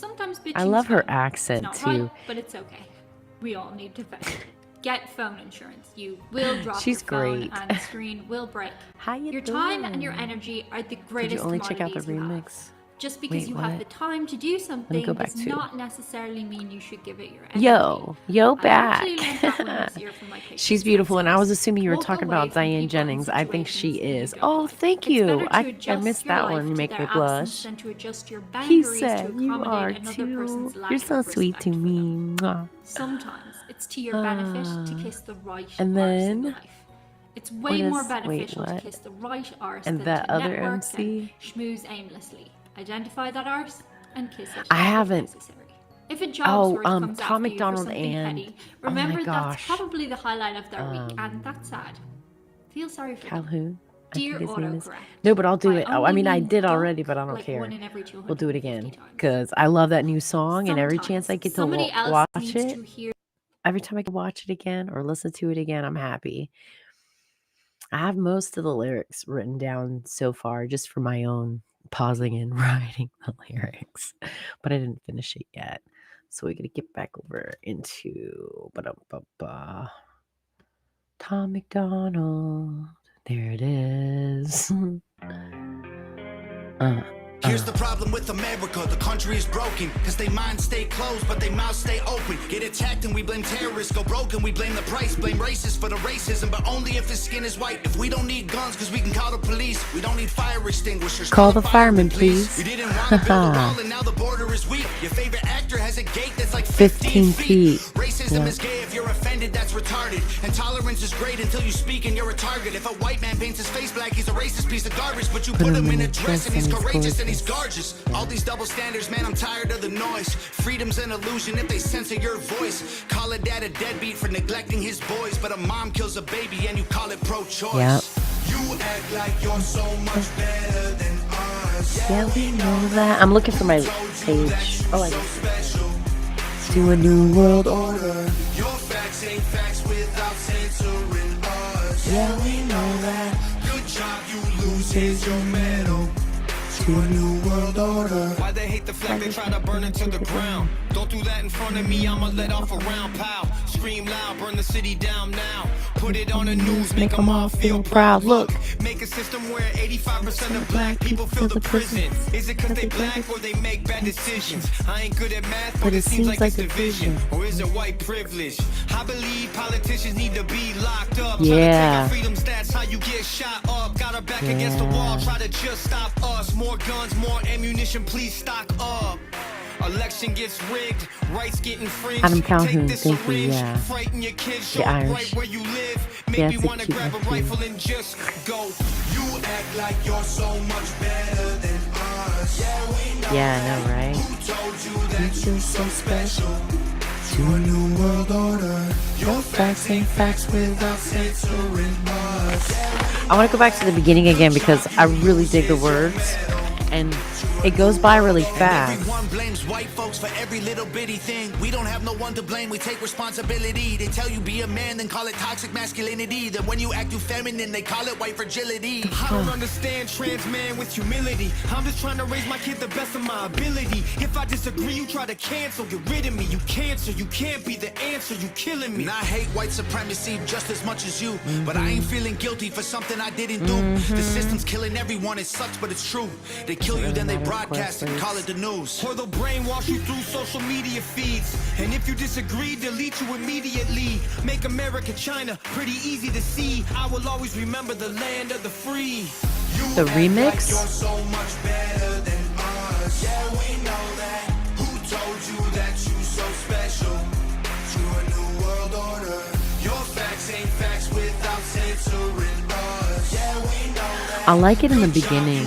Sometimes bitching's I love her fun. accent It's not right, too. but it's okay. We all need to vent. Get phone insurance. You will drop She's your phone great. and the screen will break. How you Your doing? time and your energy are the Did greatest you only check out the commodities you have. remix? Just because Wait, you what? have the time to do Let me something go back does to. not necessarily mean you should give it your energy. Yo I back. actually learned that one this year from my patient's She's beautiful, and I was assuming you were Walk talking away about from Diane people and Jennings. I think she situations is. you don't Oh, like. thank It's you. better to I adjust missed your that life one. You to make their me absence blush. than to adjust your He boundaries to said you are accommodate another person's too. lack You're of so sweet respect to for me. them. Mwah. Sometimes it's to your benefit to kiss the right And arse in then life. It's way more wait, beneficial to what? kiss the right arse And than that to other network MC? and schmooze aimlessly. Identify that arse and kiss it. I if haven't. necessary. If a job's worth comes Tom after you for MacDonald something and petty, oh my remember that's gosh, probably the highlight of their week, and that's sad. Feel sorry for them. Calhoun. I Dear think his name is. autocorrect. No, but I'll do I it. Oh, I only mean, I mean did don't, already, but I don't like care. 1 in every We'll do it 250 again times. because I love that new song, and every Sometimes chance I get to somebody else watch needs it, to hear. every time I can watch it again or listen to it again, I'm happy. I have most of the lyrics written down so far, just for my own pausing and writing the lyrics, but I didn't finish it yet. So we gotta get back over into Tom MacDonald. There it is. Here's the problem with America, the country is broken. Cause they minds stay closed, but they mouths stay open. Get attacked and we blame terrorists, go broken, we blame the price. Blame racists for the racism, but only if his skin is white. If we don't need guns, cause we can call the police. We don't need fire extinguishers. Call the firemen, please. We didn't want to build a wall and now the border is weak. Your favorite actor has a gate that's like 15 feet. Racism is gay, if you're offended, that's retarded. And tolerance is great until you speak and you're a target. If a white man paints his face black, he's a racist piece of garbage. But you put him in a dress and he's courageous and he's gorgeous. All these double standards, man, I'm tired of the noise. Freedom's an illusion if they censor your voice. Call a dad a deadbeat for neglecting his boys, but a mom kills a baby and you call it pro-choice. Yep. You act like you're so much better than us. Yeah, we know that. I'm looking for my page. Oh, I just do a new world order. Your facts ain't facts without censoring us. Yeah, we know that. Good job, you lose. Here's your medal. To a new world order. Why they hate the flag, they try to burn it to the ground. Don't do that in front of me, I'ma let off a round. Pow, scream loud, burn the city down now. Put it on the news, make them all feel proud. Look, make a system where 85% of black people fill the prison. Is it cause they black or they make bad decisions? I ain't good at math, but it seems like it's division. Or is it white privilege? I believe politicians need to be locked up. Yeah. Freedom's that's how you get shot up. Got our back against the wall, try to just stop us. More guns, more ammunition, please stock up. Election gets rigged, rights get infringed. Adam Calhoun, Take this thank you, syringe, yeah. frighten your kids, show The up Irish. right where you live. Make Yeah, me it's a wanna cute grab a nephew. rifle and just go. You act like you're so much better than us. Yeah, we know. Yeah, I know, right? Who told you that you're so special? To a new world order. Your facts ain't facts without censoring us. I want to go back to the beginning again because I really dig the words, and it goes by really fast. Everyone blames white folks for every little bitty thing. We don't have no one to blame, we take responsibility. They tell you be a man, then call it toxic masculinity. Then when you act too feminine, they call it white fragility. I don't understand trans man with humility. I'm just trying to raise my kid the best of my ability. If I disagree, you try to cancel, get rid of me. You cancer, you can't be the answer, you killing me. And I hate white supremacy just as much as you. But I ain't feeling guilty for something I didn't do. The system's killing everyone, it sucks, but it's true. They kill you, then they broadcast and call it the news. Or they'll brainwash you through social media feeds. And if you disagree, delete you immediately. Make America China pretty easy to see. I will always remember the land of the free. You The act remix? like you're so much better than us. Yeah, we know that. Who told you that you so special? To a new world order. Your facts ain't facts without censoring us. Yeah, we know that. I like it in the beginning,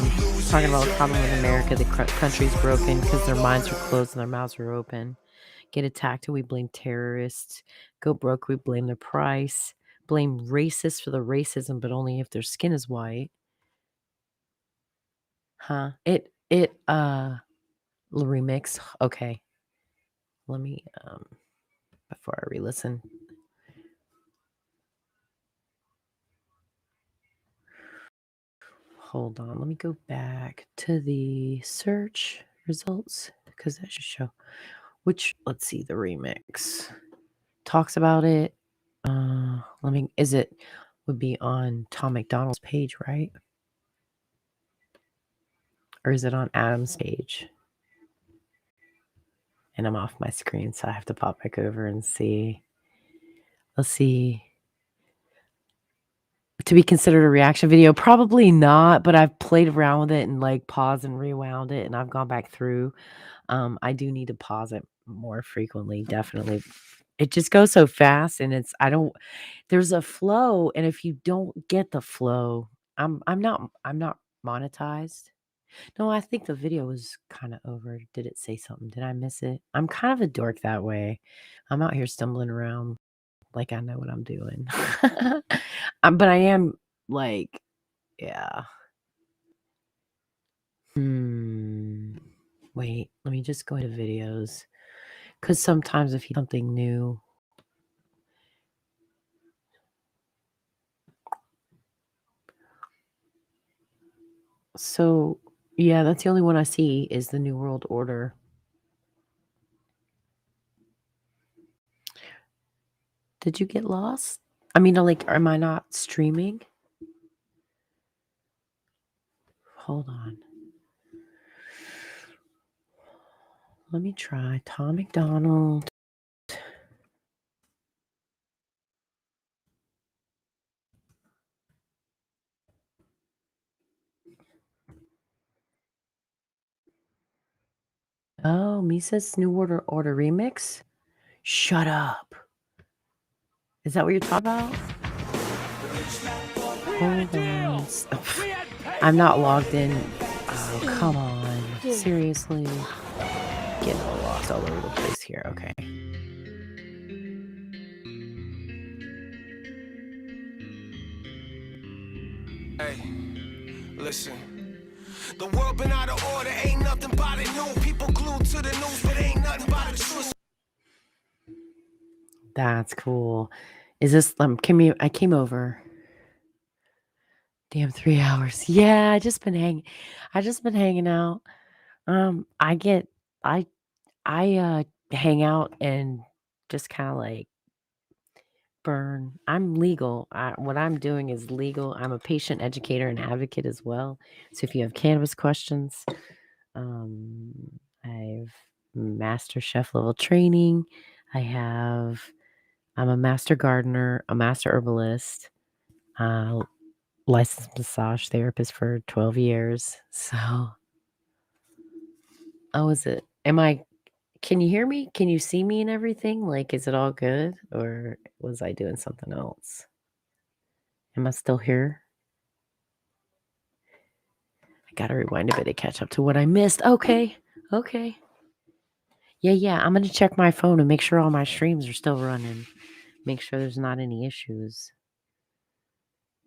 talking about the problem with America. The country's broken because their minds are closed and their mouths are open. Get attacked and we blame terrorists. Go broke, we blame the price. Blame racists for the racism, but only if their skin is white. Huh? Remix. Okay. Let me, before I re-listen. Hold on. Let me go back to the search results because that should show which. Let's see the remix talks about it. Would be on Tom McDonald's page, right? Or is it on Adam's page? And I'm off my screen, so I have to pop back over and see. Let's see. To be considered a reaction video? Probably not, but I've played around with it and like paused and rewound it, and I've gone back through. I do need to pause it more frequently, definitely. It just goes so fast, and there's a flow, and if you don't get the flow, I'm not monetized. No, I think the video was kind of over. Did it say something? Did I miss it? I'm kind of a dork that way. I'm out here stumbling around like I know what I'm doing. But I am like, yeah. Wait, let me just go into videos. Because sometimes if you something new. So, yeah, that's the only one I see is the New World Order. Did you get lost? I mean, like, am I not streaming? Hold on. Let me try Tom McDonald. Oh, Misa's New Order remix? Shut up. Is that what you're talking about? Hold on. I'm not logged in. Oh, come on. Seriously. Getting all lost all over the place here. Okay. Hey, listen. The world been out of order, ain't nothing but it new. People glued to the news, but ain't nothing but the truth. That's cool. Is this I came over. Damn, 3 hours. Yeah, I just been hanging out. I hang out and just kind of like burn. I'm legal. What I'm doing is legal. I'm a patient educator and advocate as well. So if you have cannabis questions, I've master chef level training. I'm a master gardener, a master herbalist, licensed massage therapist for 12 years. So, can you hear me? Can you see me and everything? Like, is it all good? Or was I doing something else? Am I still here? I gotta rewind a bit to catch up to what I missed. Okay. Yeah. I'm gonna check my phone and make sure all my streams are still running. Make sure there's not any issues.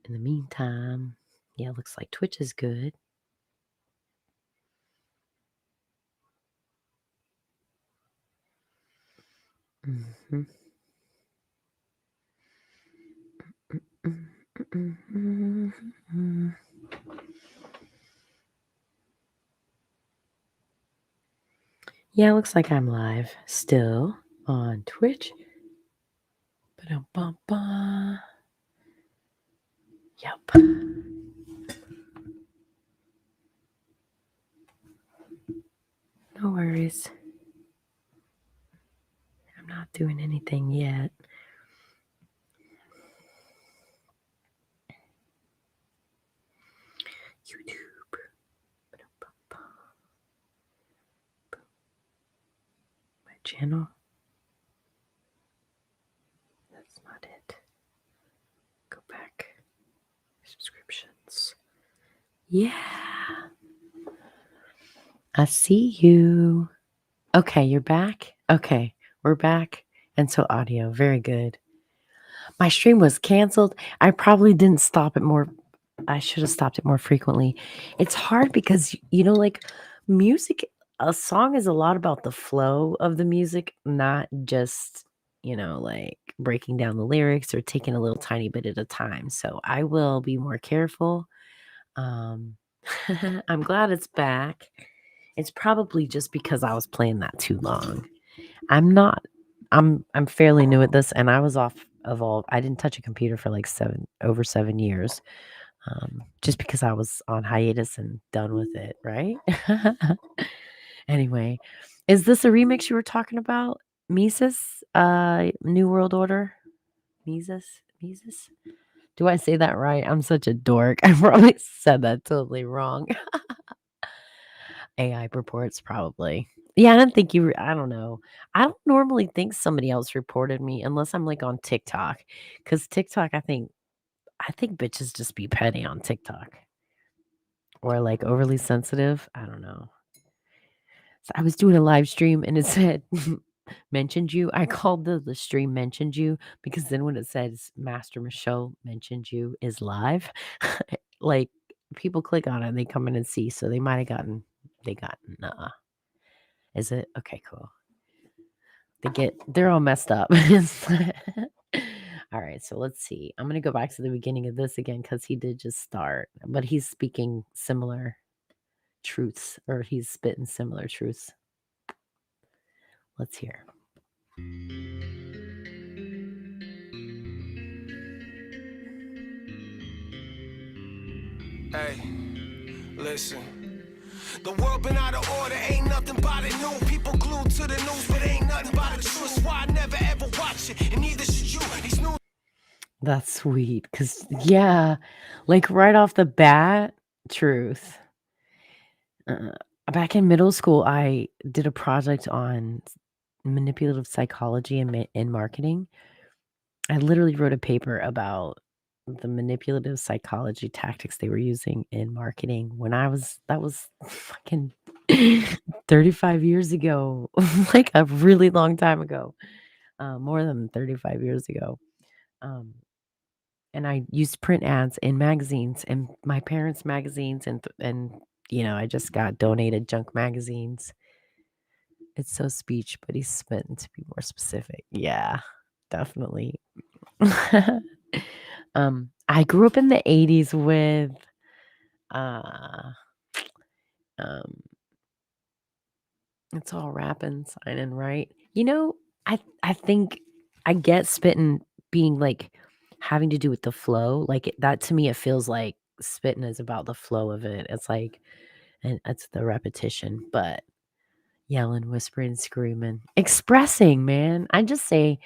In the meantime, yeah, looks like Twitch is good. Mm-hmm. Yeah, looks like I'm live still on Twitch. Ba-dum-bum-bum. Yep. No worries. I'm not doing anything yet. YouTube. My channel. That's not it. Go back. Subscriptions. Yeah. I see you. Okay, you're back? Okay, we're back. And so audio. Very good. My stream was canceled. I probably didn't stop it more. I should have stopped it more frequently. It's hard because, like music, a song is a lot about the flow of the music, not just, like breaking down the lyrics or taking a little tiny bit at a time. So I will be more careful. I'm glad it's back. It's probably just because I was playing that too long. I'm not. I'm fairly new at this, and I was off of all. I didn't touch a computer for like over 7 years, just because I was on hiatus and done with it. Right. Anyway, is this a remix you were talking about? Mises, New World Order. Mises. Do I say that right? I'm such a dork. I probably said that totally wrong. AI reports, probably. Yeah, I didn't think you. I don't know. I don't normally think somebody else reported me unless I'm like on TikTok, because TikTok, I think bitches just be petty on TikTok or like overly sensitive. I don't know. So I was doing a live stream and it said mentioned you. I called the stream mentioned you because then when it says Master Michelle mentioned you is live, like people click on it and they come in and see. So they might have gotten is it? Okay, cool. They're all messed up. All right, so let's see. I'm gonna go back to the beginning of this again because he did just start, but he's speaking similar truths, or he's spitting similar truths. Let's hear. Hey, listen. The world been out of order, ain't nothing but it new. People glued to the news, but ain't nothing but the truth. Why I never ever watch it, and neither should you. These news. That's sweet, because yeah, like right off the bat, truth. Back in middle school, I did a project on manipulative psychology and marketing. I literally wrote a paper about the manipulative psychology tactics they were using in marketing when that was fucking 35 years ago, like a really long time ago, more than 35 years ago. And I used print ads in magazines and my parents' magazines, and I just got donated junk magazines. It's so speech, but he's meant to be more specific. Yeah, definitely. I grew up in the 80s with um it's all rapping, signing, right? I think I get spitting being like having to do with the flow. Like that to me, it feels like spitting is about the flow of it. It's like, and it's the repetition, but yelling, whispering, screaming, expressing, man. I just say,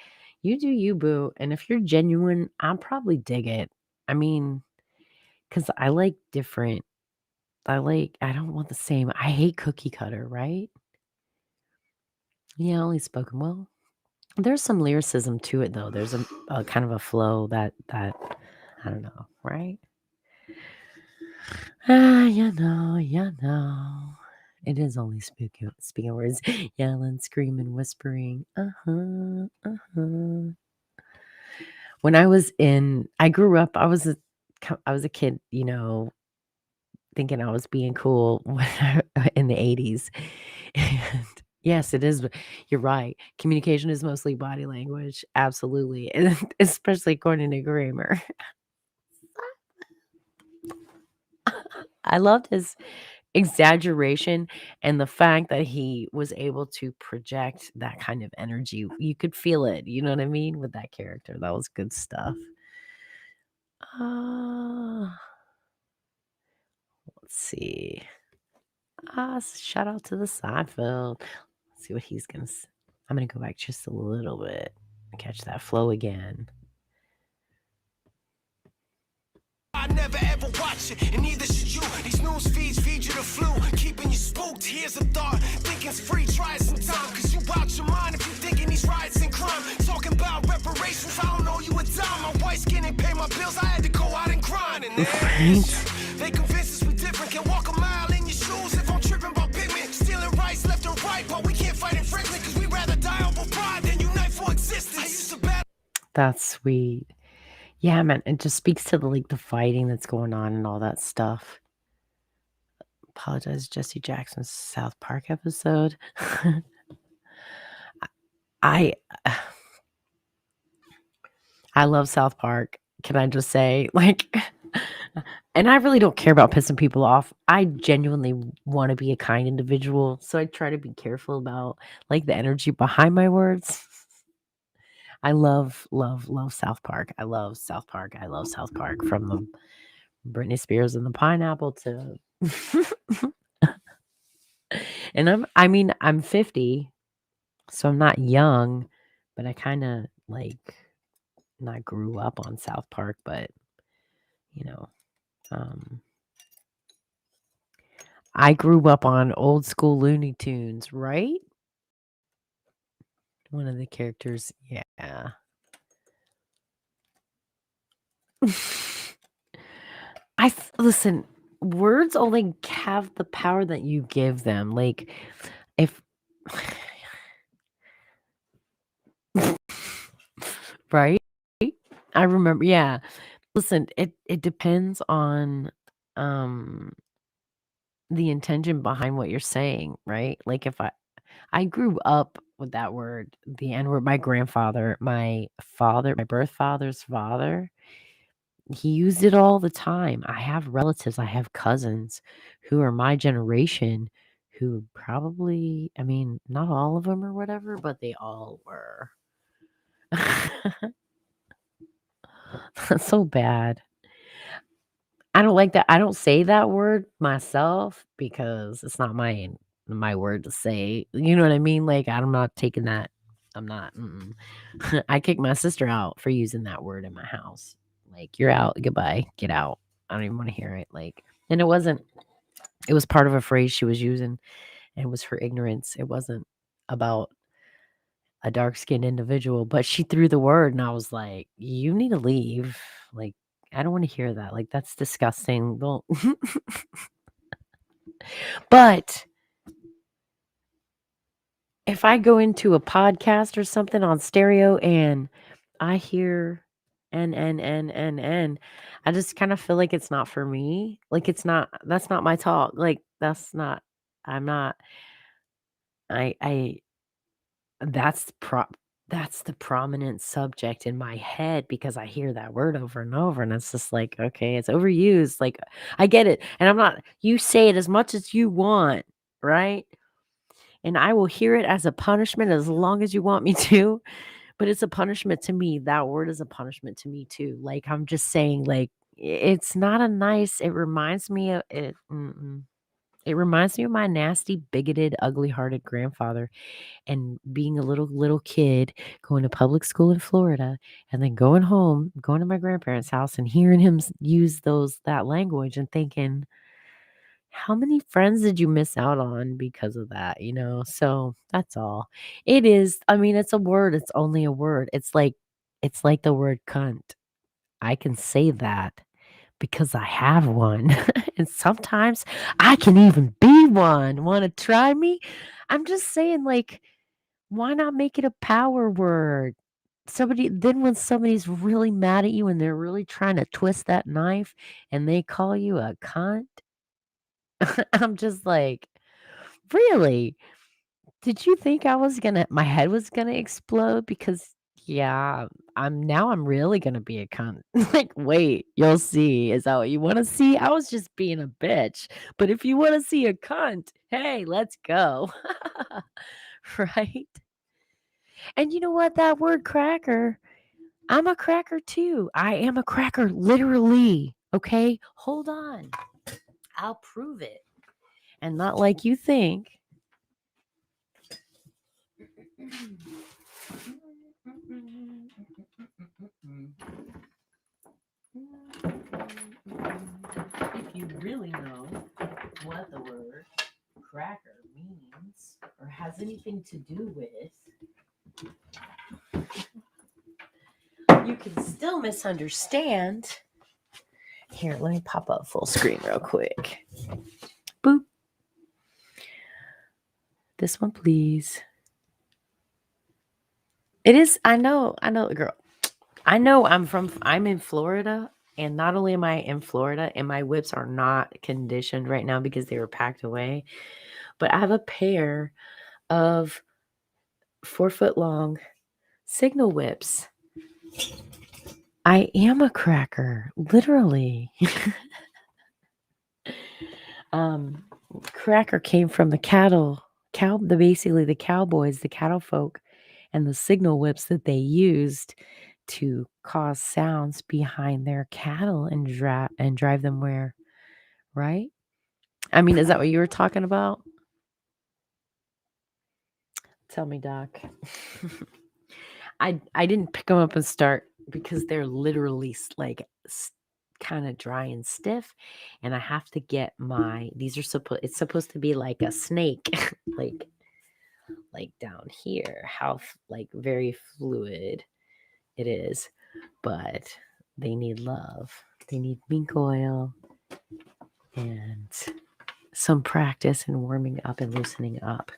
you do you, boo. And if you're genuine, I'll probably dig it. I mean, because I like different. I don't want the same. I hate cookie cutter, right? Yeah, only spoken well. There's some lyricism to it, though. There's a kind of a flow that I don't know, right? You know. It is only speaking words, yelling, screaming, whispering. When I grew up. I was a kid, thinking I was being cool in the 80s. And yes, it is. You're right. Communication is mostly body language. Absolutely. And especially according to Kramer. I loved his exaggeration and the fact that he was able to project that kind of energy. You could feel it, you know what I mean, with that character. That was good stuff. Let's see. Shout out to the Seinfeld. Let's see what he's gonna say. I'm gonna go back just a little bit and catch that flow again. I never ever watch it, and neither should you. These news feeds feed you the flu, keeping you spooked. Here's a thought, thinking's free, try it sometime. Cause you out your mind if you thinking these riots and crime. Talking about reparations, I don't know you a dime. My white skin ain't pay my bills, I had to go out and grind. And they convince us we different, can walk a mile in your shoes if I'm tripping about pigment. Stealing rights left and right, but we can't fight in Franklin, cause we rather die over pride than unite for existence. I used to battle. That's sweet. Yeah, man, it just speaks to the fighting that's going on and all that stuff. Apologize, Jesse Jackson's South Park episode. I love South Park. Can I just say, And I really don't care about pissing people off. I genuinely want to be a kind individual, so I try to be careful about like the energy behind my words. I love, love, love South Park. I love South Park. I love South Park from the Britney Spears and the pineapple to and I'm 50, so I'm not young, but I kind of like not grew up on South Park, but you know, um I grew up on old school Looney Tunes, right? One of the characters, yeah. Listen, words only have the power that you give them. Like if right? I remember, yeah. Listen, it depends on um the intention behind what you're saying, right? Like if I grew up with that word, the N word. My grandfather, my father, my birth father's father, he used it all the time. I have relatives, I have cousins who are my generation who probably, I mean, not all of them or whatever, but they all were. That's so bad. I don't like that. I don't say that word myself because it's not my word to say. You know what I mean? Like I'm not taking that. I'm not. I kicked my sister out for using that word in my house. Like you're out. Goodbye. Get out. I don't even want to hear it. Like, and it wasn't. It was part of a phrase she was using, and it was her ignorance. It wasn't about a dark skinned individual, but she threw the word, and I was like, "You need to leave." Like, I don't want to hear that. Like, that's disgusting. Don't. But if I go into a podcast or something on stereo and I hear N, I just kind of feel like it's not for me. Like it's not, that's not my talk. Like that's not, I'm not, I, that's that's the prominent subject in my head because I hear that word over and over and it's just like, okay, it's overused. Like I get it. And I'm not, you say it as much as you want, right? And I will hear it as a punishment as long as you want me to, but it's a punishment to me. That word is a punishment to me too. Like I'm just saying, like it's not a nice. It reminds me of it. It reminds me of my nasty, bigoted, ugly-hearted grandfather, and being a little kid going to public school in Florida, and then going home, going to my grandparents' house, and hearing him use that language, and thinking, how many friends did you miss out on because of that, you know? So, that's all. It is I mean, it's a word, it's only a word. It's like the word cunt. I can say that because I have one, and sometimes I can even be one. Wanna try me? I'm just saying, like, why not make it a power word? When somebody's really mad at you and they're really trying to twist that knife and they call you a cunt, I'm just like, "Really? Did you think my head was gonna explode? Because, yeah, I'm really gonna be a cunt." Like, "Wait, you'll see. Is that what you wanna see? I was just being a bitch, but if you wanna see a cunt, hey, let's go." Right? And you know what? That word cracker, I'm a cracker too. I am a cracker, literally, okay? Hold on. I'll prove it, and not like you think. If you really know what the word cracker means or has anything to do with, you can still misunderstand. Here, let me pop up full screen real quick. Boop. This one, please. It is, I know, girl. I know I'm in Florida, and not only am I in Florida, and my whips are not conditioned right now because they were packed away, but I have a pair of 4-foot long signal whips. I am a cracker, literally. Cracker came from the basically the cowboys, the cattle folk, and the signal whips that they used to cause sounds behind their cattle and drive them where, right? I mean, is that what you were talking about? Tell me, Doc. I didn't pick them up and start because they're literally like kind of dry and stiff, and I have to get it's supposed to be like a snake, like down here, how like very fluid it is, but they need love. They need mink oil and some practice and warming up and loosening up.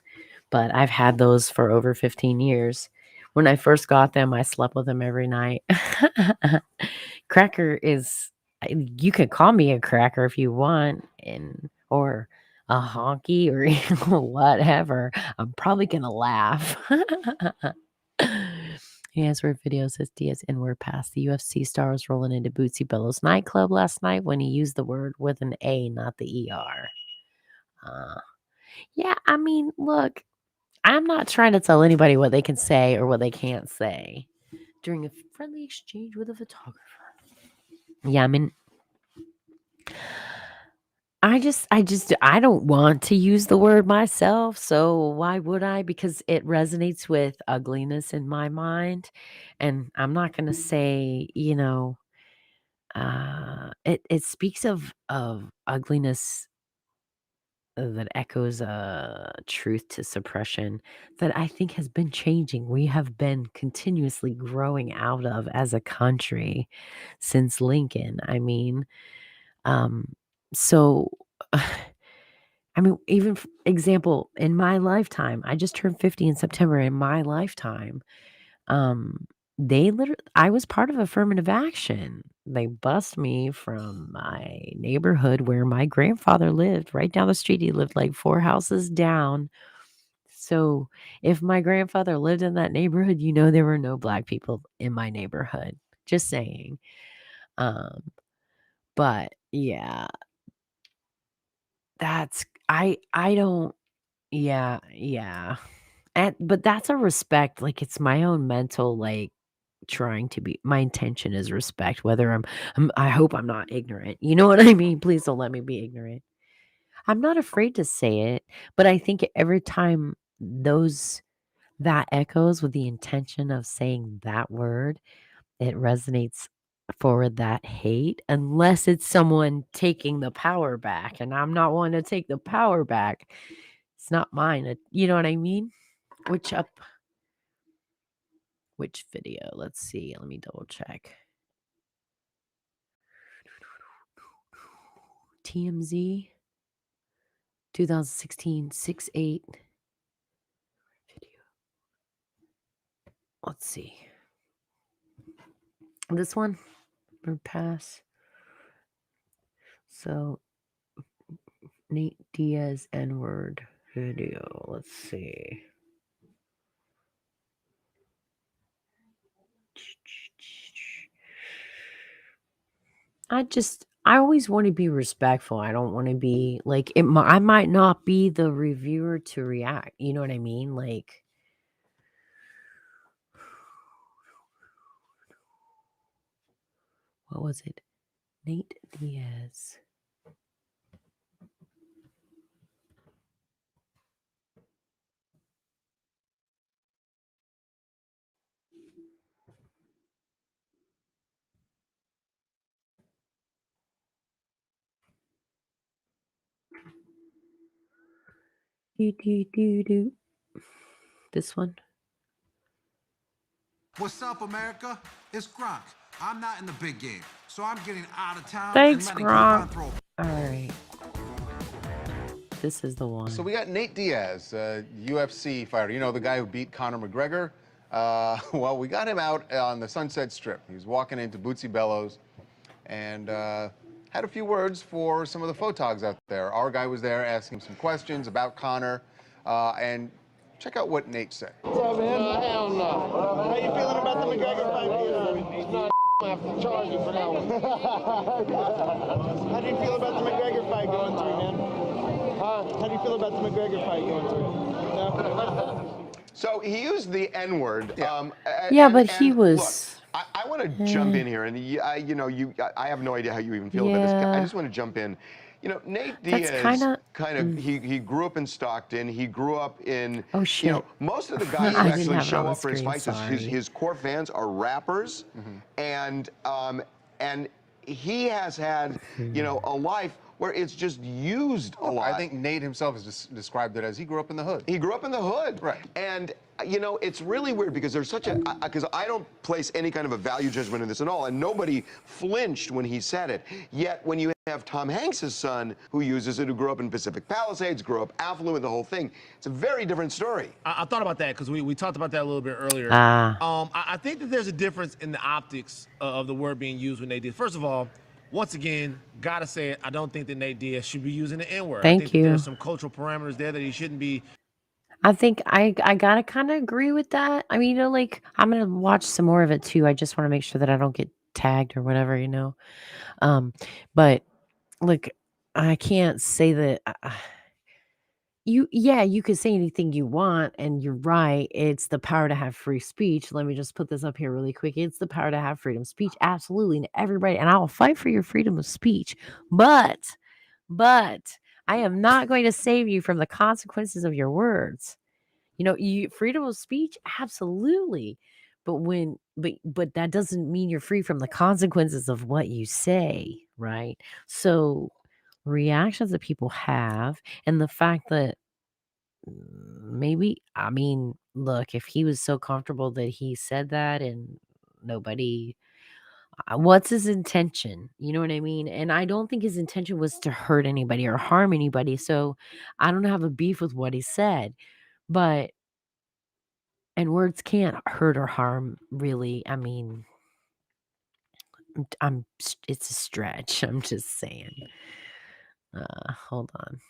But I've had those for over 15 years. When I first got them, I slept with them every night. Cracker is, you can call me a cracker if you want, or a honky or whatever. I'm probably going to laugh. Answer video says Diaz N-word pass. The UFC star was rolling into Bootsy Bellows nightclub last night when he used the word with an A, not the ER. Yeah, I mean, look, I'm not trying to tell anybody what they can say or what they can't say during a friendly exchange with a photographer. Yeah, I mean, I don't want to use the word myself, so why would I? Because it resonates with ugliness in my mind, and I'm not going to say, it speaks of ugliness that echoes truth to suppression that I think has been changing. We have been continuously growing out of as a country since Lincoln. I mean, so I mean, even example, in my lifetime, I just turned 50 in September. In my lifetime, um, I was part of affirmative action. They bussed me from my neighborhood where my grandfather lived, right down the street. He lived like 4 houses down. So if my grandfather lived in that neighborhood, there were no black people in my neighborhood. Just saying. But yeah, I don't, yeah. But that's a respect, like, it's my own mental, like, trying to be my intention is respect, whether I hope I'm not ignorant. You know what I mean? Please don't let me be ignorant. I'm not afraid to say it, but I think every time that echoes with the intention of saying that word, it resonates forward that hate, unless it's someone taking the power back, and I'm not one to take the power back. It's not mine. You know what I mean? Which video? Let's see. Let me double check. TMZ 2016 6/8 video. Let's see. This one or pass. So Nate Diaz N-word video. Let's see. I always want to be respectful. I don't want to be like I might not be the reviewer to react. You know what I mean? Like, what was it? Nate Diaz. Do. This one. What's up, America? It's Gronk. I'm not in the big game, so I'm getting out of town Thanks, and letting Gronk. Coupon throw. All right. This is the one. So we got Nate Diaz, UFC fighter. You know, the guy who beat Conor McGregor? Well, we got him out on the Sunset Strip. He was walking into Bootsy Bellows and had a few words for some of the photogs out there. Our guy was there asking some questions about Conor. And check out what Nate said. What's up, man? Hell no. How you feeling about the McGregor fight? He's not I have to charge you for that one. How do you feel about the McGregor fight going through, man? How do you feel about the McGregor fight going through? So he used the N-word. Yeah, but he and was. Look, I want to jump in here, and I have no idea how you even feel about this. I just want to jump in. You know, Nate That's Diaz kinda- he grew up in Stockton. He grew up in. Oh, shit. Most of the guys I who didn't actually have it show on up the for his screen, fights, sorry. his core fans are rappers, and he has had a life where it's just used a lot. I think Nate himself has just described it as he grew up in the hood. He grew up in the hood. Right. And, it's really weird because there's such a, because I don't place any kind of a value judgment in this at all, and nobody flinched when he said it. Yet when you have Tom Hanks' son who uses it, who grew up in Pacific Palisades, grew up affluent, the whole thing, it's a very different story. I thought about that because we talked about that a little bit earlier. I think that there's a difference in the optics of the word being used when they did. First of all, once again, gotta say it, I don't think that Nate Diaz should be using the N-word. Thank I think you. that there's some cultural parameters there that he shouldn't be. I think I gotta kind of agree with that. I mean, like I'm gonna watch some more of it too. I just want to make sure that I don't get tagged or whatever, But look, I can't say that. You could say anything you want, and you're right. It's the power to have free speech. Let me just put this up here really quick. It's the power to have freedom of speech, absolutely, and everybody. And I will fight for your freedom of speech, but I am not going to save you from the consequences of your words. Freedom of speech, absolutely. But that doesn't mean you're free from the consequences of what you say, right? So reactions that people have and the fact that look, if he was so comfortable that he said that and nobody what's his intention? You know what I mean? And I don't think his intention was to hurt anybody or harm anybody. So I don't have a beef with what he said. But and words can't hurt or harm really. I mean, it's a stretch. I'm just saying. Hold on.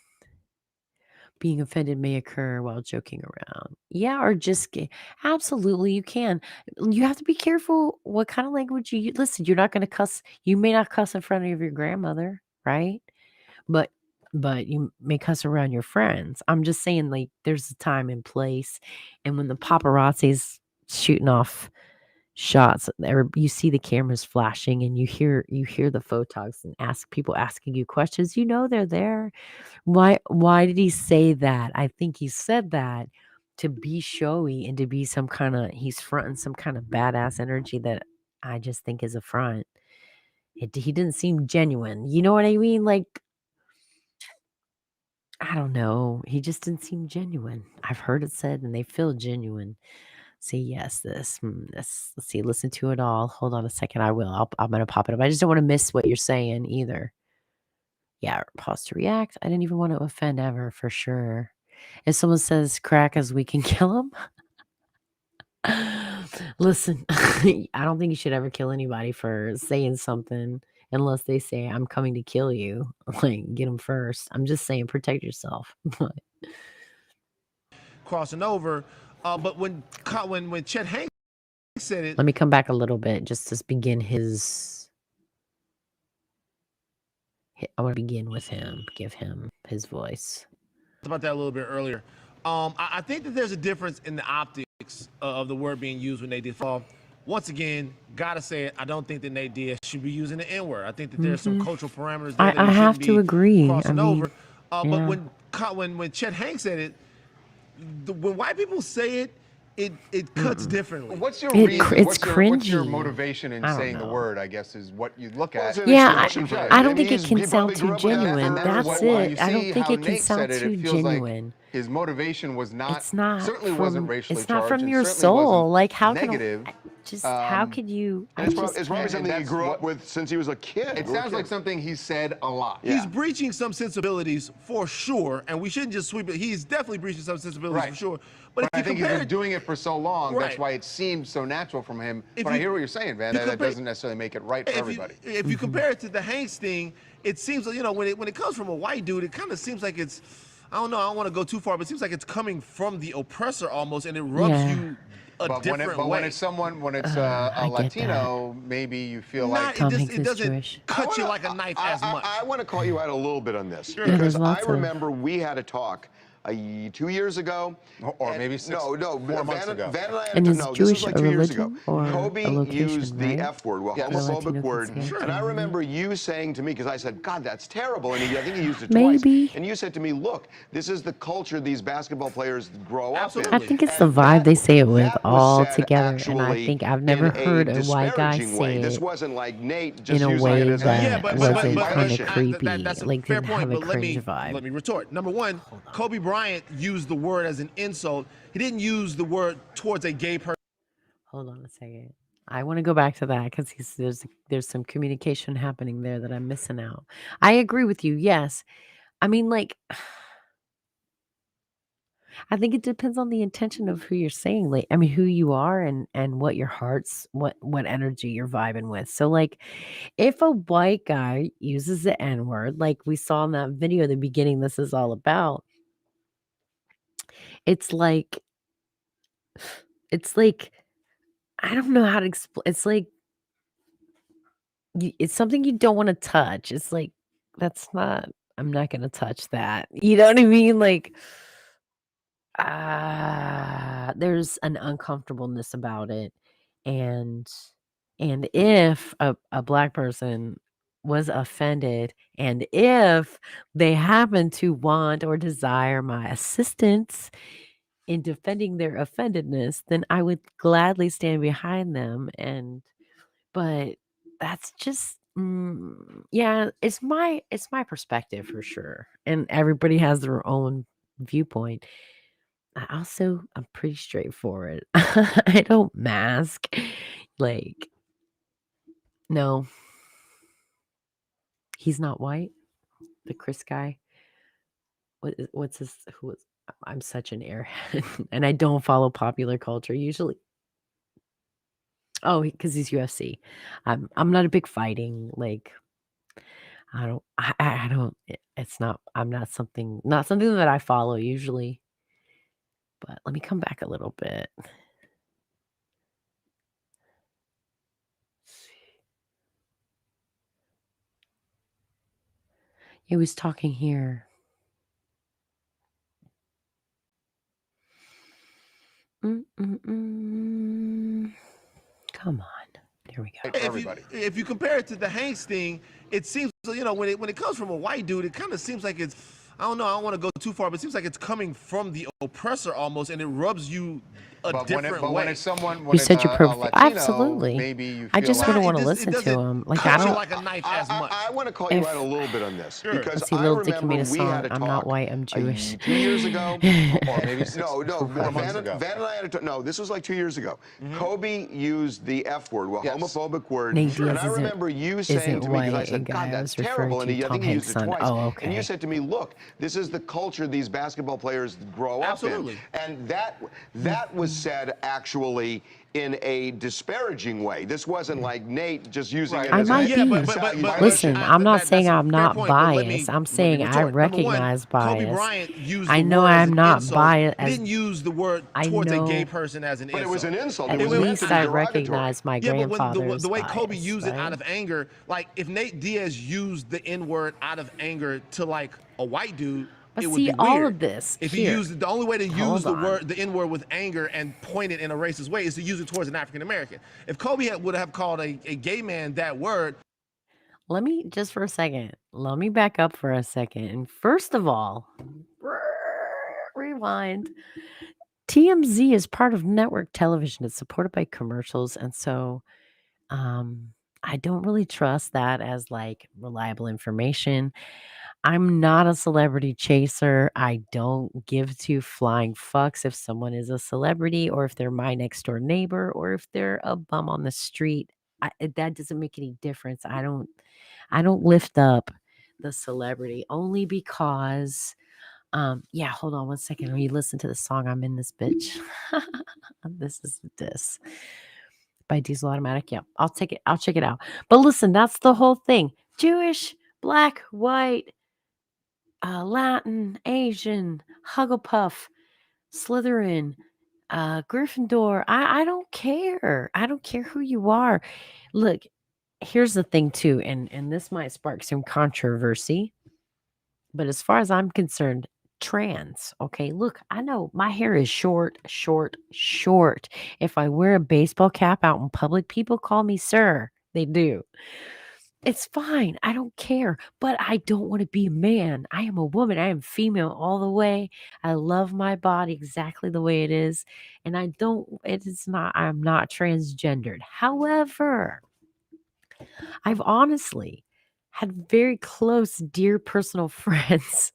Being offended may occur while joking around. Yeah, or just absolutely you can. You have to be careful what kind of language you use. Listen, you're not going to cuss. You may not cuss in front of your grandmother, right? But you may cuss around your friends. I'm just saying, like, there's a time and place, and when the paparazzi's shooting off shots, you see the cameras flashing, and you hear the photogs and people asking you questions. They're there. Why did he say that? I think he said that to be showy and to be he's fronting some kind of badass energy that I just think is a front. He didn't seem genuine. You know what I mean? Like, I don't know. He just didn't seem genuine. I've heard it said, and they feel genuine. See, yes, this. Let's see. Listen to it all. Hold on a second. I will. I'm gonna pop it up. I just don't want to miss what you're saying either. Yeah, pause to react. I didn't even want to offend ever, for sure. If someone says crack as we can kill him, listen, I don't think you should ever kill anybody for saying something unless they say, I'm coming to kill you. Like, get them first. I'm just saying, protect yourself. Crossing over, but when Chet Hanks said it, Let me come back a little bit just to begin his. I want to begin with him, give him his voice. about that a little bit earlier. I think that there's a difference in the optics of the word being used when they did fall. Once again, gotta say it, I don't think that Nate Diaz should be using the N-word. I think that there's some cultural parameters there that I he have shouldn't to be agree. crossing over. Yeah. But when Chet Hanks said it, when white people say it, it cuts differently. What's your It reason? cr- it's What's your cringy. motivation in I don't saying the know. word? I guess is what you look Well, at. it's an Yeah, expression. I don't think Maybe it can he probably sound grew too up with that, genuine. and That's when it. you I don't see think how it can Nate sound said it, too it feels genuine. like his motivation was not. It's not certainly from. wasn't racially It's not charged. from and your certainly wasn't soul. Like, how negative. how could you? I It's, just it's probably can't. something he that's grew up what- with since he was a kid. It sounds like something he said a lot. He's breaching some sensibilities for sure, and we shouldn't just sweep it. He's definitely breaching some sensibilities Right. for sure. But if I you think he's compare been it, doing it for so long. That's Right. why it seems so natural from him. If But I you- hear what you're saying, Van. you That compare- doesn't necessarily make it right for everybody. If you compare it to the Hanks thing, it seems like, when it comes from a white dude, it kind of seems like it's, I don't know, I don't want to go too far, but it seems like it's coming from the oppressor almost, and it rubs Yeah. you a But different when way. it's someone, when it's I a get that. Latino, maybe you feel Not like it Tom just Hanks it is doesn't Jewish. cut you like a knife as much. I want to call you out a little bit on this Sure. Yeah, because there's I lots of. remember we had a talk 2 years ago. or and- maybe six, no, 4 months ago. Van and I had And a is no, this Jewish was like a 2 years ago. religion or a Kobe location, used the right? F word, well, Yes. Where homophobic Latino word. can say it. And I remember you saying to me, because I said, God, that's terrible. And I think he used it Maybe. twice. And you said to me, look, this is the culture these basketball players grow up in. Absolutely. I think it's the And vibe they say it with that was all said together, and I actually think I've never in heard a white guy disparaging way. say This it wasn't like Nate in just a using way it as a Yeah, that but wasn't kind of violation. creepy, that's a like fair didn't point. have a But cringe vibe. let me retort. Number one, Kobe Bryant used the word as an insult. He didn't use the word towards a gay person. Hold on a second. I want to go back to that because there's some communication happening there that I'm missing out. I agree with you. Yes, I mean like I think it depends on the intention of who you're saying. Like I mean, who you are and what your heart's what energy you're vibing with. So like, if a white guy uses the N word, like we saw in that video at the beginning, this is all about. It's like it's like I don't know how to explain. It's like it's something you don't want to touch. It's like that's not. I'm not gonna touch that. You know what I mean? Like there's an uncomfortableness about it, and if a black person was offended, and if they happen to want or desire my assistance in defending their offendedness, then I would gladly stand behind them. And but that's just yeah, it's my perspective for sure, and everybody has their own viewpoint. I'm pretty straightforward. I don't mask. Like, no, he's not white. The Chris guy. What's his? Who is? I'm such an airhead, and I don't follow popular culture usually. Oh, because he's UFC. I'm not a big fighting like. I don't. I don't. It's not. I'm not something that I follow usually. But let me come back a little bit. He was talking here. Come on. Here we go. If you compare it to the Hanks thing, it seems when it comes from a white dude, it kind of seems like it's I don't know. I don't want to go too far, but it seems like it's coming from the oppressor almost, and it rubs you a different way. When it's someone, You when it's said you're a perfect. Latino, Absolutely. maybe you feel I just like wouldn't want to It listen to doesn't him. Like I cut you don't. like a knife as much. I want to call you If- out a little bit on this Sure. because Let's see, I Lil Dicky remember made a we song. had a talk. I'm not white. I'm Jewish. 2 years ago, or maybe no, 4 months Van ago. and I had a talk. No, this was like 2 years ago. Kobe used the F word, well, Yes. homophobic word, Nate and Diaz I remember you saying to me because I white, said, and God, guy I that's was referring terrible, and to I Tom think he used Hanks' it son. twice. Oh, And you okay. said to me, look, this is the culture these basketball players grow Absolutely. up in, and that was said actually in a disparaging way. This wasn't like Nate just using it I as might a be. salutation. Listen, I'm not saying that's a I'm fair not point, but let me biased. I'm saying I retort. Number one, recognize Kobe bias. Bryant used I the know word as I'm an not insult. biased. He didn't use the word I towards a know- gay person as an But insult. it was an insult. At It was meant least to be I derogatory. recognize my Yeah, but when grandfather's the way Kobe bias, used it right? out of anger, like if Nate Diaz used the N word out of anger to like a white dude, But it would see, be all weird. of this If here. he used the only way to use Hold the on. N word with anger and point it in a racist way is to use it towards an African American. If Kobe would have called a gay man that word, Let me just for a second. Let me back up for a second. And first of all, rewind. TMZ is part of network television. It's supported by commercials, and so I don't really trust that as like reliable information. I'm not a celebrity chaser. I don't give two flying fucks if someone is a celebrity or if they're my next door neighbor or if they're a bum on the street. That doesn't make any difference. I don't lift up the celebrity only because yeah, hold on one second. When you listen to the song I'm in this bitch. This is this by Diesel Automatic. Yeah, I'll take it. I'll check it out. But listen, that's the whole thing. Jewish, black, white, Latin, Asian, Hugglepuff, Slytherin, Gryffindor, I don't care. I don't care who you are. Look, here's the thing too, and this might spark some controversy, but as far as I'm concerned, trans, okay? Look, I know my hair is short, short, short. If I wear a baseball cap out in public, people call me sir. They do. It's fine. I don't care. But I don't want to be a man. I am a woman. I am female all the way. I love my body exactly the way it is. And I don't, it is not, I'm not transgendered. However, I've honestly had very close, dear personal friends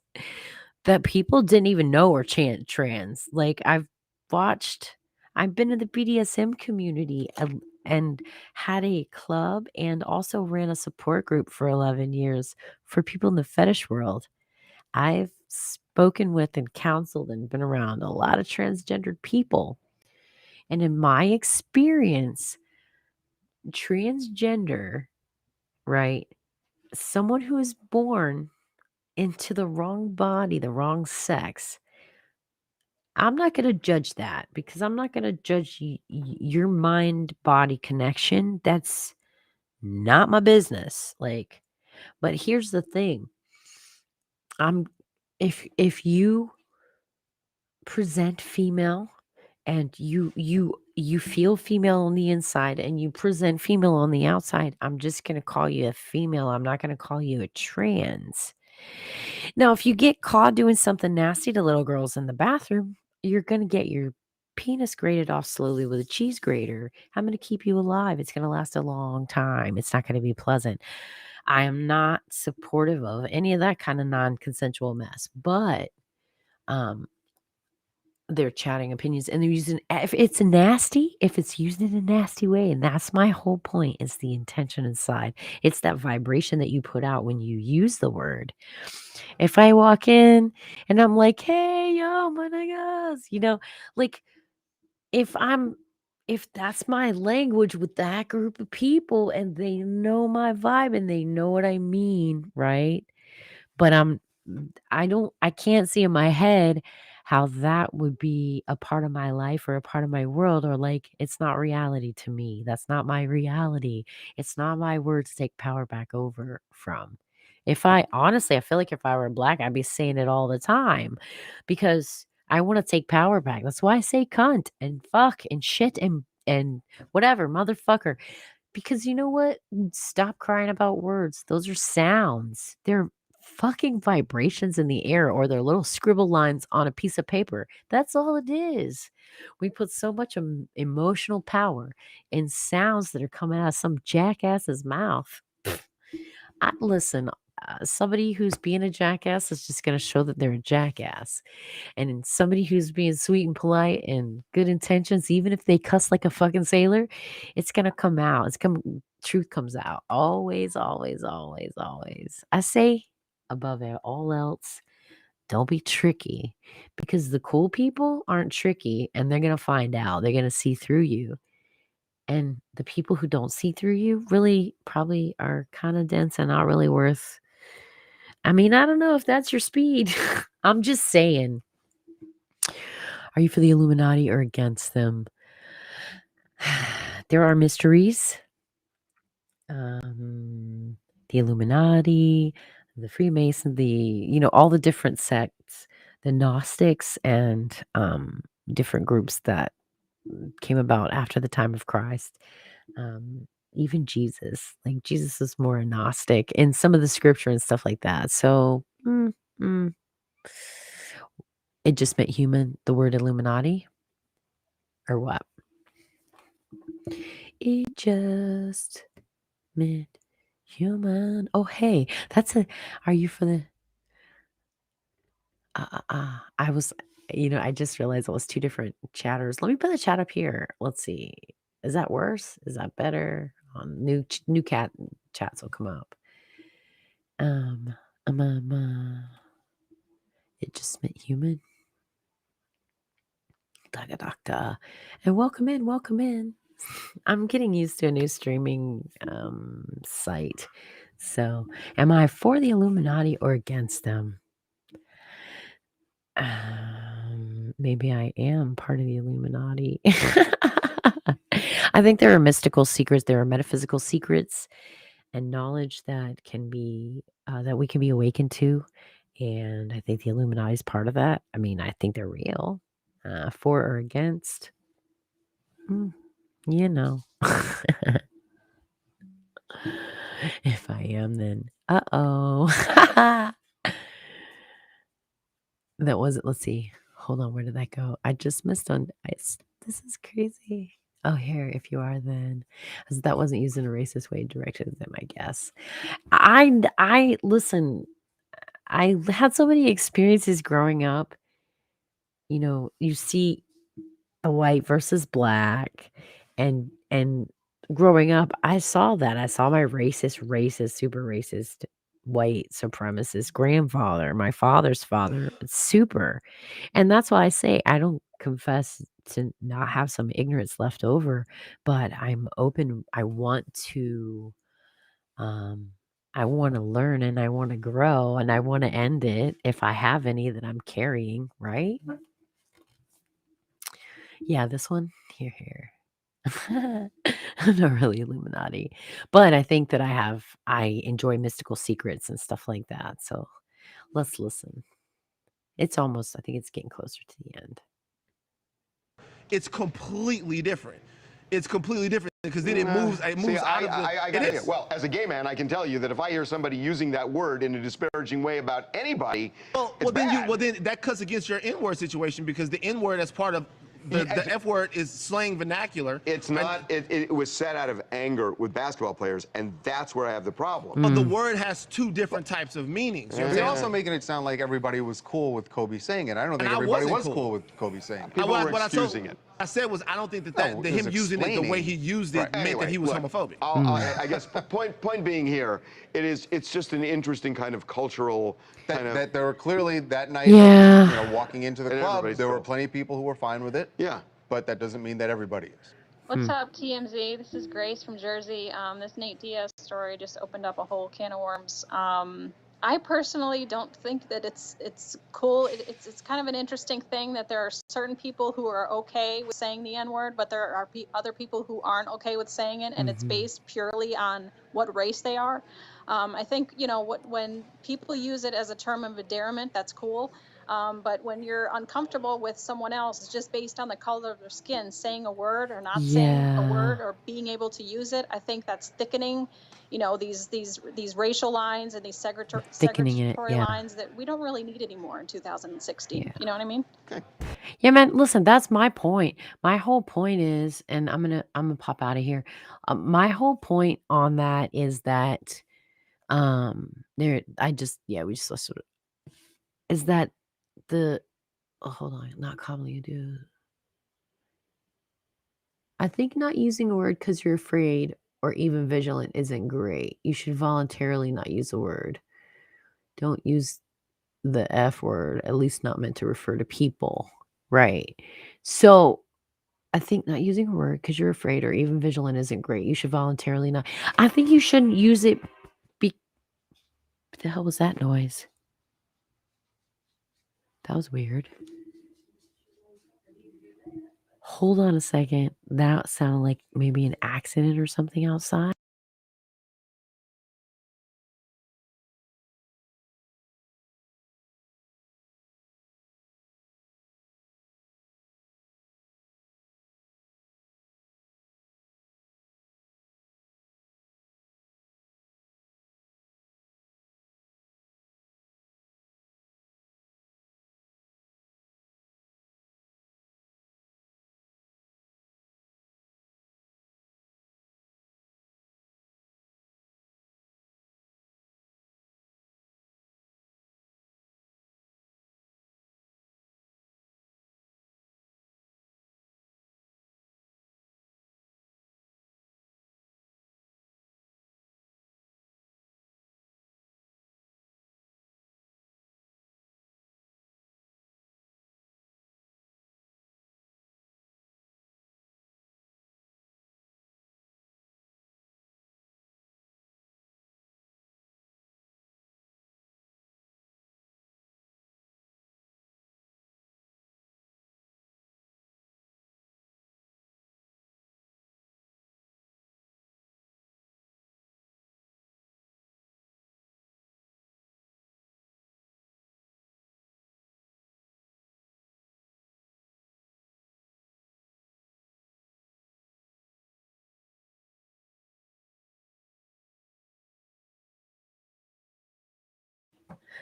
that people didn't even know were trans. Like I've been in the BDSM community and had a club and also ran a support group for 11 years for people in the fetish world. I've spoken with and counseled and been around a lot of transgendered people. And in my experience, transgender, right? Someone who is born into the wrong body, the wrong sex, I'm not going to judge that because I'm not going to judge your mind body connection. That's not my business. Like, but here's the thing. I'm if you present female and you feel female on the inside and you present female on the outside, I'm just going to call you a female. I'm not going to call you a trans. Now, if you get caught doing something nasty to little girls in the bathroom, you're going to get your penis grated off slowly with a cheese grater. I'm going to keep you alive. It's going to last a long time. It's not going to be pleasant. I am not supportive of any of that kind of non-consensual mess, but um they're chatting opinions and they're using if it's nasty, if it's used in a nasty way, and that's my whole point is the intention inside. It's that vibration that you put out when you use the word. If I walk in and I'm like, hey, yo, my niggas, like if that's my language with that group of people and they know my vibe and they know what I mean, right? But I can't see in my head how that would be a part of my life or a part of my world or like it's not reality to me. That's not my reality. It's not my word to take power back over from. If I honestly, I feel like if I were black, I'd be saying it all the time because I want to take power back. That's why I say cunt and fuck and shit and whatever, motherfucker. Because you know what? Stop crying about words. Those are sounds. They're fucking vibrations in the air or they're little scribble lines on a piece of paper. That's all it is. We put so much emotional power in sounds that are coming out of some jackass's mouth. Listen, somebody who's being a jackass is just going to show that they're a jackass. And somebody who's being sweet and polite and good intentions, even if they cuss like a fucking sailor, it's gonna come out. Truth comes out. Always, always, always, always. I say above all else, don't be tricky because the cool people aren't tricky and they're gonna find out. They're gonna see through you. And the people who don't see through you really probably are kind of dense and not really worth. I mean, I don't know if that's your speed. I'm just saying. Are you for the Illuminati or against them? There are mysteries. The Illuminati, the Freemason, all the different sects, the Gnostics, and different groups that came about after the time of Christ. Even Jesus, like Jesus is more a Gnostic in some of the scripture and stuff like that. So it just meant human, the word Illuminati, or what? It just meant human. Oh, hey, are you for the, I was, I just realized it was two different chatters. Let me put the chat up here. Let's see. Is that worse? Is that better? New cat chats will come up. Um, it just meant human. Doctor. And welcome in, welcome in. I'm getting used to a new streaming site. So, am I for the Illuminati or against them? maybe I am part of the Illuminati. I think there are mystical secrets, there are metaphysical secrets and knowledge that can be that we can be awakened to, and I think the Illuminati is part of that. I mean, I think they're real. For or against, mm, you know. If I am, then uh-oh. That wasn't. Let's see. Hold on. Where did that go? I just missed on. This is crazy. Oh, here. If you are, then that wasn't used in a racist way directed at them, I guess. I listen. I had so many experiences growing up. You see the white versus black, and growing up, I saw that. I saw my racist, super racist white supremacist grandfather, my father's father, super. And that's why I say I don't confess to not have some ignorance left over, but I'm open. Um, I want to learn and I want to grow and I want to end it if I have any that I'm carrying, right? Yeah, this one. Here. I'm not really Illuminati, but I think that I enjoy mystical secrets and stuff like that. So let's listen. I think it's getting closer to the end. It's completely different. It's completely different because then it moves See, out of the. I gotta say, well, as a gay man, I can tell you that if I hear somebody using that word in a disparaging way about anybody, it's bad. Then that cuts against your N-word situation because the N-word as part of the F-word is slang vernacular. It's not. It was said out of anger with basketball players, and that's where I have the problem. But the word has two different types of meanings. You know what I'm They're saying? also making it sound like everybody was cool with Kobe saying it. I don't think And I everybody wasn't was cool with Kobe saying it. People were excusing it. I said was I don't think that No, it was him using it the way he used it Right. meant Anyway, that he was look, homophobic. I guess point being here, it's just an interesting kind of cultural that there were clearly that night, Yeah. walking into the And club, everybody's there were cool. plenty of people who were fine with it. Yeah. But that doesn't mean that everybody is. What's up, TMZ? This is Grace from Jersey. This Nate Diaz story just opened up a whole can of worms. I personally don't think that it's cool. It's kind of an interesting thing that there are certain people who are okay with saying the N-word, but there are other people who aren't okay with saying it, and it's based purely on what race they are. I think when people use it as a term of endearment, that's cool. But when you're uncomfortable with someone else, it's just based on the color of their skin, saying a word or not saying a word or being able to use it. I think that's thickening, these racial lines and these segregatory lines that we don't really need anymore in 2016. You know what I mean? Yeah, man, listen, that's my point. My whole point is, and I'm gonna pop out of here. My whole point on that is that we just sort of is that hold on, not commonly do. I think not using a word because you're afraid or even vigilant isn't great. You should voluntarily not use a word. Don't use the F word, at least not meant to refer to people. Right. So I think not using a word because you're afraid or even vigilant isn't great. You should voluntarily not. I think you shouldn't use it. What the hell was that noise? That was weird. Hold on a second. That sounded like maybe an accident or something outside.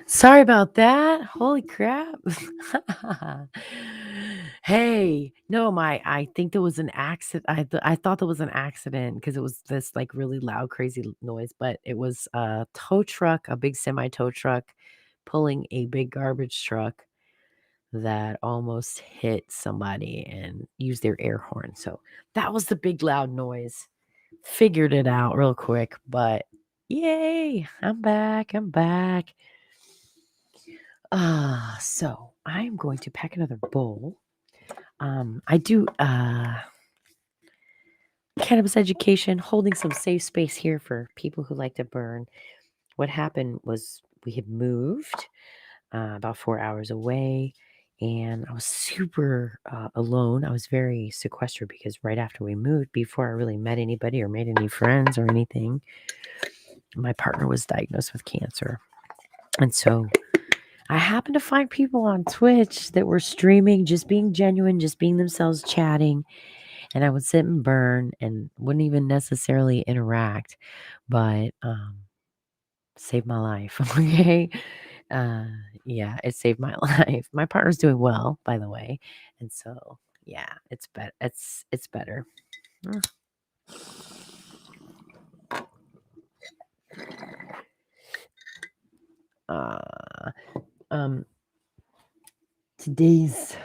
Sorry about that. Holy crap. Hey, no, I think there was an accident. I thought there was an accident because it was this like really loud, crazy noise, but it was a tow truck, a big semi tow truck pulling a big garbage truck that almost hit somebody and used their air horn. So that was the big loud noise. Figured it out real quick, but yay, I'm back. I'm back. So I'm going to pack another bowl. I do cannabis education, holding some safe space here for people who like to burn. What happened was we had moved about 4 hours away, and I was super alone. I was very sequestered because right after we moved, before I really met anybody or made any friends or anything, my partner was diagnosed with cancer. And so I happened to find people on Twitch that were streaming, just being genuine, just being themselves, chatting. And I would sit and burn and wouldn't even necessarily interact, but saved my life. Okay. Uh, yeah, it saved my life. My partner's doing well, by the way. And so, yeah, it's better. It's better. Uh, um, today's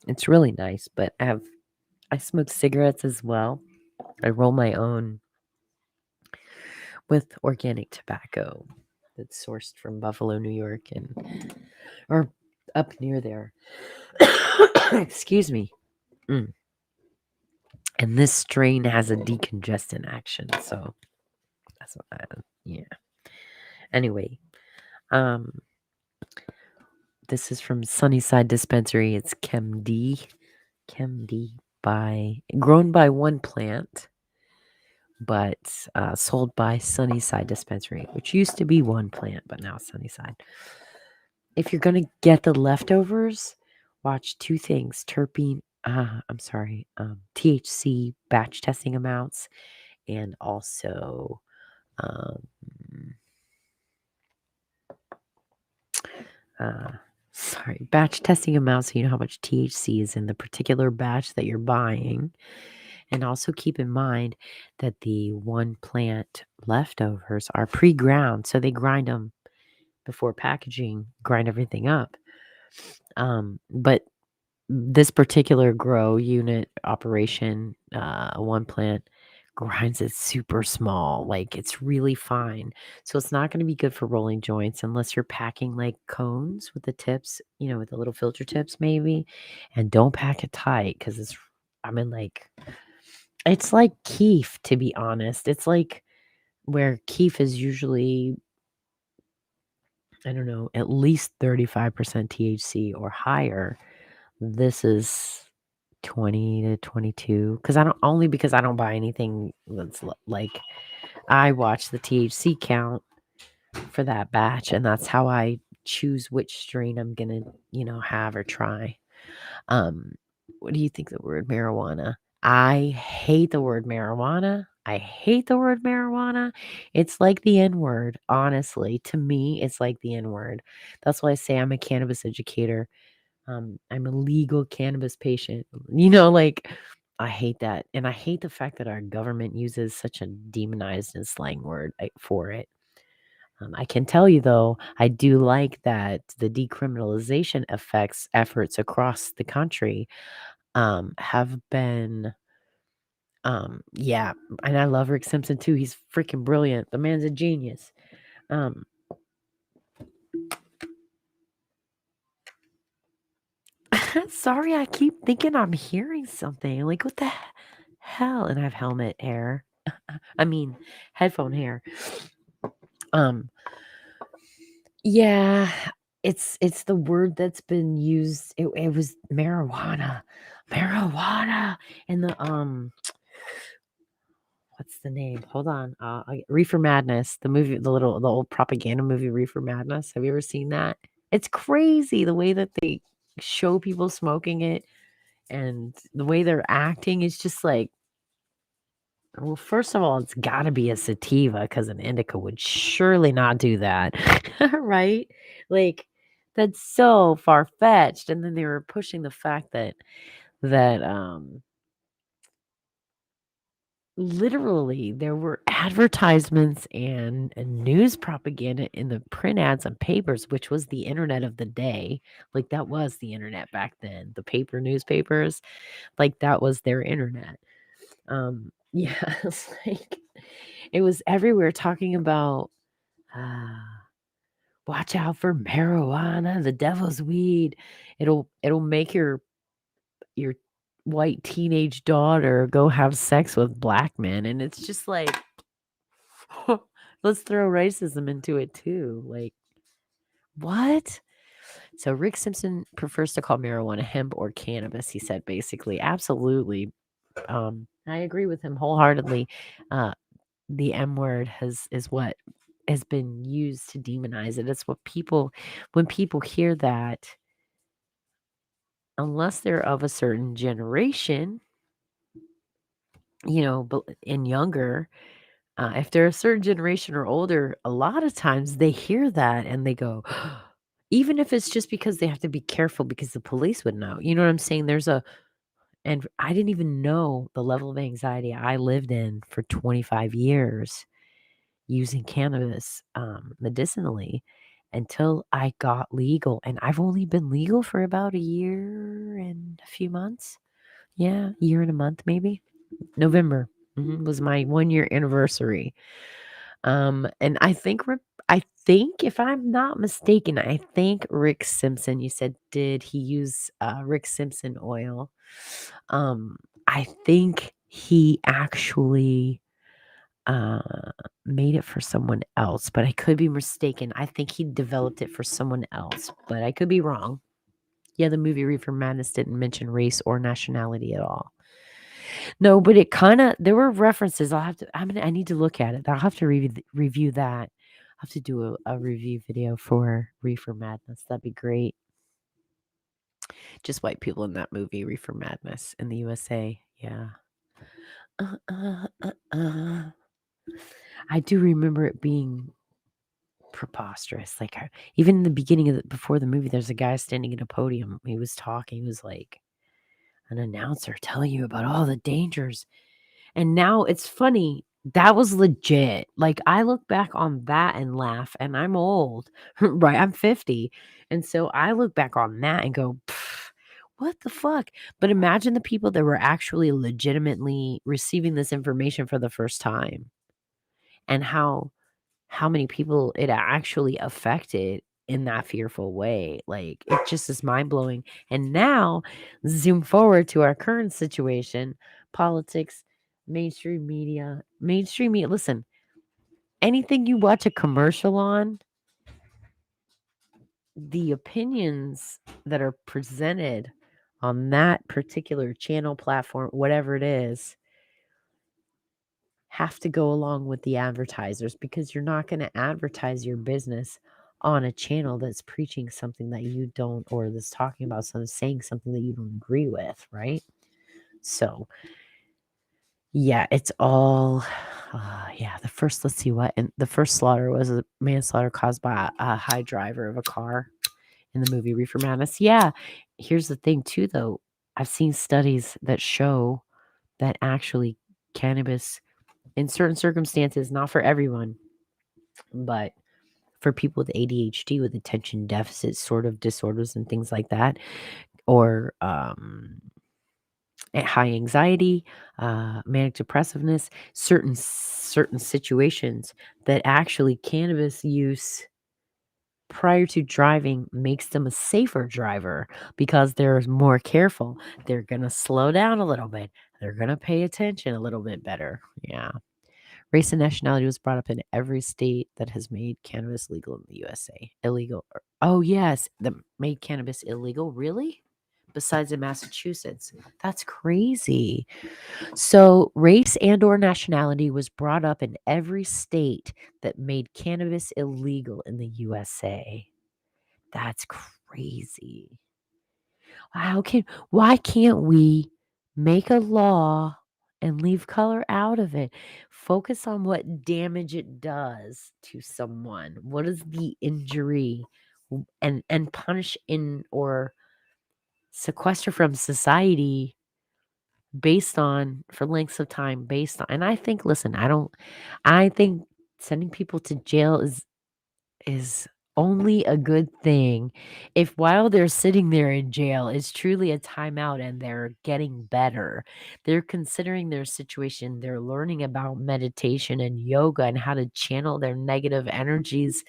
it's really nice, but I smoke cigarettes as well. I roll my own with organic tobacco that's sourced from Buffalo, New York, or up near there. Excuse me. And this strain has a decongestant action, so that's what yeah. Anyway, this is from Sunnyside Dispensary. It's ChemD grown by one plant, but sold by Sunnyside Dispensary, which used to be one plant, but now Sunnyside. If you're going to get the leftovers, watch two things: THC batch testing amounts, and also batch testing amounts, so you know how much THC is in the particular batch that you're buying. And also keep in mind that the one plant leftovers are pre-ground, so they grind them before packaging, grind everything up. But this particular grow unit operation, one plant grinds it super small, like it's really fine. So it's not going to be good for rolling joints unless you're packing like cones with the tips, with the little filter tips maybe. And don't pack it tight because it's like keef, to be honest. It's like where keef is usually, I don't know, at least 35% THC or higher. This is 20 to 22 because I don't buy anything that's like, I watch the THC count for that batch, and that's how I choose which strain I'm gonna have or try. What do you think the word marijuana? I hate the word marijuana. It's like the N-word, honestly. To me, it's like the N-word. That's why I say I'm a cannabis educator. I'm a legal cannabis patient. I hate that. And I hate the fact that our government uses such a demonized and slang word for it. I can tell you, though, I do like that the decriminalization efforts across the country have been, yeah. And I love Rick Simpson, too. He's freaking brilliant. The man's a genius. Sorry, I keep thinking I'm hearing something. Like, what the hell? And I have helmet hair. I mean, headphone hair. Yeah, it's the word that's been used. It was marijuana. Marijuana. And what's the name? Hold on. Reefer Madness, the movie, the old propaganda movie Reefer Madness. Have you ever seen that? It's crazy the way that they show people smoking it and the way they're acting is just like Well, first of all, it's got to be a sativa because an indica would surely not do that, right? Like that's so far fetched. And then they were pushing the fact that literally there were advertisements and news propaganda in the print ads and papers, which was the internet of the day. Like that was the internet back then. The paper newspapers, like that was their internet. Yeah, it's like it was everywhere talking about watch out for marijuana, the devil's weed. It'll make your white teenage daughter go have sex with black men, and it's just like let's throw racism into it too. Like what? So Rick Simpson prefers to call marijuana hemp or cannabis. He said basically, absolutely. I agree with him wholeheartedly. The M word is what has been used to demonize it. It's what people when people hear that, unless they're of a certain generation, but and younger, if they're a certain generation or older, a lot of times they hear that and they go, even if it's just because they have to be careful because the police would know. You know what I'm saying? And I didn't even know the level of anxiety I lived in for 25 years using cannabis medicinally until I got legal. And I've only been legal for about a year and a few months. Yeah, year and a month, maybe. November was my 1 year anniversary. And I think if I'm not mistaken, I think Rick Simpson, you said, did he use Rick Simpson oil? I think he actually made it for someone else, but I could be mistaken. I think he developed it for someone else, but I could be wrong. Yeah, the movie Reefer Madness didn't mention race or nationality at all. No, but it kind of there were references. I need to look at it. I'll have to review that. I'll have to do a review video for Reefer Madness. That'd be great. Just white people in that movie, Reefer Madness in the USA. Yeah. I do remember it being preposterous. Like even in the beginning before the movie, there's a guy standing at a podium. He was talking. He was like an announcer telling you about all the dangers. And now it's funny. That was legit. Like I look back on that and laugh, and I'm old, right? I'm 50. And so I look back on that and go, what the fuck? But imagine the people that were actually legitimately receiving this information for the first time and how many people it actually affected in that fearful way. Like it just is mind blowing. And now zoom forward to our current situation, politics, mainstream media. Listen, anything you watch a commercial on, the opinions that are presented on that particular channel, platform, whatever it is, have to go along with the advertisers, because you're not going to advertise your business on a channel that's preaching something that you don't, or that's talking about something, saying something that you don't agree with, right? So yeah, it's all let's see what, and the first slaughter was a manslaughter caused by a high driver of a car in the movie Reefer Madness. Yeah, here's the thing too though, I've seen studies that show that actually cannabis, in certain circumstances, not for everyone, but for people with ADHD, with attention deficit sort of disorders and things like that, or high anxiety, manic depressiveness, certain situations, that actually cannabis use prior to driving makes them a safer driver because they're more careful. They're going to slow down a little bit. They're going to pay attention a little bit better. Yeah. Race and nationality was brought up in every state that has made cannabis legal in the USA. Illegal. Oh, yes. That made cannabis illegal? Really? Besides in Massachusetts. That's crazy. So race and or nationality was brought up in every state that made cannabis illegal in the USA. That's crazy. Why can't we make a law and leave color out of it. Focus on what damage it does to someone. What is the injury? And punish in or sequester from society based on for lengths of time based on, and I think, listen, I think sending people to jail is only a good thing if while they're sitting there in jail it's truly a timeout and they're getting better. They're considering their situation, they're learning about meditation and yoga and how to channel their negative energies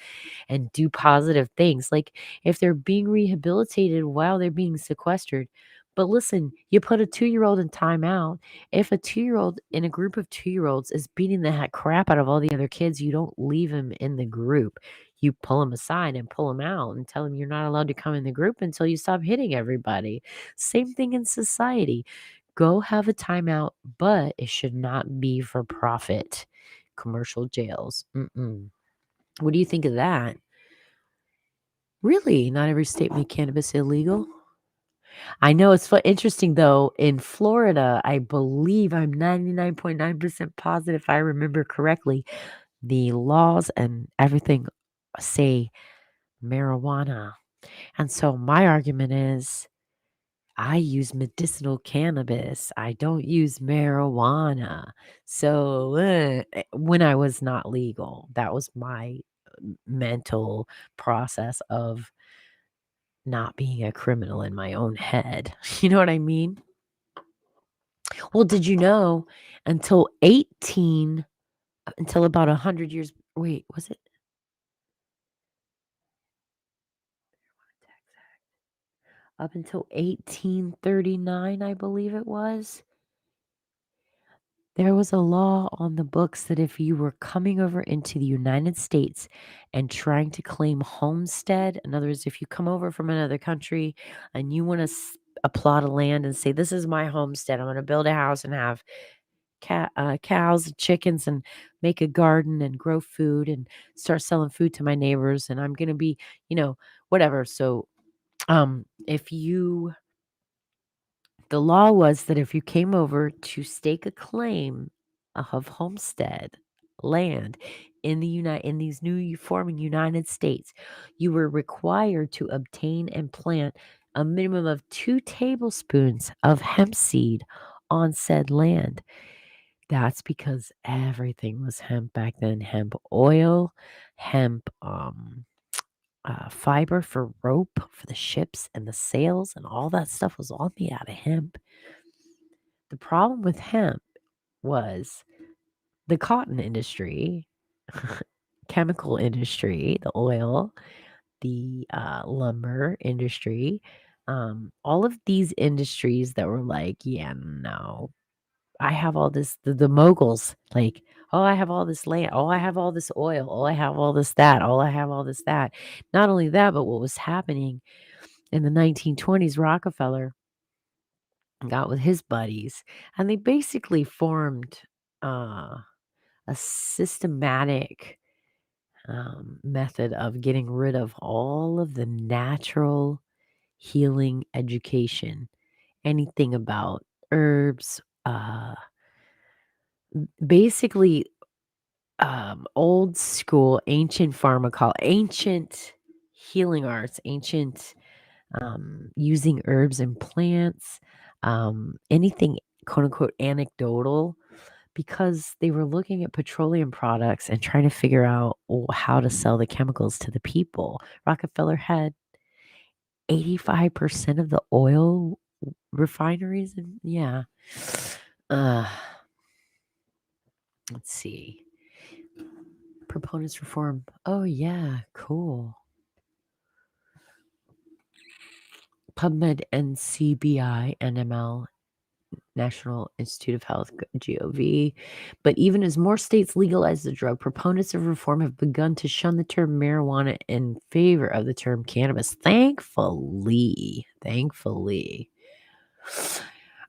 and do positive things. Like if they're being rehabilitated while they're being sequestered. But listen, you put a 2-year-old in timeout. If a 2-year-old in a group of 2-year-olds is beating the heck crap out of all the other kids, you don't leave him in the group. You pull him aside and pull him out and tell him you're not allowed to come in the group until you stop hitting everybody. Same thing in society. Go have a timeout, but it should not be for profit. Commercial jails. What do you think of that? Really? Not every state made cannabis illegal? I know it's interesting though. In Florida, I believe I'm 99.9% positive, if I remember correctly, the laws and everything say marijuana. And so my argument is I use medicinal cannabis. I don't use marijuana. So when I was not legal, that was my mental process of not being a criminal in my own head. You know what I mean? Well, did you know until until about 100 years, wait, was it? Up until 1839, I believe it was. There was a law on the books that if you were coming over into the United States and trying to claim homestead, in other words, if you come over from another country and you want to a plot of land and say, this is my homestead, I'm going to build a house and have cows and chickens and make a garden and grow food and start selling food to my neighbors. And I'm going to be, whatever. So if you the law was that if you came over to stake a claim of homestead land in these new forming United States, you were required to obtain and plant a minimum of 2 tablespoons of hemp seed on said land. That's because everything was hemp back then. Hemp oil, hemp fiber for rope for the ships and the sails, and all that stuff was all made out of hemp. The problem with hemp was the cotton industry, chemical industry, the oil, the lumber industry, all of these industries that were like, yeah, no, I have all this, the moguls, like, oh, I have all this land. Oh, I have all this oil. Oh, I have all this that. Oh, I have all this that. Not only that, but what was happening in the 1920s, Rockefeller got with his buddies and they basically formed a systematic method of getting rid of all of the natural healing education, anything about herbs, basically old school ancient ancient healing arts, ancient using herbs and plants, anything quote unquote anecdotal, because they were looking at petroleum products and trying to figure out how to sell the chemicals to the people. Rockefeller had 85% of the oil refineries, and yeah. Uh, let's see. Proponents reform. Oh yeah, cool. PubMed, NCBI, NML, National Institute of Health, GOV. But even as more states legalize the drug, proponents of reform have begun to shun the term marijuana in favor of the term cannabis. Thankfully.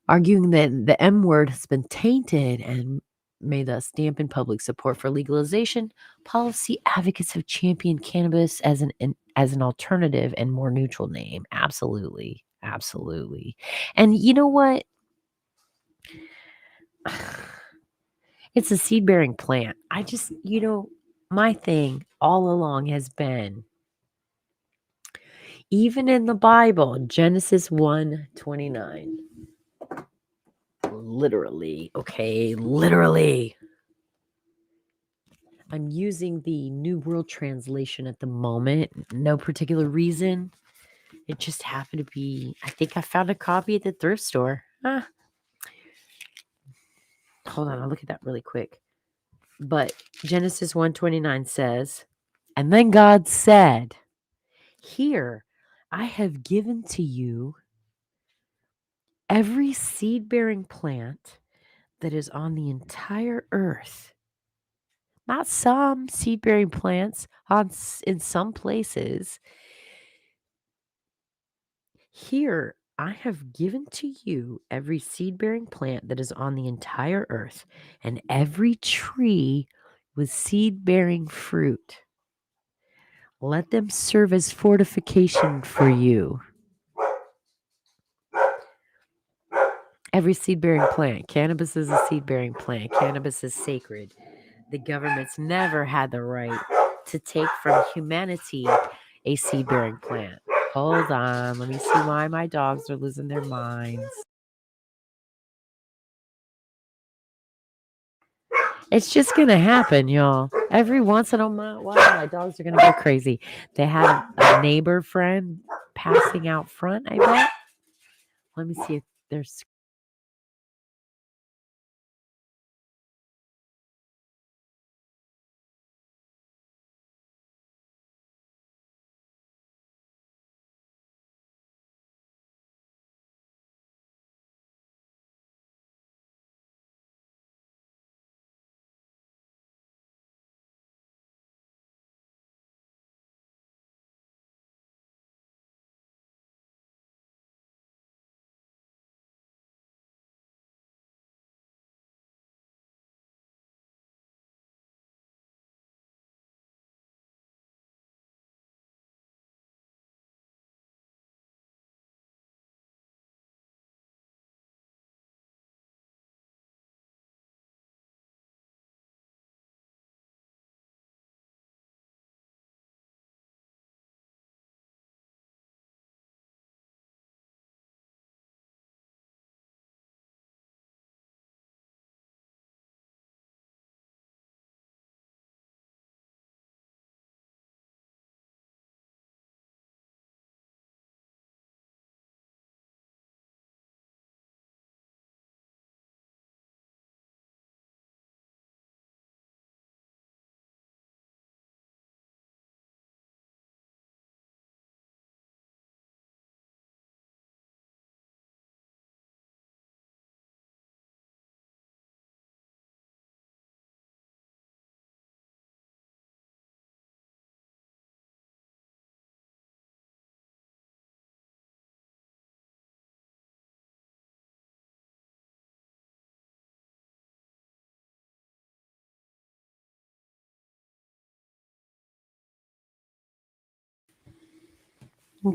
Arguing that the M word has been tainted and may thus dampen public support for legalization, policy advocates have championed cannabis as an alternative and more neutral name. Absolutely. And you know what? It's a seed-bearing plant. I just, my thing all along has been, even in the Bible, Genesis 1:29. Literally, okay, literally. I'm using the New World Translation at the moment. No particular reason. It just happened to be, I think I found a copy at the thrift store. Hold on, I'll look at that really quick. But Genesis 1:29 says, and then God said, here, I have given to you every seed-bearing plant that is on the entire earth. Not some seed-bearing plants in some places. Here, I have given to you every seed-bearing plant that is on the entire earth, and every tree with seed-bearing fruit. Let them serve as fortification for you. Every seed-bearing plant. Cannabis is a seed-bearing plant. Cannabis is sacred. The government's never had the right to take from humanity a seed-bearing plant. Hold on. Let me see why my dogs are losing their minds. It's just going to happen, y'all. Every once in a while, my dogs are going to go crazy. They had a neighbor friend passing out front, I bet. Let me see if there's...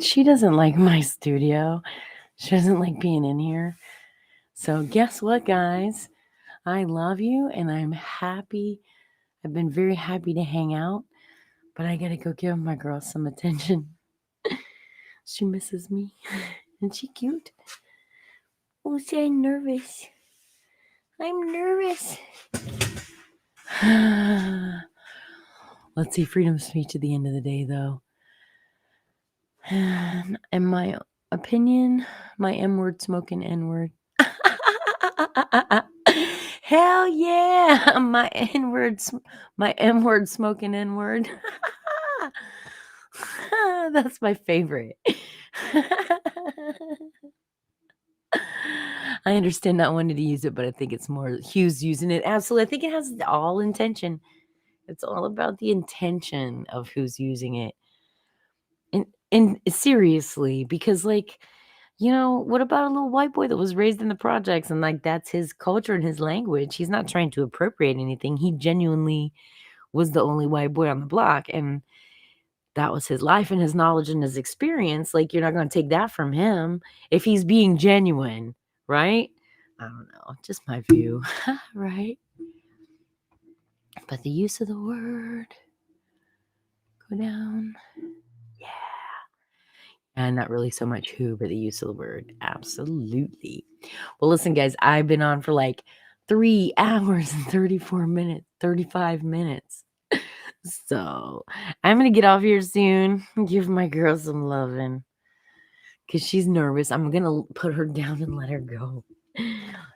She doesn't like my studio. She doesn't like being in here. So guess what, guys? I love you, and I'm happy. I've been very happy to hang out, but I gotta go give my girl some attention. She misses me. Isn't she cute? Oh, see, I'm nervous. I'm nervous. Let's see, freedom of speech at the end of the day, though. In my opinion, my M-word smoking N-word. Hell yeah! My M-word smoking N-word. That's my favorite. I understand not wanting to use it, but I think it's more Hugh's using it. Absolutely. I think it has all intention. It's all about the intention of who's using it. And seriously, because what about a little white boy that was raised in the projects and that's his culture and his language? He's not trying to appropriate anything. He genuinely was the only white boy on the block, and that was his life and his knowledge and his experience. You're not going to take that from him if he's being genuine, right? I don't know, just my view, right? But the use of the word go down. Yeah. And not really so much who, but the use of the word. Absolutely. Well, listen, guys, I've been on for like 3 hours and 34 minutes, 35 minutes. So I'm going to get off here soon. Give my girl some loving because she's nervous. I'm going to put her down and let her go.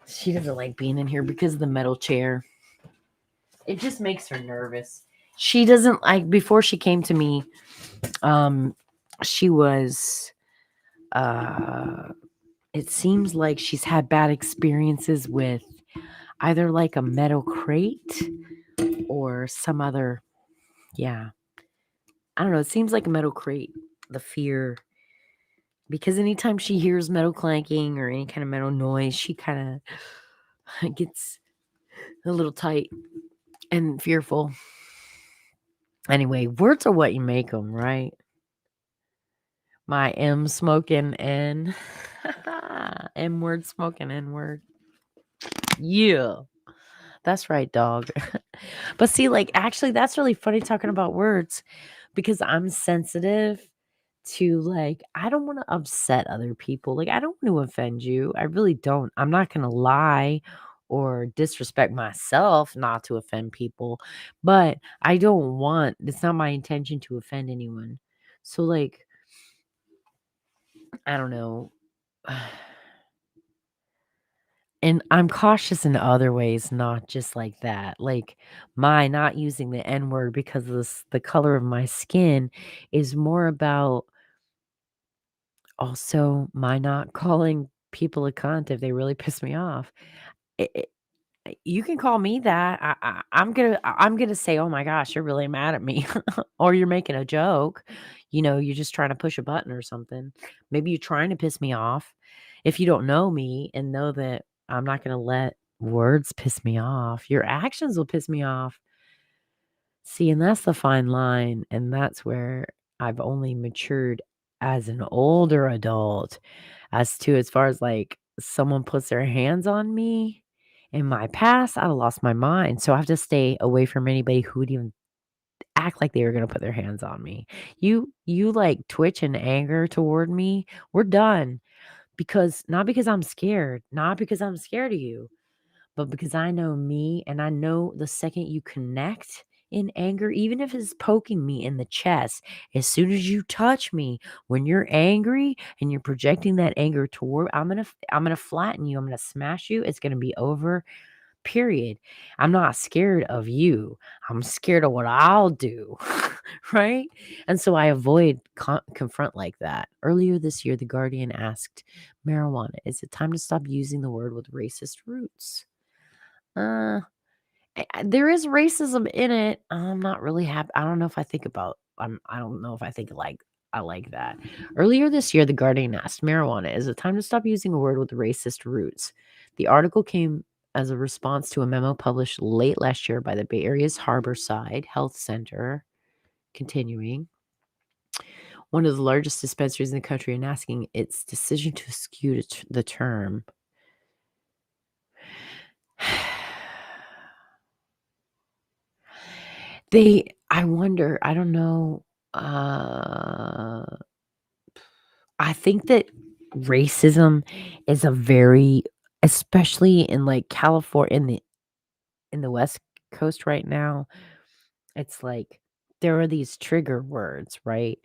She doesn't like being in here because of the metal chair. It just makes her nervous. She doesn't like, before she came to me, she was, it seems like she's had bad experiences with either like a metal crate or some other, yeah. I don't know. It seems like a metal crate, the fear. Because anytime she hears metal clanking or any kind of metal noise, she kind of gets a little tight and fearful. Anyway, words are what you make them, right? My M smoking N. M word smoking N word. Yeah. That's right, dog. But see, like, actually, that's really funny talking about words because I'm sensitive to, like, I don't want to upset other people. Like, I don't want to offend you. I really don't. I'm not going to lie or disrespect myself not to offend people, but I don't want, it's not my intention to offend anyone. So, like, I don't know. And I'm cautious in other ways, not just like that. Like my not using the N word because of the color of my skin is more about also my not calling people a cunt if they really piss me off. You can call me that. I'm gonna say, oh my gosh, you're really mad at me, or you're making a joke. You're just trying to push a button or something. Maybe you're trying to piss me off. If you don't know me and know that I'm not gonna let words piss me off, your actions will piss me off. See, and that's the fine line, and that's where I've only matured as an older adult as far as like someone puts their hands on me. In my past, I'd have lost my mind. So I have to stay away from anybody who would even act like they were gonna put their hands on me. You like twitch and anger toward me, we're done. Because not because I'm scared, not because I'm scared of you, but because I know me and I know the second you connect in anger, even if it's poking me in the chest, as soon as you touch me, when you're angry and you're projecting that anger toward, I'm gonna flatten you. I'm gonna smash you. It's gonna be over. Period. I'm not scared of you. I'm scared of what I'll do. Right? And so I avoid confront like that. Earlier this year, The Guardian asked marijuana, is it time to stop using the word with racist roots? There is racism in it. I'm not really happy. I don't know if I think about. I don't know if I think like I like that. Earlier this year, The Guardian asked marijuana, is it time to stop using a word with racist roots? The article came as a response to a memo published late last year by the Bay Area's Harborside Health Center. Continuing, one of the largest dispensaries in the country, and asking its decision to eschew the term. I wonder, I don't know. I think that racism is especially in like California, in the West Coast right now, it's like there are these trigger words, right?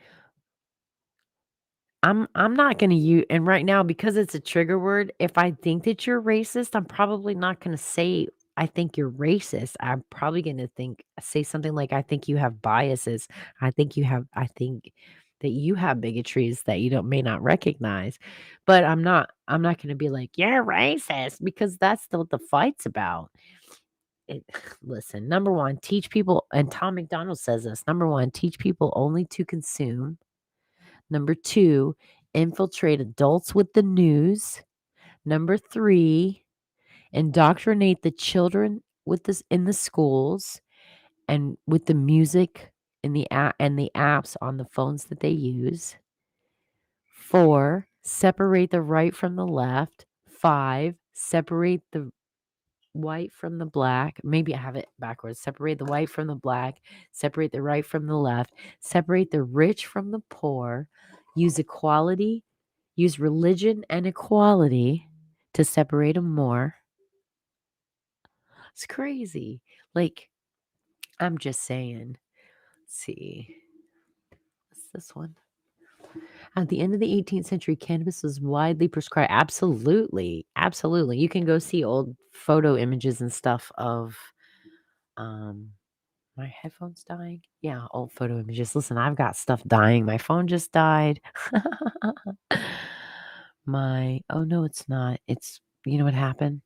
I'm not gonna use, and right now, because it's a trigger word, if I think that you're racist, I'm probably not gonna say I think you're racist. I'm probably gonna say something like I think you have biases. I think that you have bigotries that you don't may not recognize. But I'm not gonna be like, you're racist, because that's what the fight's about. Listen, number one, teach people, and Tom McDonald says this, number one, teach people only to consume. Number two, infiltrate adults with the news. Number three, indoctrinate the children with this in the schools and with the music in the app and the apps on the phones that they use. 4, separate the right from the left. 5, separate the white from the black. Maybe I have it backwards. Separate the white from the black. Separate the right from the left. Separate the rich from the poor. Use equality. Use religion and equality to separate them more. It's crazy. Like, I'm just saying. Let's see. What's this one? At the end of the 18th century, cannabis was widely prescribed. Absolutely. Absolutely. You can go see old photo images and stuff of my headphones dying. Yeah, old photo images. Listen, I've got stuff dying. My phone just died. Oh no, it's not. It's, you know what happened?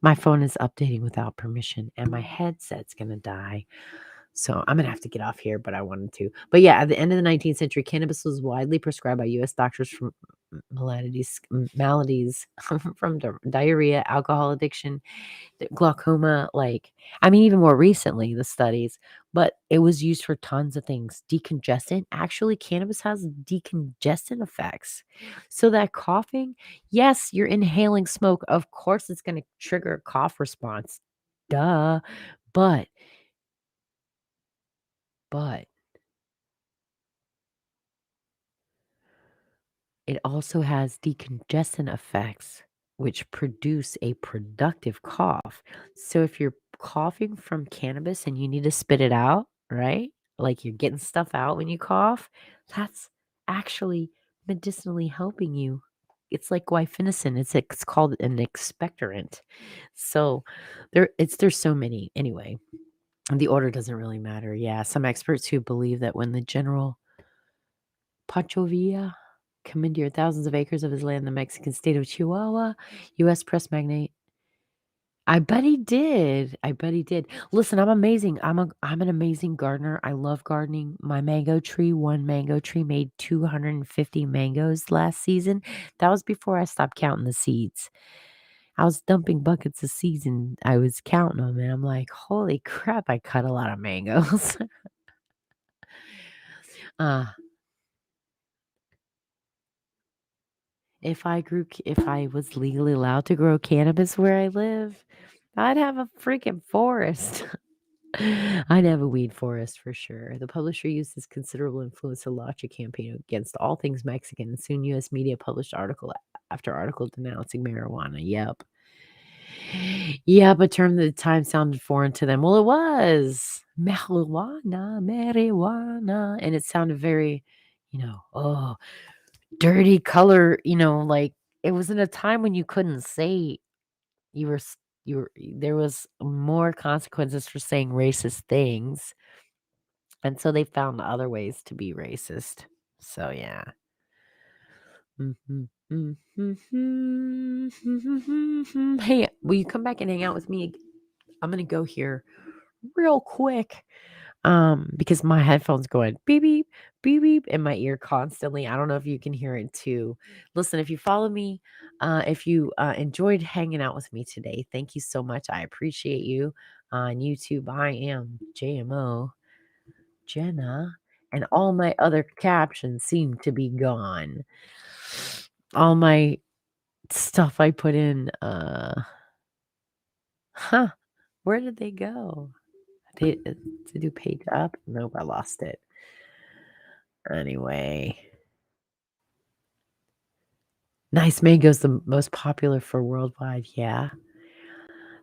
My phone is updating without permission and my headset's going to die. So I'm going to have to get off here, but I wanted to. But yeah, at the end of the 19th century, cannabis was widely prescribed by U.S. doctors for maladies from diarrhea, alcohol addiction, glaucoma, even more recently, the studies, but it was used for tons of things. Decongestant, actually, cannabis has decongestant effects. So that coughing, yes, you're inhaling smoke. Of course, it's going to trigger a cough response. Duh. But it also has decongestant effects, which produce a productive cough. So if you're coughing from cannabis and you need to spit it out, right? Like you're getting stuff out when you cough, that's actually medicinally helping you. It's like guaifenesin. It's called an expectorant. So there's so many. Anyway, the order doesn't really matter. Yeah, some experts who believe that when the general Pancho Villa commandeered thousands of acres of his land in the Mexican state of Chihuahua, U.S. press magnate. I bet he did. I bet he did. Listen, I'm amazing. I'm an amazing gardener. I love gardening. My one mango tree made 250 mangoes last season. That was before I stopped counting the seeds. I was dumping buckets of seeds and I was counting them and I'm like, holy crap, I cut a lot of mangoes. If I was legally allowed to grow cannabis where I live, I'd have a freaking forest. I'd have a weed forest for sure. The publisher used his considerable influence to launch a campaign against all things Mexican, and soon U.S. media published article after article denouncing marijuana. Yep. Yep, a term that at the time sounded foreign to them. Well, it was marijuana. And it sounded very, dirty color, like it was in a time when you couldn't say you were there was more consequences for saying racist things. And so they found other ways to be racist. So yeah. Hey, will you come back and hang out with me? I'm going to go here real quick. Because my headphones going beep beep beep beep in my ear constantly. I don't know if you can hear it too. Listen, if you follow me, if you enjoyed hanging out with me today, thank you so much. I appreciate you. On YouTube, I am JMO Jenna, and all my other captions seem to be gone. All my stuff I put in, where did they go? To do page up? Nope, I lost it. Anyway. Nice mango's the most popular for worldwide. Yeah.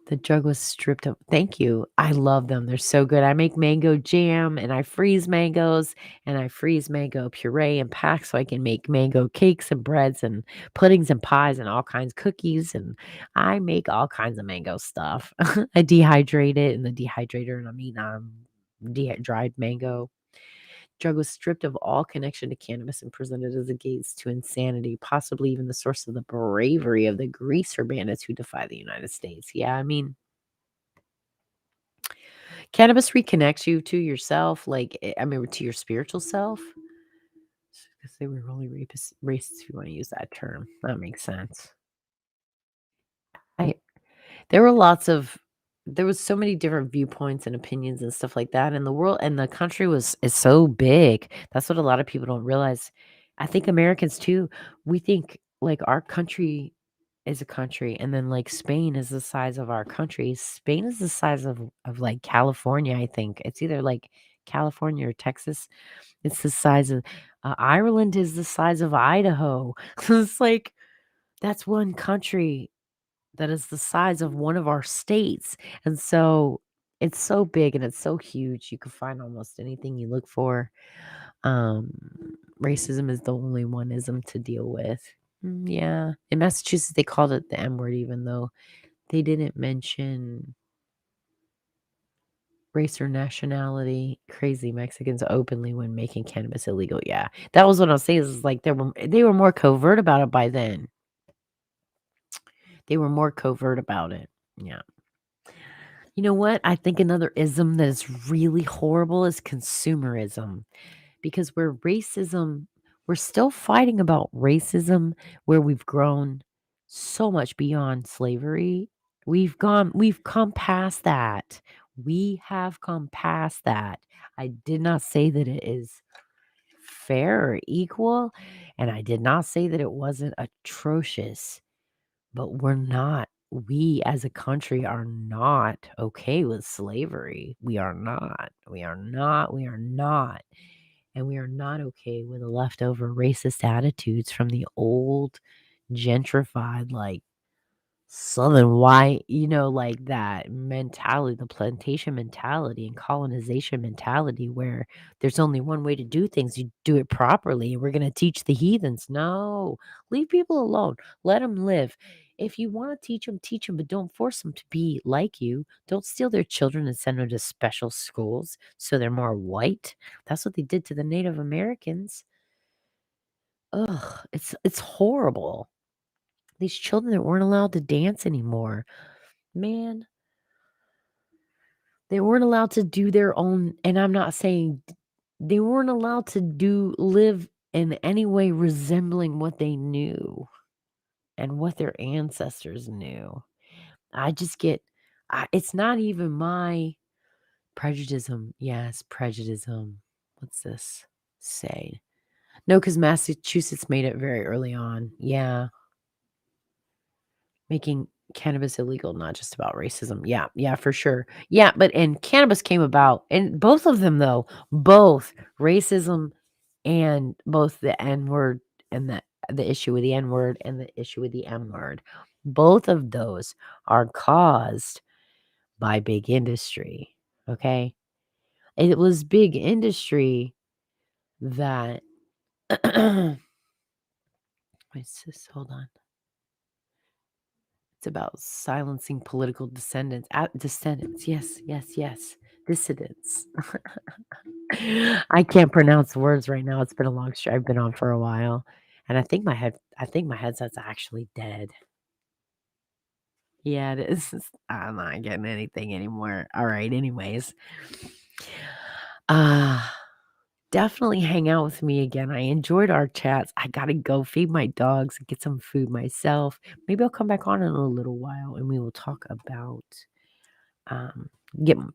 The drug was stripped of. Thank you. I love them. They're so good. I make mango jam and I freeze mangoes and I freeze mango puree in packs so I can make mango cakes and breads and puddings and pies and all kinds of cookies. And I make all kinds of mango stuff. I dehydrate it in the dehydrator and I'm eating dried mango. Drug was stripped of all connection to cannabis and presented as a gates to insanity, possibly even the source of the bravery of the greaser bandits who defy the United States. Yeah, cannabis reconnects you to yourself, to your spiritual self. Because they were really racist, if you want to use that term. That makes sense. There was so many different viewpoints and opinions and stuff like that. And the world and the country is so big. That's what a lot of people don't realize. I think Americans too, we think like our country is a country, and then like Spain is the size of our country. Spain is the size of like California, I think. It's either like California or Texas. It's the size of Ireland is the size of Idaho. It's like that's one country that is the size of one of our states. And so it's so big and it's so huge. You can find almost anything you look for. Racism is the only one ism to deal with. Yeah. In Massachusetts, they called it the M word, even though they didn't mention race or nationality. Crazy Mexicans openly when making cannabis illegal. Yeah. That was what I was saying is like they were more covert about it by then. They were more covert about it. Yeah. You know what? I think another ism that is really horrible is consumerism. Because we're still fighting about racism where we've grown so much beyond slavery. We've come past that. We have come past that. I did not say that it is fair or equal, and I did not say that it wasn't atrocious, but we as a country are not okay with slavery. We are not. We are not. We are not. And we are not okay with the leftover racist attitudes from the old gentrified, like Southern white, like that mentality, the plantation mentality and colonization mentality where there's only one way to do things. You do it properly. And we're going to teach the heathens. No, leave people alone. Let them live. If you want to teach them, but don't force them to be like you. Don't steal their children and send them to special schools so they're more white. That's what they did to the Native Americans. Ugh, it's horrible. These children that weren't allowed to dance anymore. Man, they weren't allowed to do their own, and I'm not saying they weren't allowed to live in any way resembling what they knew and what their ancestors knew. I just get, it's not even my prejudice. Yes, prejudice. What's this say? No, because Massachusetts made it very early on. Yeah. Making cannabis illegal, not just about racism. Yeah, for sure. Yeah, and cannabis came about, and both of them though, both racism and both the N word and the issue with the N word and the issue with the M word, both of those are caused by big industry. Okay, it was big industry that. What's this? Hold on. It's about silencing political descendants. Yes. Dissidents. I can't pronounce words right now. It's been a long I've been on for a while. And I think my headset's actually dead. Yeah, it is. I'm not getting anything anymore. All right, anyways. Definitely hang out with me again. I enjoyed our chats. I gotta go feed my dogs and get some food myself. Maybe I'll come back on in a little while and we will talk about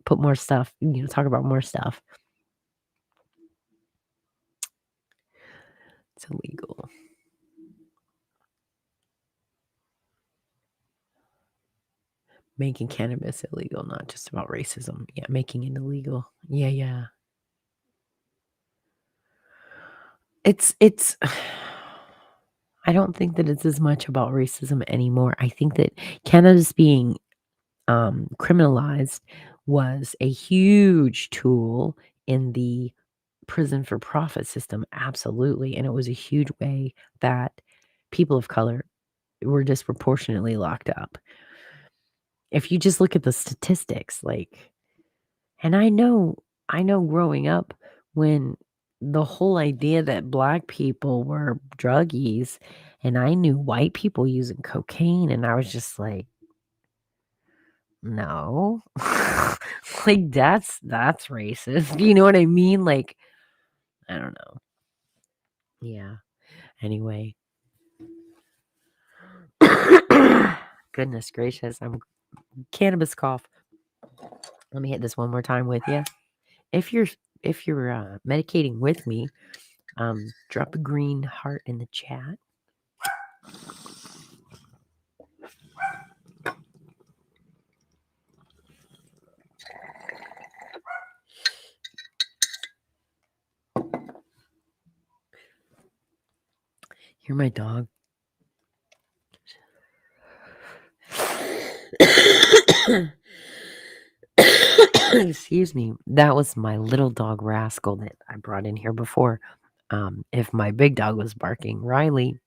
put more stuff, talk about more stuff. It's illegal. Making cannabis illegal, not just about racism. Yeah, making it illegal. Yeah. It's I don't think that it's as much about racism anymore. I think that cannabis being criminalized was a huge tool in the prison for profit system. Absolutely. And it was a huge way that people of color were disproportionately locked up. If you just look at the statistics, and I know growing up when the whole idea that black people were druggies and I knew white people using cocaine and I was just like, no, that's racist. You know what I mean? Like, I don't know. Yeah. Anyway. Goodness gracious. I'm cannabis cough. Let me hit this one more time with you. If you're medicating with me, drop a green heart in the chat. You're my dog. Excuse me. That was my little dog Rascal that I brought in here before. If my big dog was barking, Riley,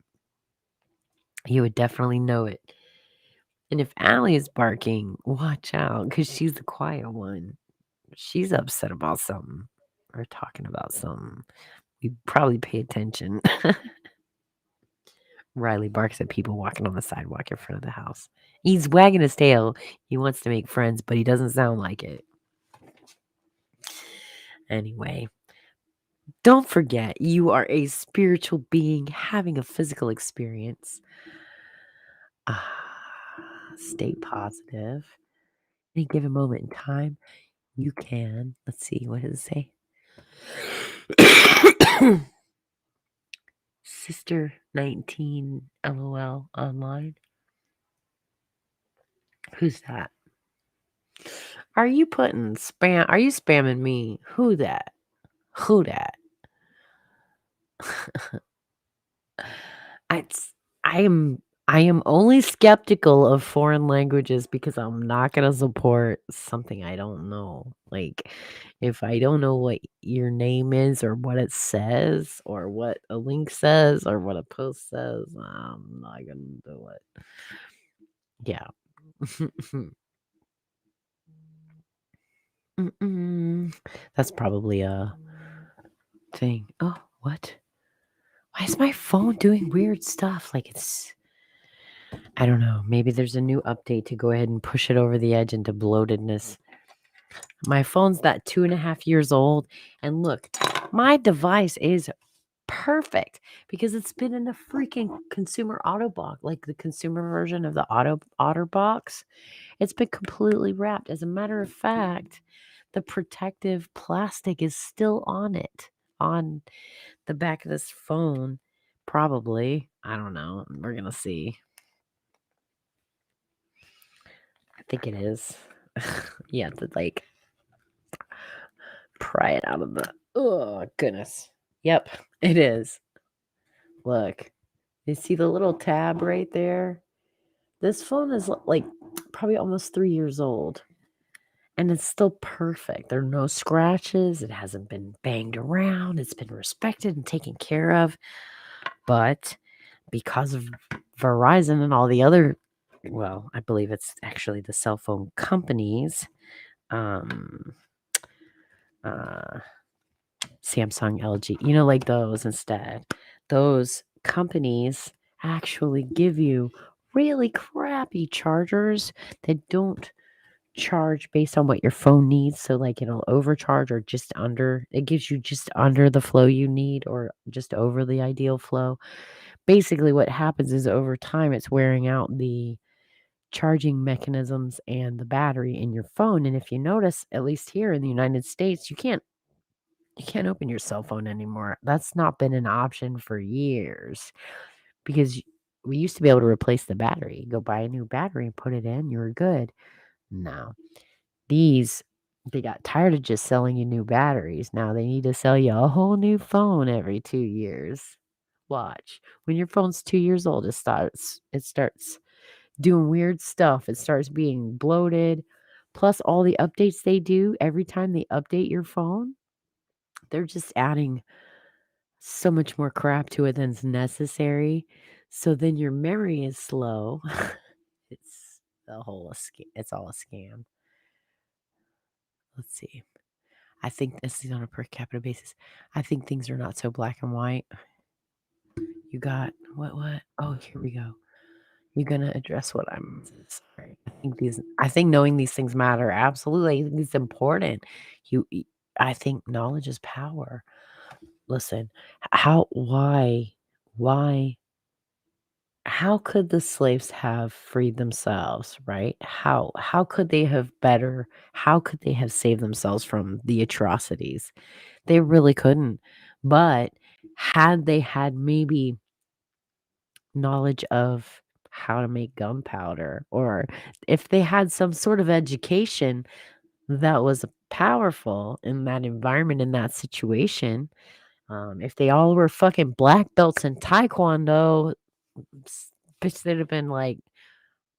you would definitely know it. And if Allie is barking, watch out because she's the quiet one. She's upset about something or talking about something. We probably pay attention. Riley barks at people walking on the sidewalk in front of the house. He's wagging his tail. He wants to make friends, but he doesn't sound like it. Anyway, don't forget you are a spiritual being having a physical experience. Stay positive. Any given moment in time, you can. Let's see, what does it say? Sister 19 LOL online. Who's that? Are you putting spam? Are you spamming me? Who that? Who that? It's, I am only skeptical of foreign languages because I'm not gonna support something I don't know. Like if I don't know what your name is or what it says or what a link says or what a post says, I'm not gonna do it. Yeah. That's probably a thing. Oh, what? Why is my phone doing weird stuff? Like it's, I don't know. Maybe there's a new update to go ahead and push it over the edge into bloatedness. My phone's that 2.5 years old. And look, my device is perfect because it's been in a freaking consumer auto box, like the consumer version of the auto box. It's been completely wrapped. As a matter of fact, the protective plastic is still on it, on the back of this phone. Probably. I don't know. We're going to see. I think it is. Yeah, to like pry it out of the. Oh, goodness. Yep, it is. Look, you see the little tab right there? This phone is like probably almost 3 years old. And it's still perfect. There are no scratches. It hasn't been banged around. It's been respected and taken care of. But because of Verizon and all the other, well, I believe it's actually the cell phone companies, Samsung, LG, like those instead. Those companies actually give you really crappy chargers that don't charge based on what your phone needs. So like it'll overcharge or just under, it gives you just under the flow you need or just over the ideal flow. Basically what happens is over time it's wearing out the charging mechanisms and the battery in your phone. And if you notice, at least here in the United States, you can't open your cell phone anymore. That's not been an option for years because we used to be able to replace the battery. Go buy a new battery and put it in, you were good. No. They got tired of just selling you new batteries. Now they need to sell you a whole new phone every 2 years. Watch. When your phone's 2 years old, it starts doing weird stuff. It starts being bloated. Plus all the updates they do, every time they update your phone, they're just adding so much more crap to it than's necessary. So then your memory is slow. It's it's all a scam. Let's see. I think this is on a per capita basis. I think things are not so black and white. You got what? Oh, here we go. You're gonna address what I'm sorry. I think knowing these things matter. Absolutely. I think it's important. I think knowledge is power. Listen, why how could the slaves have freed themselves, right? How could they have saved themselves from the atrocities? They really couldn't. But had they had maybe knowledge of how to make gunpowder, or if they had some sort of education that was powerful in that environment, in that situation, If they all were fucking black belts in Taekwondo, bitch, they'd have been like,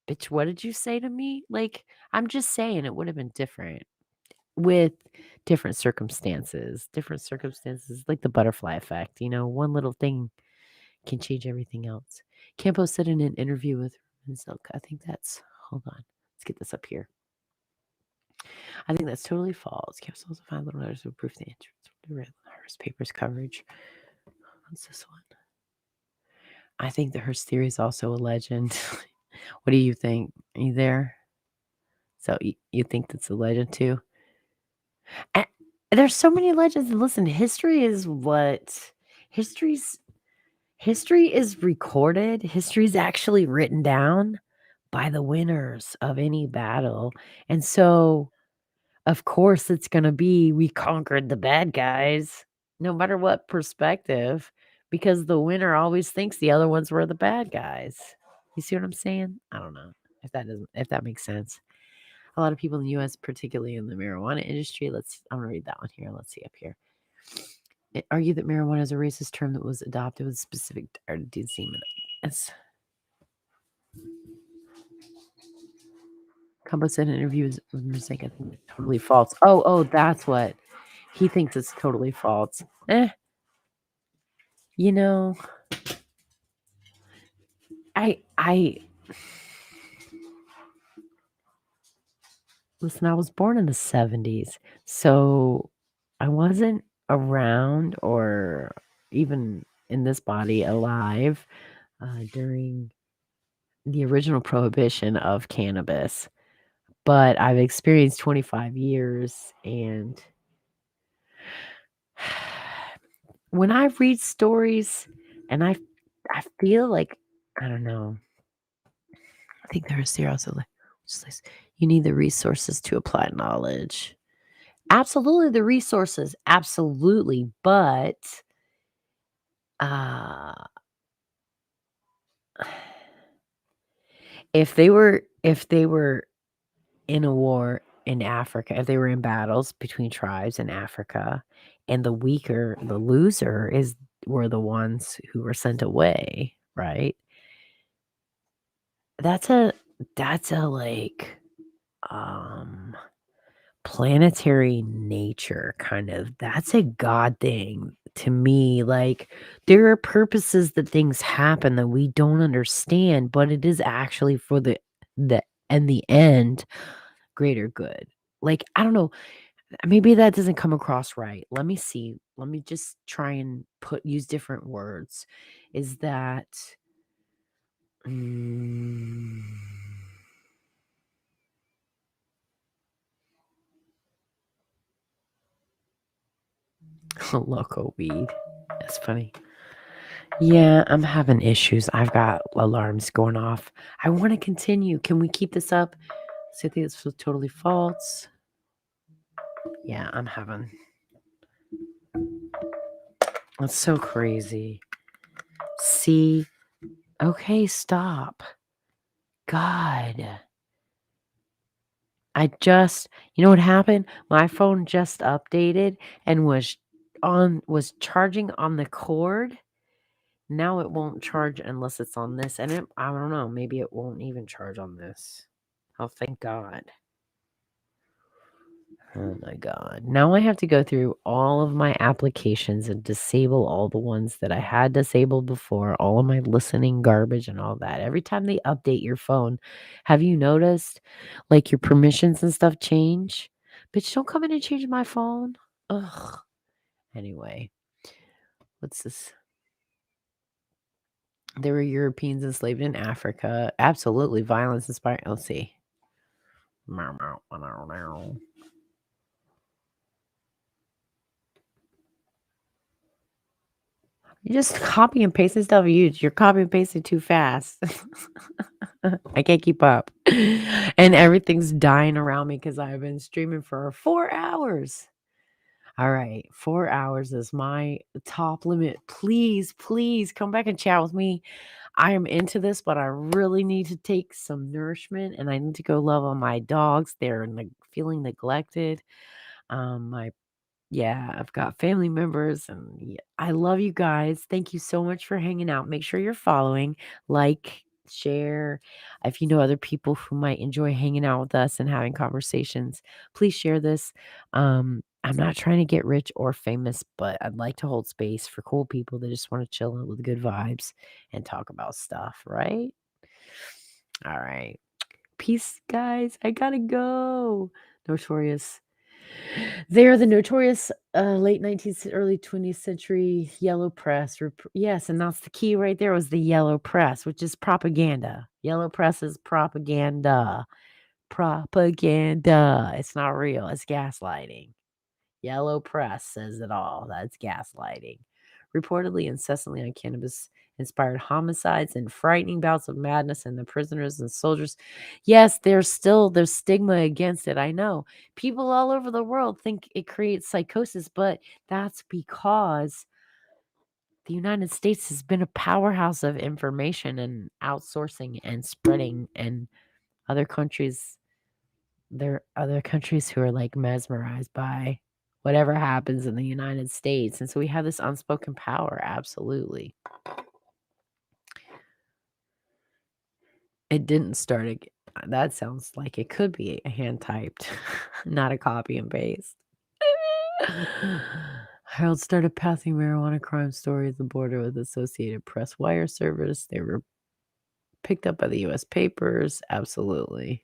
bitch, what did you say to me? Like, I'm just saying it would have been different with different circumstances, like the butterfly effect. One little thing can change everything else. Campo said in an interview with Silk, I think that's, hold on, let's get this up here. I think that's totally false. Campo also found little letters to prove the insurance. Hearst papers coverage. What's this one? I think the Hearst theory is also a legend. What do you think? Are you there? So you think that's a legend too? There's so many legends. And listen, history is recorded. History is actually written down by the winners of any battle. And so, of course, it's going to be we conquered the bad guys, no matter what perspective, because the winner always thinks the other ones were the bad guys. You see what I'm saying? I don't know if that makes sense. A lot of people in the U.S., particularly in the marijuana industry, I'm going to read that one here. Let's see up here. It argued that marijuana is a racist term that was adopted with specific disease. Combo said in interviews with Mistake, I think it's totally false. Oh, that's what he thinks it's totally false. I listen, I was born in the 70s, so I wasn't around or even in this body alive during the original prohibition of cannabis. But I've experienced 25 years, and when I read stories and I feel like, I don't know, I think there's here also like, you need the resources to apply knowledge. Absolutely, the resources, absolutely, but if they were in a war in Africa, if they were in battles between tribes in Africa, and the loser were the ones who were sent away, right? That's a like planetary nature kind of. That's a God thing to me. Like, there are purposes that things happen that we don't understand, but it is actually for the end greater good. Like, I don't know, maybe that doesn't come across right. Let me see. Let me just try and use different words. Is that loco weed? That's funny. Yeah, I'm having issues. I've got alarms going off. I want to continue. Can we keep this up? So I think this was totally false. Yeah, I'm having. That's so crazy. See? Okay, stop. God. You know what happened? My phone just updated and was charging on the cord. Now it won't charge unless it's on this. And I don't know, maybe it won't even charge on this. Oh, thank God. Oh my God. Now I have to go through all of my applications and disable all the ones that I had disabled before, all of my listening garbage and all that. Every time they update your phone, have you noticed like your permissions and stuff change? Bitch, don't come in and change my phone. Ugh. Anyway, what's this? There were Europeans enslaved in Africa. Absolutely. Violence inspired. Let's see. You just copy and pasting stuff. You're copy and pasting too fast. I can't keep up. And everything's dying around me because I've been streaming for 4 hours. All right. 4 hours is my top limit. Please come back and chat with me. I am into this, but I really need to take some nourishment and I need to go love on my dogs. They're feeling neglected. My Yeah, I've got family members, and I love you guys. Thank you so much for hanging out. Make sure you're following, like, share. If you know other people who might enjoy hanging out with us and having conversations, please share this. I'm not trying to get rich or famous, but I'd like to hold space for cool people that just want to chill with good vibes and talk about stuff, right? All right. Peace, guys. I gotta go. Notorious. They are the notorious late 19th, early 20th century yellow press. Yes, and that's the key right there was the yellow press, which is propaganda. Yellow press is propaganda. Propaganda. It's not real. It's gaslighting. Yellow press says it all. That's gaslighting. Reportedly incessantly on cannabis inspired homicides and frightening bouts of madness in the prisoners and soldiers. Yes, there's stigma against it. I know. People all over the world think it creates psychosis, but that's because the United States has been a powerhouse of information and outsourcing and spreading, and other countries, there are other countries who are like mesmerized by whatever happens in the United States. And so we have this unspoken power. Absolutely. It didn't start. That sounds like it could be a hand typed, not a copy and paste. Harold started passing marijuana crime story at the border with Associated Press wire service. They were picked up by the U.S. papers. Absolutely.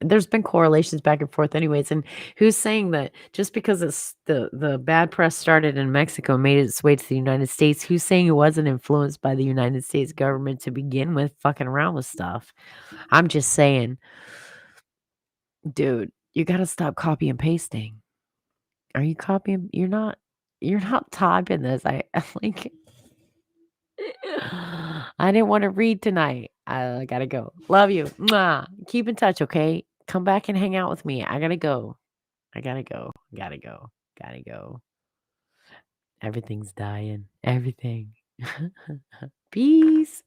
There's been correlations back and forth anyways, and who's saying that just because it's the bad press started in Mexico, made its way to the United States, who's saying it wasn't influenced by the United States government to begin with, fucking around with stuff? I'm just saying, dude, you gotta stop copy and pasting. Are you copying? You're not typing this. I like I didn't want to read tonight. I gotta go. Love you. Mwah. Keep in touch, okay? Come back and hang out with me. I gotta go. I gotta go. Gotta go. Gotta go. Everything's dying. Everything. Peace.